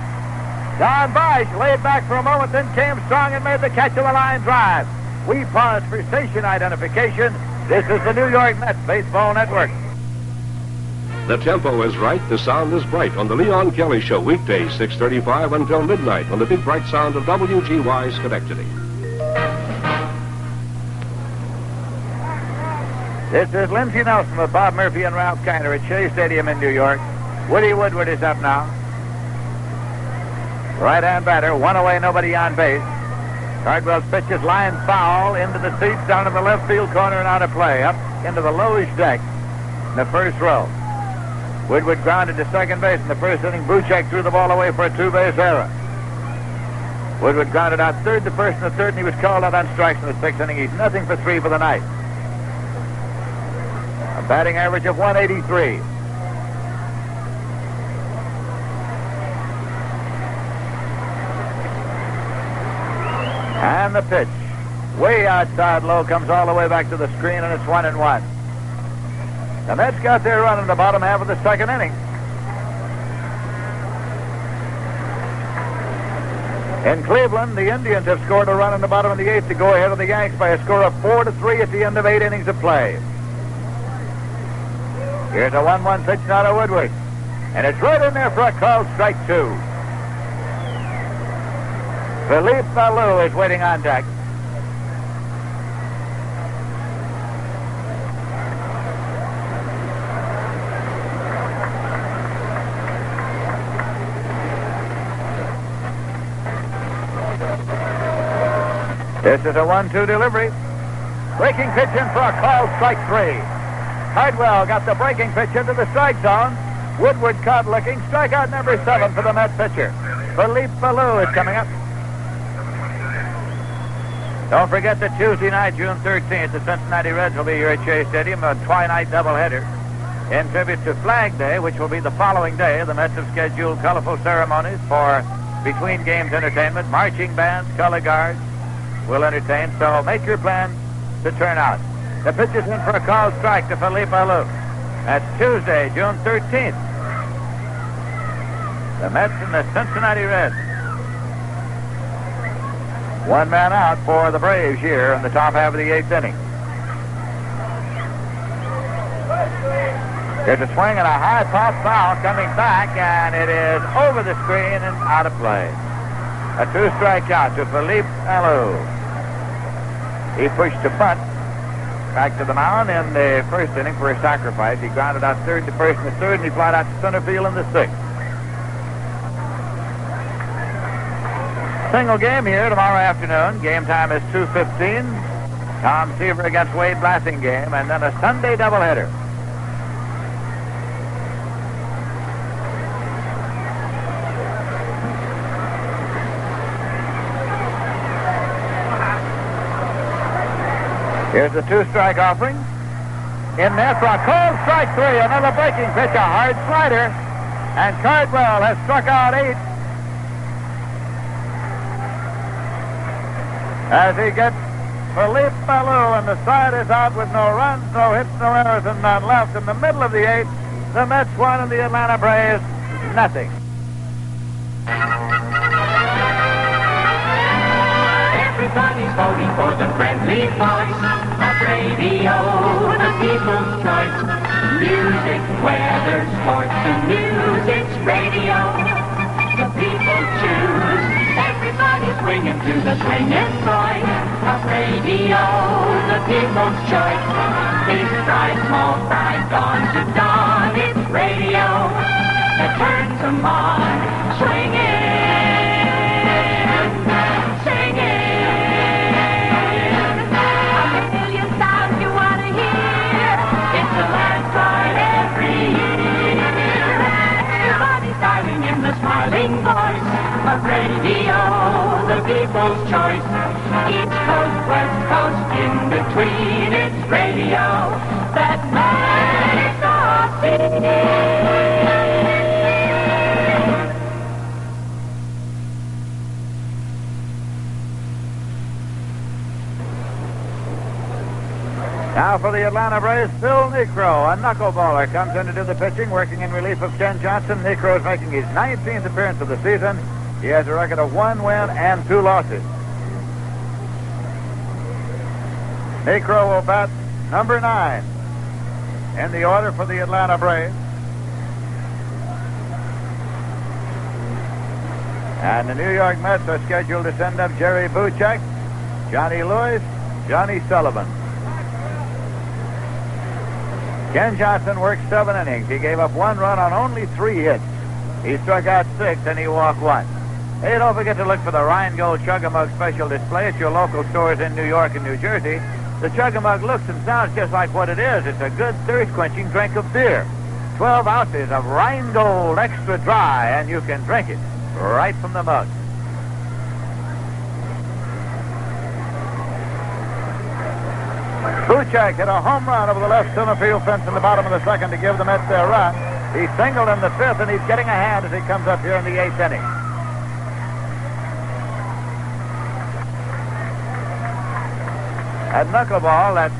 Don Bosch laid back for a moment, then came strong and made the catch of the line drive. We pause for station identification. This is the New York Mets Baseball Network. The tempo is right, the sound is bright on the Leon Kelly Show, weekdays 6:35 until midnight on the big bright sound of WGY Schenectady. This is Lindsey Nelson with Bob Murphy and Ralph Kiner at Shea Stadium in New York. Woody Woodward is up now. Right-hand batter, one away, nobody on base. Cardwell's pitch is line foul into the seats down in the left field corner and out of play. Up into the lowish deck in the first row. Woodward grounded to second base in the first inning. Buchek threw the ball away for a two-base error. Woodward grounded out third to first in the third, and he was called out on strikes in the sixth inning. He's nothing for three for the night. A batting average of 183. And the pitch, way outside low, comes all the way back to the screen, and it's 1-1. The Mets got their run in the bottom half of the second inning. In Cleveland, the Indians have scored a run in the bottom of the eighth to go ahead of the Yanks by a score of 4-3 at the end of 8 innings of play. Here's a 1-1 pitch now to Woodward, and it's right in there for a called strike two. Philippe Ballou is waiting on deck. This is a 1-2 delivery. Breaking pitch in for a called strike three. Cardwell got the breaking pitch into the strike zone. Woodward caught looking. Strikeout number 7 for the Mets pitcher. Philippe Ballou is coming up. Don't forget that Tuesday night, June 13th, the Cincinnati Reds will be here at Shea Stadium, a twilight doubleheader. In tribute to Flag Day, which will be the following day, the Mets have scheduled colorful ceremonies for between games entertainment. Marching bands, color guards will entertain, so make your plans to turn out. The pitch is in for a called strike to Philippe Ballou. That's Tuesday, June 13th. The Mets and the Cincinnati Reds. One man out for the Braves here in the top half of the 8th inning. There's a swing and a high pop foul coming back, and it is over the screen and out of play. A 2-strike count to Philippe Ballou. He pushed to bunt back to the mound in the first inning for a sacrifice. He grounded out third to first in the third, and he flied out to center field in the sixth. Single game here tomorrow afternoon. Game time is 2:15. Tom Seaver against Wade Blassingame, and then a Sunday doubleheader. Here's the 2-strike offering. In there for a cold strike three. Another breaking pitch, a hard slider. And Cardwell has struck out 8. As he gets Philippe Ballou, and the side is out with no runs, no hits, no errors, and none left. In the middle of the 8th, the Mets won and the Atlanta Braves nothing. Everybody's voting for the friendly voice of radio, the people's choice. Music, weather, sports, and news, it's radio. The people choose. Everybody's swinging to the swinging voice of radio, the people's choice. Big fry, small fry, dawn to dawn, it's radio that turns them on. Swinging. Smiling voice of radio, the people's choice. East coast, west coast, in between, it's radio that makes us sing. Now for the Atlanta Braves, Phil Necro, a knuckleballer, comes in to do the pitching, working in relief of Ken Johnson. Necro is making his 19th appearance of the season. He has a record of 1 win and 2 losses. Necro will bat number 9 in the order for the Atlanta Braves. And the New York Mets are scheduled to send up Jerry Buchek, Johnny Lewis, Johnny Sullivan. Ken Johnson worked 7 innings. He gave up 1 run on only 3 hits. He struck out 6 and he walked 1. Hey, don't forget to look for the Rheingold Chug-a-Mug special display at your local stores in New York and New Jersey. The Chug-a-Mug looks and sounds just like what it is. It's a good thirst-quenching drink of beer. 12 ounces of Rheingold Extra Dry, and you can drink it right from the mug. Buchek hit a home run over the left center field fence in the bottom of the second to give the Mets their run. He singled in the 5th, and he's getting a hand as he comes up here in the 8th inning. That knuckleball that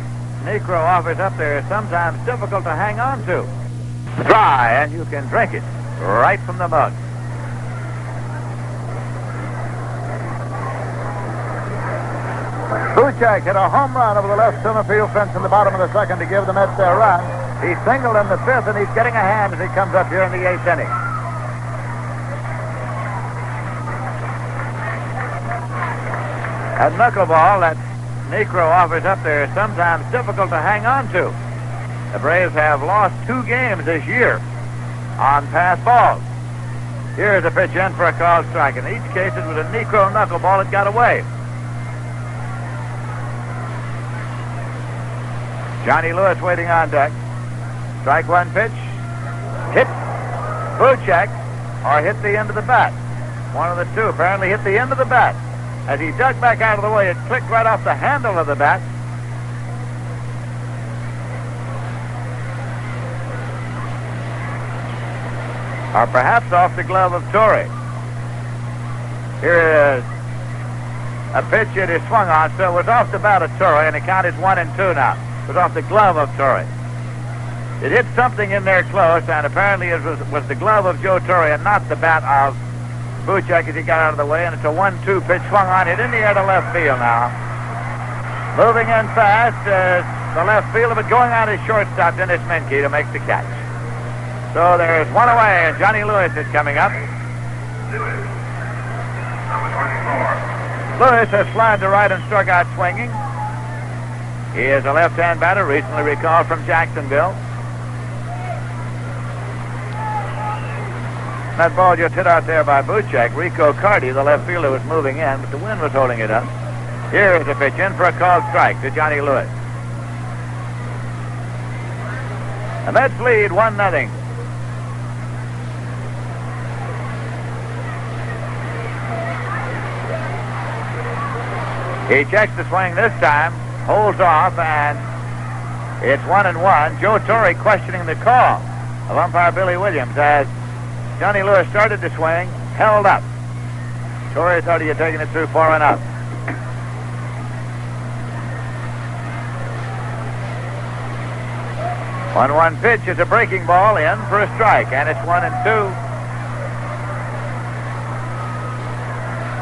Necro offers up there is sometimes difficult to hang on to. Dry, and you can drink it right from the mug. Buchek hit a home run over the left center field fence in the bottom of the second to give the Mets their run. He singled in the 5th, and he's getting a hand as he comes up here in the 8th inning. That knuckleball that Necro offers up there is sometimes difficult to hang on to. The Braves have lost 2 games this year on pass balls. Here's a pitch in for a called strike. In each case, it was a Necro knuckleball that got away. Johnny Lewis waiting on deck. Strike 1 pitch. Hit Buchek or hit the end of the bat. One of the two. Apparently hit the end of the bat. As he dug back out of the way, it clicked right off the handle of the bat. Or perhaps off the glove of Torrey. Here is a pitch it is swung on, so it was off the bat of Torrey, and the count is 1-2 now. It was off the glove of Torrey. It hit something in there close, and apparently it was the glove of Joe Torrey and not the bat of Buchek as he got out of the way, and it's a 1-2 pitch swung on it in the air to left field now. Moving in fast is the left fielder, but going on his shortstop, Dennis Menke, to make the catch. So there's one away, and Johnny Lewis is coming up. Lewis has slid to right and struck out swinging. He is a left-hand batter, recently recalled from Jacksonville. That ball just hit out there by Buchek. Rico Carty, the left fielder, was moving in, but the wind was holding it up. Here is a pitch in for a called strike to Johnny Lewis. The Mets lead 1-0. He checks the swing this time, holds off, and it's 1-1. Joe Torrey questioning the call of umpire Billy Williams as Johnny Lewis started to swing, held up. Torrey thought he had taken it through far enough. One pitch is a breaking ball in for a strike, and it's 1-2.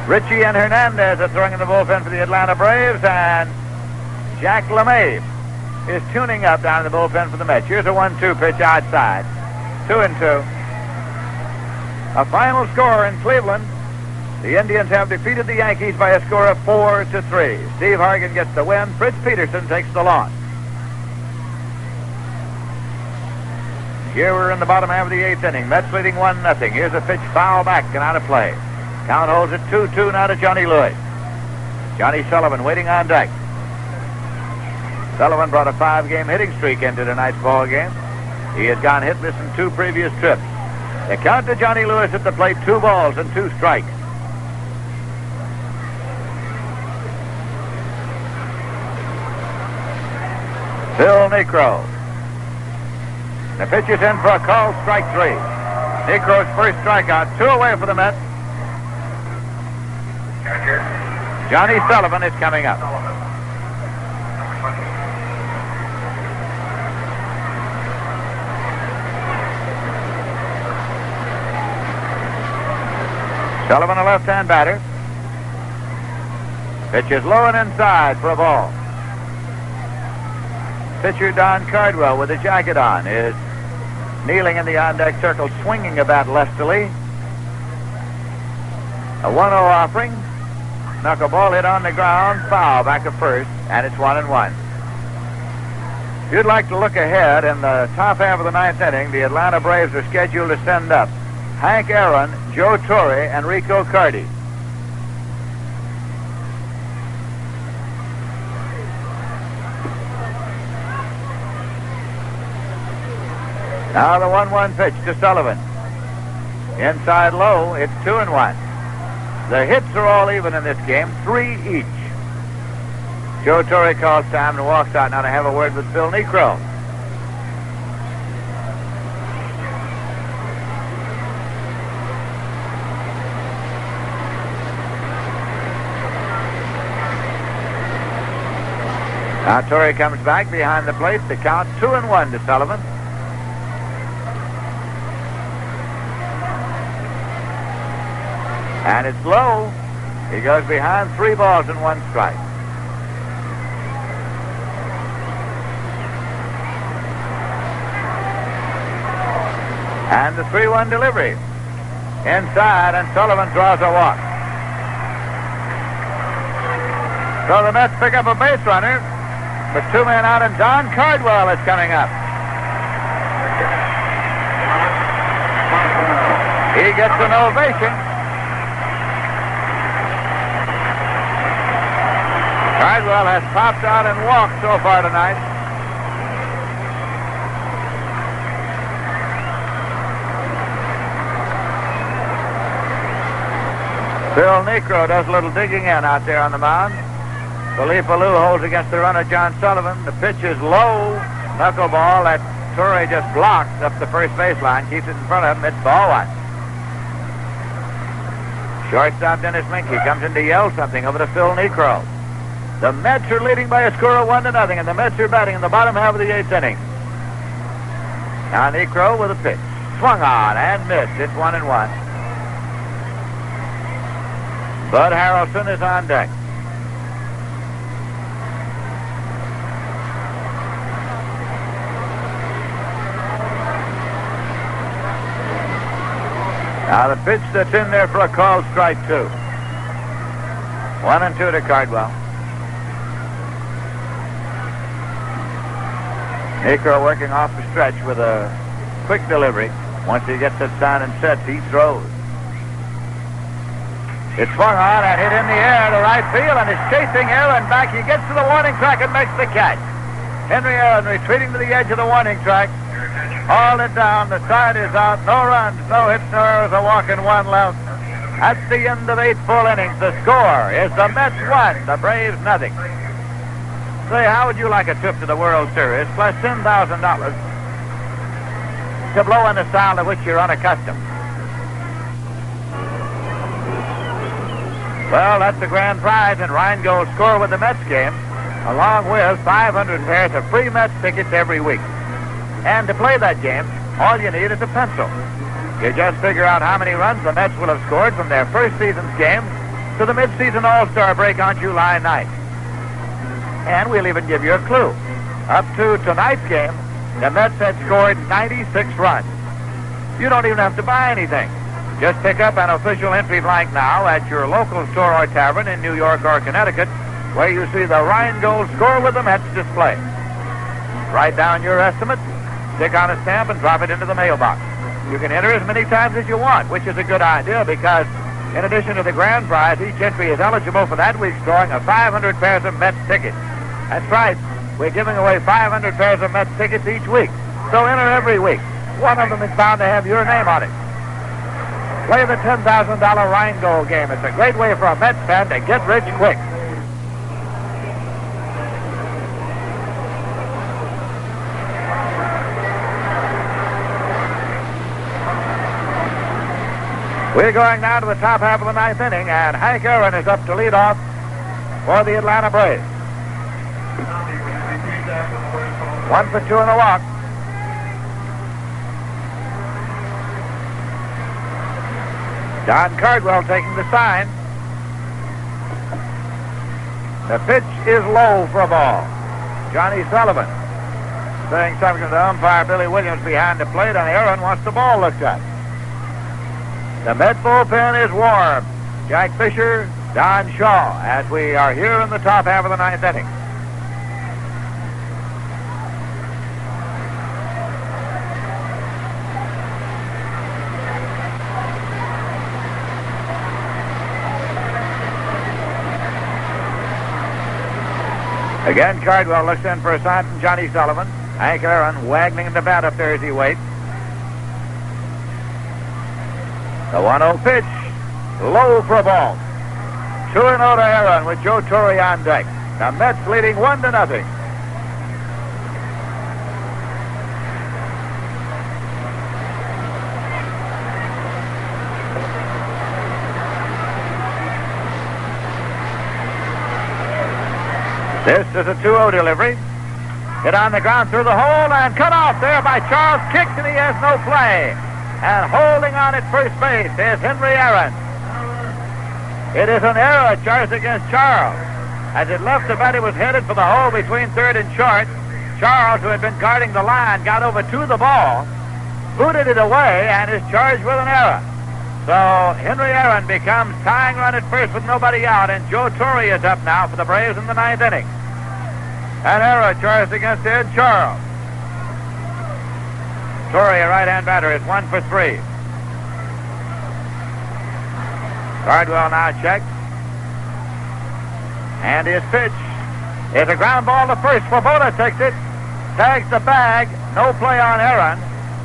Ritchie and Hernandez are throwing in the bullpen for the Atlanta Braves, and Jack LeMay is tuning up down in the bullpen for the Mets. Here's a 1-2 pitch outside. 2-2. A final score in Cleveland. The Indians have defeated the Yankees by a score of 4-3. Steve Hargan gets the win. Fritz Peterson takes the loss. Here we're in the bottom half of the 8th inning. Mets leading 1-0. Here's a pitch foul back and out of play. Count holds it 2-2 now to Johnny Lewis. Johnny Sullivan waiting on deck. Sullivan brought a 5-game hitting streak into tonight's ball game. He has gone hitless in 2 previous trips. The count to Johnny Lewis at the plate, 2 balls and 2 strikes. Phil Necro. The pitch is in for a call, strike 3. Necro's first strikeout, 2 away for the Mets. Johnny Sullivan is coming up. Sullivan, a left-hand batter. Pitch is low and inside for a ball. Pitcher Don Cardwell with the jacket on is kneeling in the on-deck circle, swinging a bat lustily. A 1-0 offering. Knuckleball hit on the ground, foul back at first, and it's 1-1. If you'd like to look ahead in the top half of the ninth inning, the Atlanta Braves are scheduled to send up Hank Aaron, Joe Torre, and Rico Cardi. Now the 1-1 pitch to Sullivan. Inside low, it's 2-1. The hits are all even in this game, 3 each. Joe Torre calls time and walks out now to have a word with Phil Necro. Now Torre comes back behind the plate. The count 2-1 to Sullivan. And it's low. He goes behind 3 balls and 1 strike. And the 3-1 delivery. Inside, and Sullivan draws a walk. So the Mets pick up a base runner. But 2 men out, and Don Cardwell is coming up. He gets an ovation. Cardwell has popped out and walked so far tonight. Phil Necro does a little digging in out there on the mound. Philippe Alou holds against the runner, John Sullivan. The pitch is low. Knuckleball that Torre just blocks up the first baseline. Keeps it in front of him. It's ball 1. Shortstop Dennis Minke comes in to yell something over to Phil Necro. The Mets are leading by a score of 1-0, and the Mets are batting in the bottom half of the 8th inning. Now Necro with a pitch. Swung on and missed. It's 1-1. Bud Harrelson is on deck. Now the pitch that's in there for a called strike 2. 1-2 to Cardwell. Necro working off the stretch with a quick delivery. Once he gets it down and sets, he throws. It's swung on and hit in the air to right field, and is chasing Aaron back. He gets to the warning track and makes the catch. Henry Aaron retreating to the edge of the warning track. Hauled it down. The side is out. No runs, no hits, no errors. A walk and 1 left. At the end of 8 full innings, the score is the Mets 1, the Braves nothing. Say, how would you like a trip to the World Series plus $10,000 to blow in a style to which you're unaccustomed? Well, that's the grand prize in Rheingold Score with the Mets game, along with 500 pairs of free Mets tickets every week. And to play that game, all you need is a pencil. You just figure out how many runs the Mets will have scored from their first season's game to the mid-season All-Star break on July 9th. And we'll even give you a clue. Up to tonight's game, the Mets had scored 96 runs. You don't even have to buy anything. Just pick up an official entry blank now at your local store or tavern in New York or Connecticut, where you see the Rheingold Score with the Mets display. Write down your estimate, stick on a stamp, and drop it into the mailbox. You can enter as many times as you want, which is a good idea because, in addition to the grand prize, each entry is eligible for that week's drawing of 500 pairs of Mets tickets. That's right. We're giving away 500 pairs of Mets tickets each week. So enter every week. One of them is bound to have your name on it. Play the $10,000 Rheingold game. It's a great way for a Mets fan to get rich quick. We're going now to the top half of the 9th inning, and Hank Aaron is up to lead off for the Atlanta Braves. 1 for 2 in the walk. Don Cardwell taking the sign. The pitch is low for a ball. Johnny Sullivan saying something to the umpire, Billy Williams, behind the plate, and Aaron wants the ball looked at. The Met bullpen is warm. Jack Fisher, Don Shaw, as we are here in the top half of the ninth inning. Again, Cardwell looks in for a sign from Johnny Sullivan. Hank Aaron wagging the bat up there as he waits. The 1-0 pitch, low for a ball. 2-0 to Aaron with Joe Torre on deck. The Mets leading 1-0. This is a 2-0 delivery. Hit on the ground through the hole and cut off there by Charles. Kicked and he has no play. And holding on at first base is Henry Aaron. It is an error charged against Charles. As it left the bat, it was headed for the hole between third and short. Charles, who had been guarding the line, got over to the ball, booted it away, and is charged with an error. So Henry Aaron becomes tying run at first with nobody out, and Joe Torre is up now for the Braves in the ninth inning. An error charged against Ed Charles. Torre, a right-hand batter, is 1 for 3. Cardwell now checks. And his pitch is a ground ball to first. Swoboda takes it, tags the bag, no play on Aaron.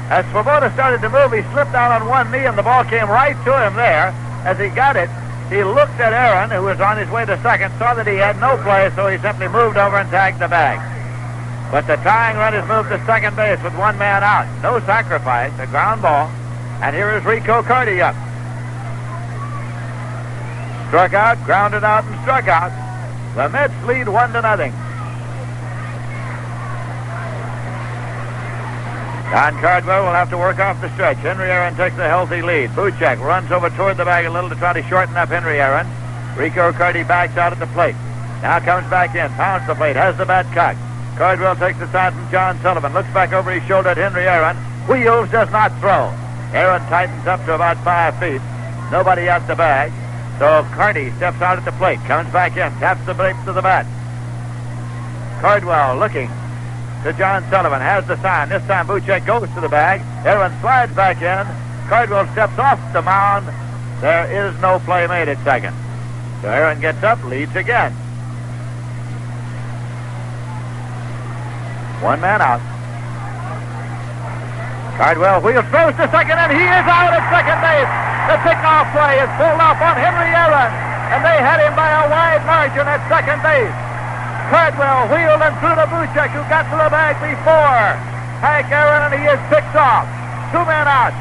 As Swoboda started to move, he slipped down on one knee, and the ball came right to him there. As he got it, he looked at Aaron, who was on his way to second, saw that he had no play, so he simply moved over and tagged the bag. But the tying run is moved to second base with one man out. No sacrifice, a ground ball. And here is Rico Carty up. Struck out, grounded out, and struck out. The Mets lead 1-0. Don Cardwell will have to work off the stretch. Henry Aaron takes a healthy lead. Buchek runs over toward the bag a little to try to shorten up Henry Aaron. Rico Carty backs out at the plate. Now comes back in, pounds the plate, has the bat cocked. Cardwell takes the sign from John Sullivan, looks back over his shoulder at Henry Aaron. Wheels, does not throw. Aaron tightens up to about 5 feet. Nobody at the bag. So Carty steps out at the plate, comes back in, taps the brakes to the bat. Cardwell looking to John Sullivan, has the sign. This time Buchek goes to the bag. Aaron slides back in. Cardwell steps off the mound. There is no play made at second. So Aaron gets up, leads again. One man out. Cardwell wheels, throws to second, and he is out at second base. The pickoff play is pulled off on Henry Aaron, and they had him by a wide margin at second base. Cardwell wheeled and threw to Buchek, who got to the bag before Hank Aaron, and he is picked off. 2 men out.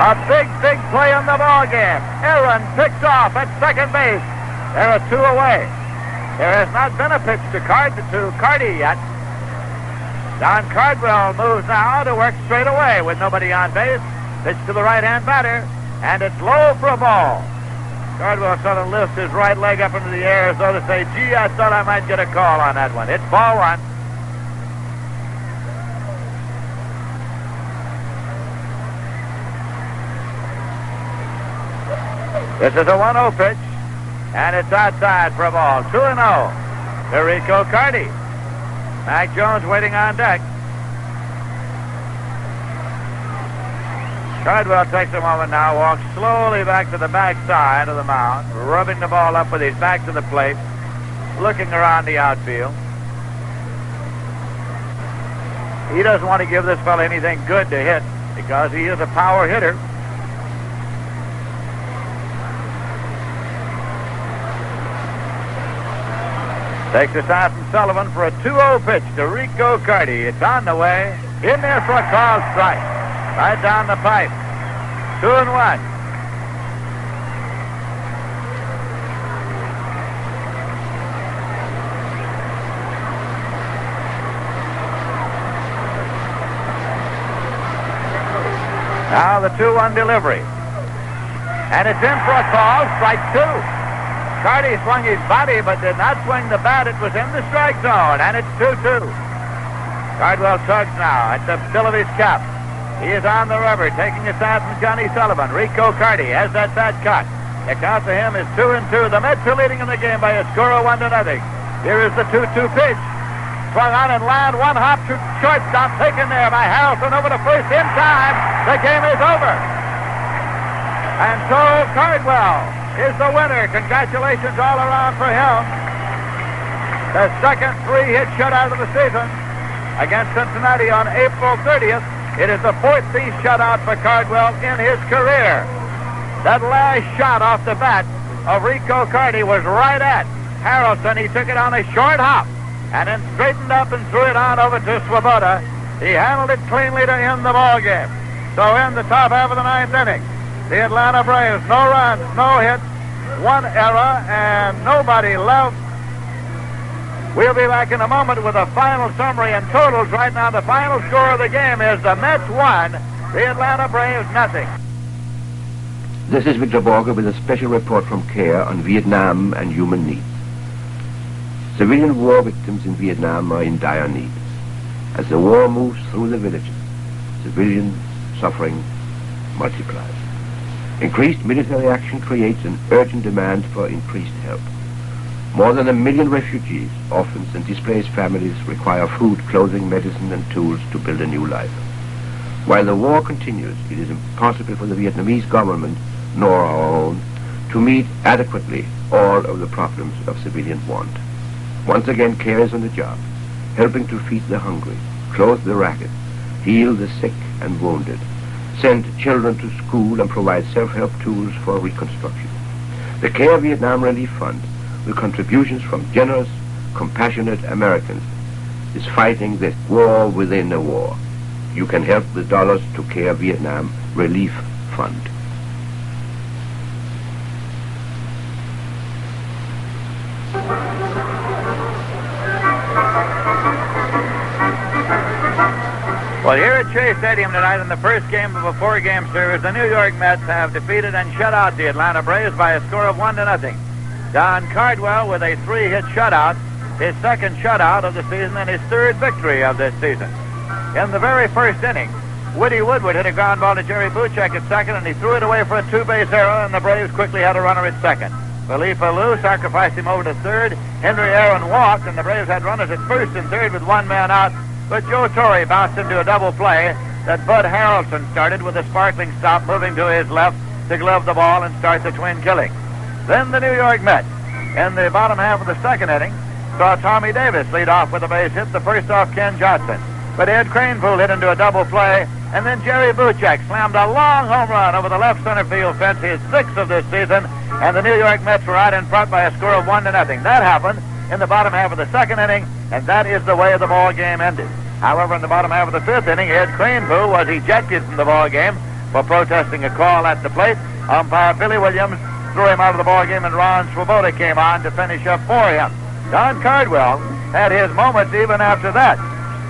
A big play in the ball game. Aaron picks off at second base. There are 2 away. There has not been a pitch to Carty yet. Don Cardwell moves now to work straight away with nobody on base. Pitch to the right-hand batter, and it's low for a ball. Cardwell sort of lifts his right leg up into the air as though to say, gee, I thought I might get a call on that one. It's ball 1. This is a 1-0 pitch, and it's outside for a ball. 2-0 to Rico Carty. Mac Jones waiting on deck. Cardwell takes a moment now, walks slowly back to the backside of the mound, rubbing the ball up with his back to the plate, looking around the outfield. He doesn't want to give this fellow anything good to hit because he is a power hitter. Takes a sign from Sullivan for a 2-0 pitch to Rico Carty. It's on the way. In there for a called strike. Right down the pipe. 2-1. Now the 2-1 delivery. And it's in for a call, strike 2. Carty swung his body but did not swing the bat. It was in the strike zone, and it's 2-2. Cardwell tugs now at the bill of his cap. He is on the rubber, taking a stance from Johnny Sullivan. Rico Carty has that bat cut. The count to him is 2-2. The Mets are leading in the game by a score of 1-0. Here is the 2-2 pitch. Swung on and land, one hop to shortstop, taken there by Harrelson over to first in time. The game is over. And so Cardwell is the winner. Congratulations all around for him. The second 3-hit shutout of the season against Cincinnati on April 30th. It is the 14th shutout for Cardwell in his career. That last shot off the bat of Rico Carty was right at Harrelson. He took it on a short hop and then straightened up and threw it on over to Swoboda. He handled it cleanly to end the ball game. So in the top half of the 9th inning, the Atlanta Braves, no runs, no hits, one error, and nobody left. We'll be back in a moment with a final summary and totals. Right now, the final score of the game is the Mets 1, the Atlanta Braves nothing. This is Victor Borger with a special report from CARE on Vietnam and human needs. Civilian war victims in Vietnam are in dire need. As the war moves through the villages, civilian suffering multiplies. Increased military action creates an urgent demand for increased help. More than 1 million refugees, orphans, and displaced families require food, clothing, medicine, and tools to build a new life. While the war continues, it is impossible for the Vietnamese government, nor our own, to meet adequately all of the problems of civilian want. Once again, CARE is on the job, helping to feed the hungry, clothe the ragged, heal the sick and wounded, send children to school, and provide self-help tools for reconstruction. The CARE Vietnam Relief Fund, with contributions from generous, compassionate Americans, is fighting this war within a war. You can help with dollars to CARE Vietnam Relief Fund. Well, here at Shea Stadium tonight in the first game of a 4-game series, the New York Mets have defeated and shut out the Atlanta Braves by a score of 1-0. Don Cardwell with a 3-hit shutout, his second shutout of the season and his third victory of this season. In the very first inning, Woody Woodward hit a ground ball to Jerry Buchek at second, and he threw it away for a 2-base error, and the Braves quickly had a runner at second. Felipe Lou sacrificed him over to third. Henry Aaron walked, and the Braves had runners at first and third with one man out, but Joe Torre bounced into a double play that Bud Harrelson started with a sparkling stop, moving to his left to glove the ball and start the twin killing. Then the New York Mets, in the bottom half of the second inning, saw Tommy Davis lead off with a base hit, the first off Ken Johnson. But Ed Kranepool hit into a double play, and then Jerry Buchek slammed a long home run over the left center field fence, his 6th of this season, and the New York Mets were out in front by a score of 1-0. That happened in the bottom half of the second inning, and that is the way the ball game ended. However, in the bottom half of the 5th inning, Ed Kranepool was ejected from the ball game for protesting a call at the plate. Umpire Billy Williams threw him out of the ball game, and Ron Swoboda came on to finish up for him. Don Cardwell had his moments even after that.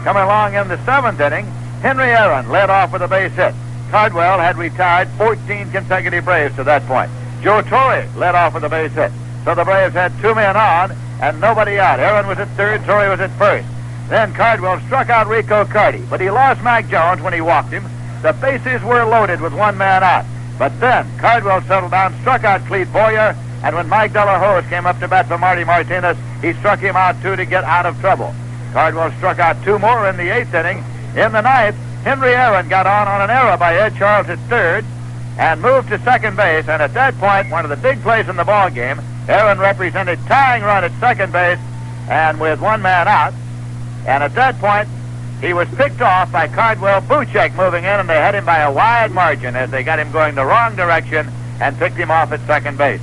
Coming along in the 7th inning, Henry Aaron led off with a base hit. Cardwell had retired 14 consecutive Braves to that point. Joe Torre led off with a base hit. So the Braves had 2 men on and nobody out. Aaron was at third, Torre was at first. Then Cardwell struck out Rico Carty, but he lost Mac Jones when he walked him. The bases were loaded with 1 man out. But then Cardwell settled down, struck out Clete Boyer, and when Mike Delahose came up to bat for Marty Martinez, he struck him out too to get out of trouble. Cardwell struck out 2 more in the 8th inning. In the 9th, Henry Aaron got on an error by Ed Charles at third and moved to second base, and at that point, one of the big plays in the ball game, Aaron represented tying run at second base and with 1 man out. And at that point, he was picked off by Cardwell. Buchek moving in, and they had him by a wide margin as they got him going the wrong direction and picked him off at second base.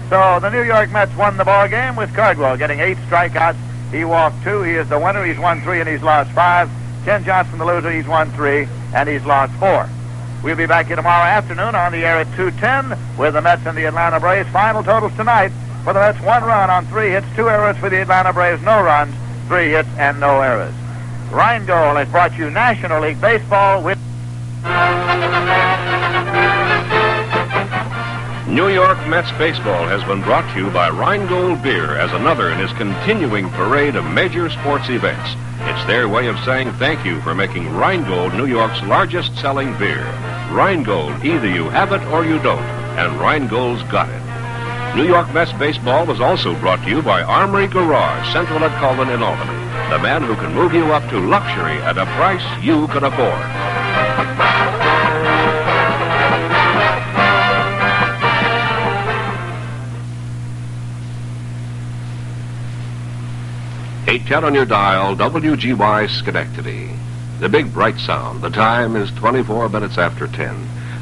So the New York Mets won the ball game with Cardwell getting 8 strikeouts. He walked 2. He is the winner. He's won 3 and he's lost 5. Ken Johnson, the loser, he's won 3 and he's lost 4. We'll be back here tomorrow afternoon on the air at 2:10 with the Mets and the Atlanta Braves. Final totals tonight for the Mets: 1 run on 3 hits, 2 errors for the Atlanta Braves, no runs, 3 hits, and no errors. Rheingold has brought you National League Baseball with... New York Mets baseball has been brought to you by Rheingold Beer as another in his continuing parade of major sports events. It's their way of saying thank you for making Rheingold New York's largest selling beer. Rheingold, either you have it or you don't, and Rheingold's got it. New York Mets baseball was also brought to you by Armory Garage, Central at Colvin in Albany. The man who can move you up to luxury at a price you can afford. .810 on your dial, WGY Schenectady. The big bright sound. The time is 24 minutes after 10.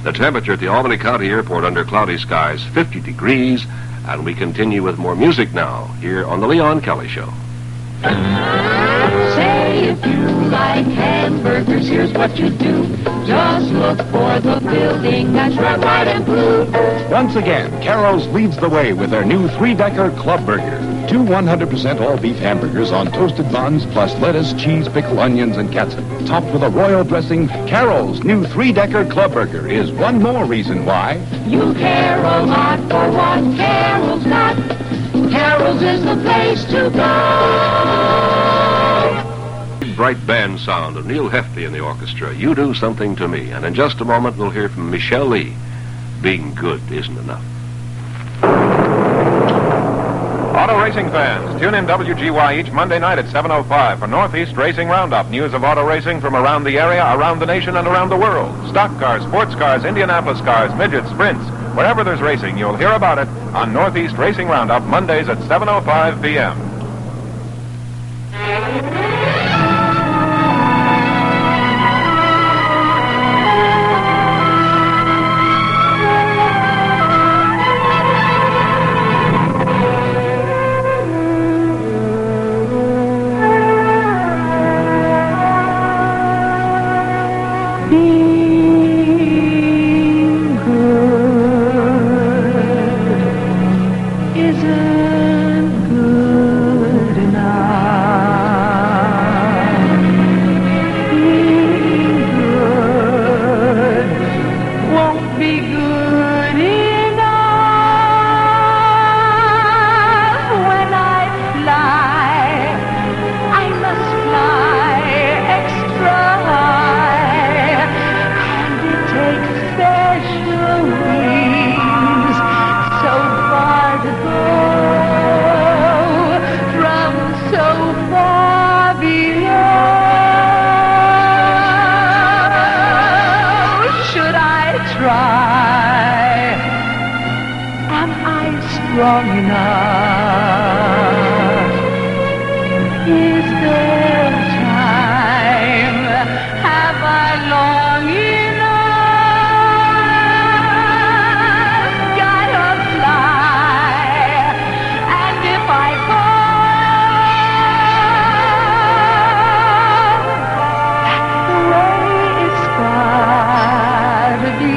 The temperature at the Albany County Airport under cloudy skies, 50 degrees. And we continue with more music now, here on The Leon Kelly Show. Say if you like hamburgers, here's what you do. Just look for the building that's red, white, and blue. Once again, Carol's leads the way with their new 3-decker Club Burger. 2 100% all-beef hamburgers on toasted buns, plus lettuce, cheese, pickle, onions, and catsup. Topped with a royal dressing, Carol's new 3-decker Club Burger is one more reason why. You Carol not for what Carol's not. Carol's is the place to go. Big bright band sound of Neil Hefti in the orchestra. You Do Something to Me. And in just a moment, we'll hear from Michelle Lee. Being good isn't enough. Auto racing fans, tune in WGY each Monday night at 7:05 for Northeast Racing Roundup. News of auto racing from around the area, around the nation, and around the world. Stock cars, sports cars, Indianapolis cars, midgets, sprints. Wherever there's racing, you'll hear about it on Northeast Racing Roundup, Mondays at 7:05 p.m. Strong enough? Is there time? Have I long enough? Gotta fly. And if I fall, that's the way it's gotta be.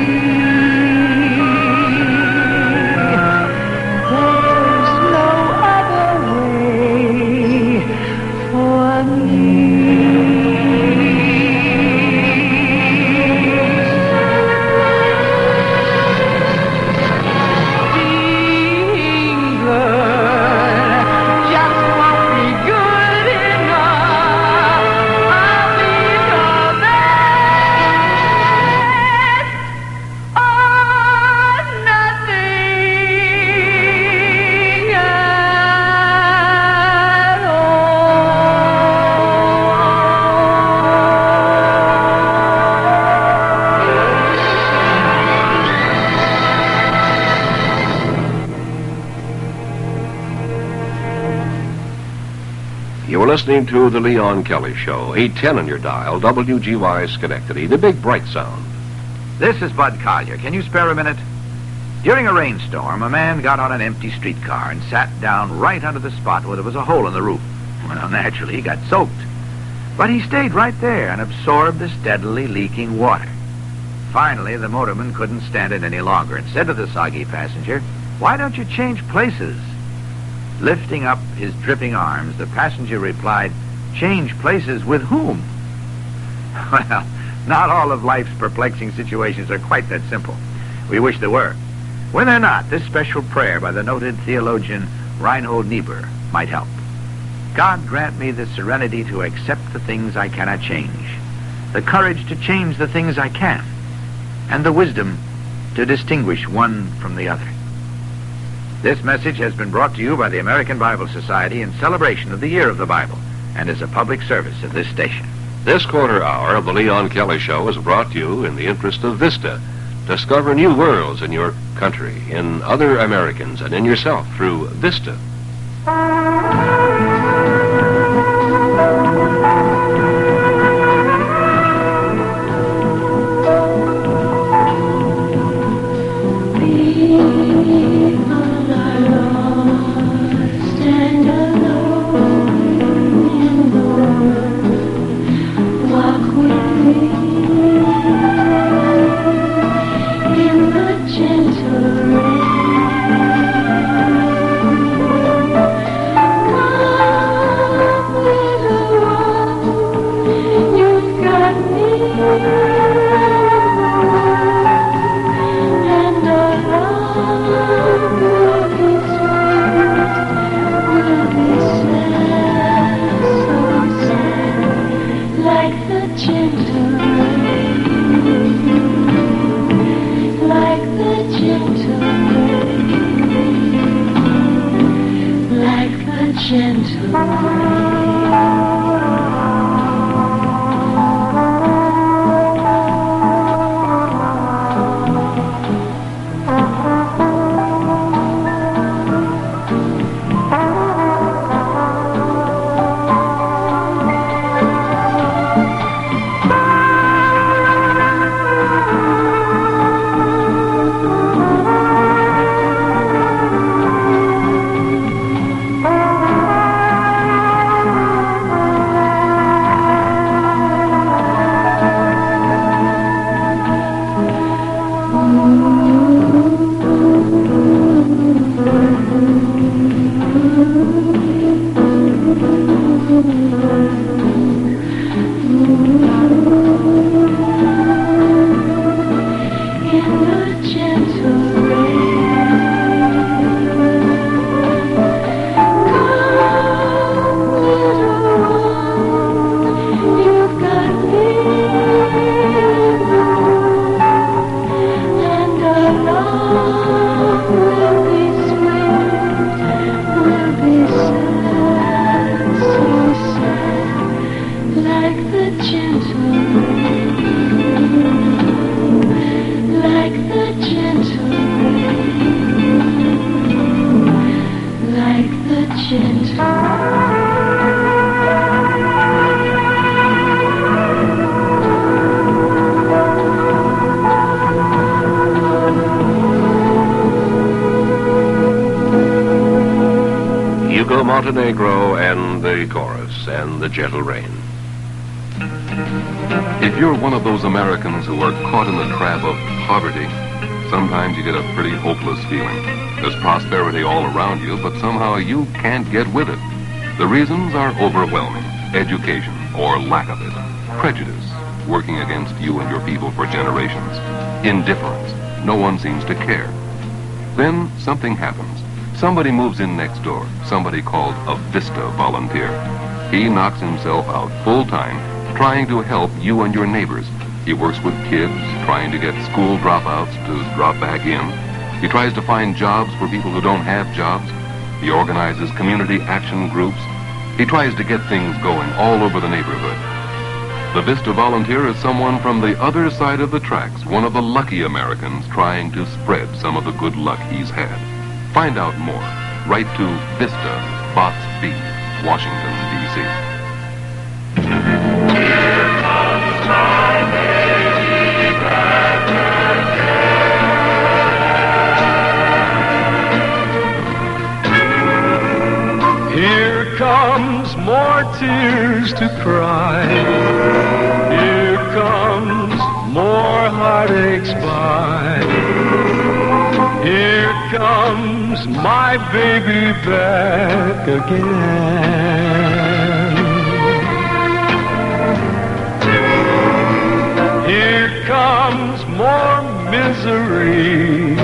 You're listening to The Leon Kelly Show, 810 on your dial, WGY Schenectady, the big bright sound. This is Bud Collier. Can you spare a minute? During a rainstorm, a man got on an empty streetcar and sat down right under the spot where there was a hole in the roof. Well, naturally, he got soaked. But he stayed right there and absorbed the steadily leaking water. Finally, the motorman couldn't stand it any longer and said to the soggy passenger, "Why don't you change places?" Lifting up his dripping arms, the passenger replied, "Change places with whom?" Well, not all of life's perplexing situations are quite that simple. We wish they were. Whether or not this special prayer by the noted theologian Reinhold Niebuhr might help. God grant me the serenity to accept the things I cannot change, the courage to change the things I can, and the wisdom to distinguish one from the other. This message has been brought to you by the American Bible Society in celebration of the Year of the Bible and is a public service of this station. This quarter hour of the Leon Kelly Show is brought to you in the interest of Vista. Discover new worlds in your country, in other Americans, and in yourself through Vista. Montenegro and the chorus and the gentle rain. If you're one of those Americans who are caught in the trap of poverty, sometimes you get a pretty hopeless feeling. There's prosperity all around you, but somehow you can't get with it. The reasons are overwhelming. Education, or lack of it. Prejudice, working against you and your people for generations. Indifference. No one seems to care. Then something happens. Somebody moves in next door, somebody called a Vista volunteer. He knocks himself out full-time, trying to help you and your neighbors. He works with kids, trying to get school dropouts to drop back in. He tries to find jobs for people who don't have jobs. He organizes community action groups. He tries to get things going all over the neighborhood. The Vista volunteer is someone from the other side of the tracks, one of the lucky Americans trying to spread some of the good luck he's had. Find out more. Write to Vista, Box B, Washington, D.C. Here comes more tears to cry. Here comes more heartaches by. Here comes my baby back again. Here comes more misery.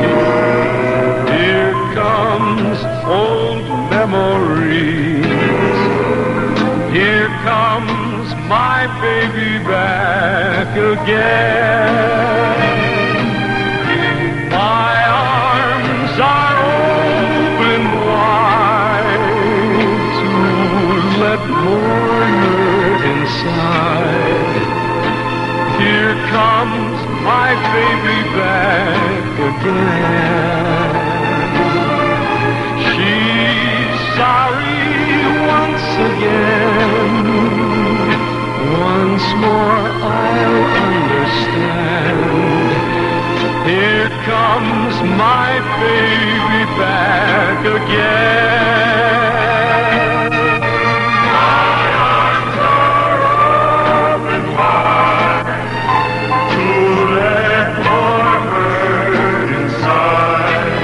my baby back again. My arms are open wide to let more hurt inside. Here comes my baby back again. She's sorry once again. Once more I'll understand. Here comes my baby back again. My arms are open wide to let more hurt inside.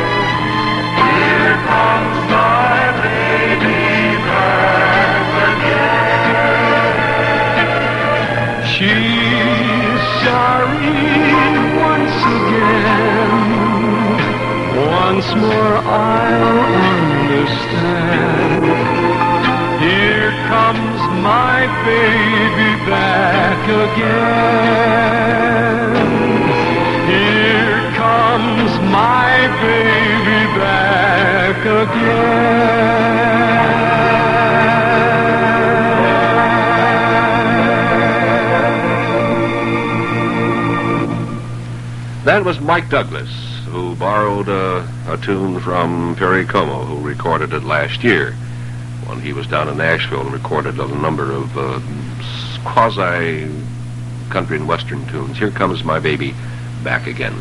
Here comes my baby back again. She's sorry once again. Once more I'll understand. Here comes my baby back again. Here comes my baby back again. That was Mike Douglas, who borrowed a tune from Perry Como, who recorded it last year when he was down in Nashville and recorded a number of quasi-country and western tunes. Here comes my baby back again.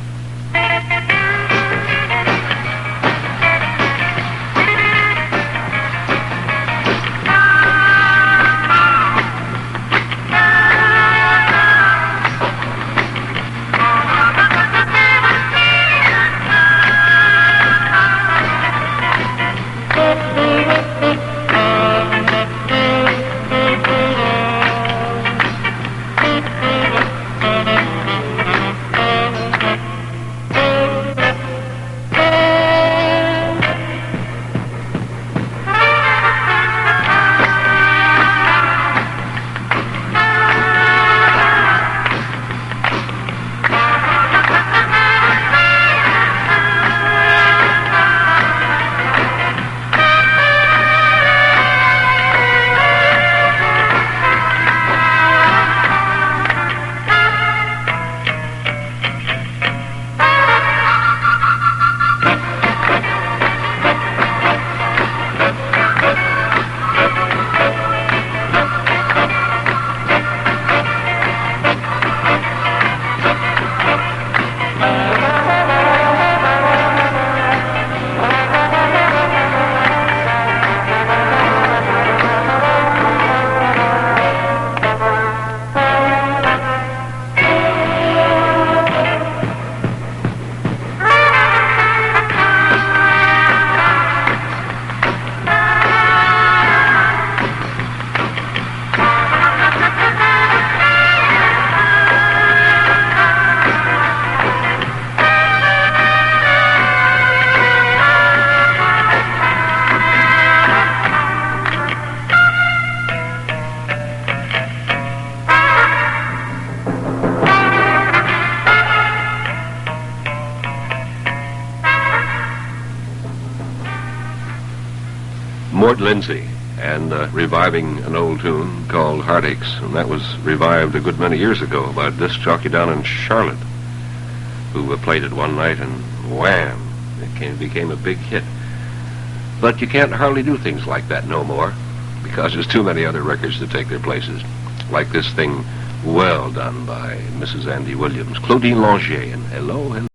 Mort Lindsay, and reviving an old tune called Heartaches, and that was revived a good many years ago by a disc jockey down in Charlotte who played it one night, and wham, it became a big hit. But you can't hardly do things like that no more, because there's too many other records to take their places, like this thing, well done by Mrs. Andy Williams, Claudine Longier, and Hello, Hello.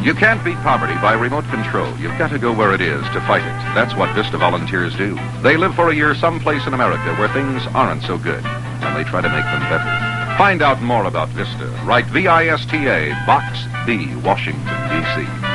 You can't beat poverty by remote control. You've got to go where it is to fight it. That's what Vista volunteers do. They live for a year someplace in America where things aren't so good, and they try to make them better. Find out more about Vista. Write VISTA, Box B, Washington, D.C.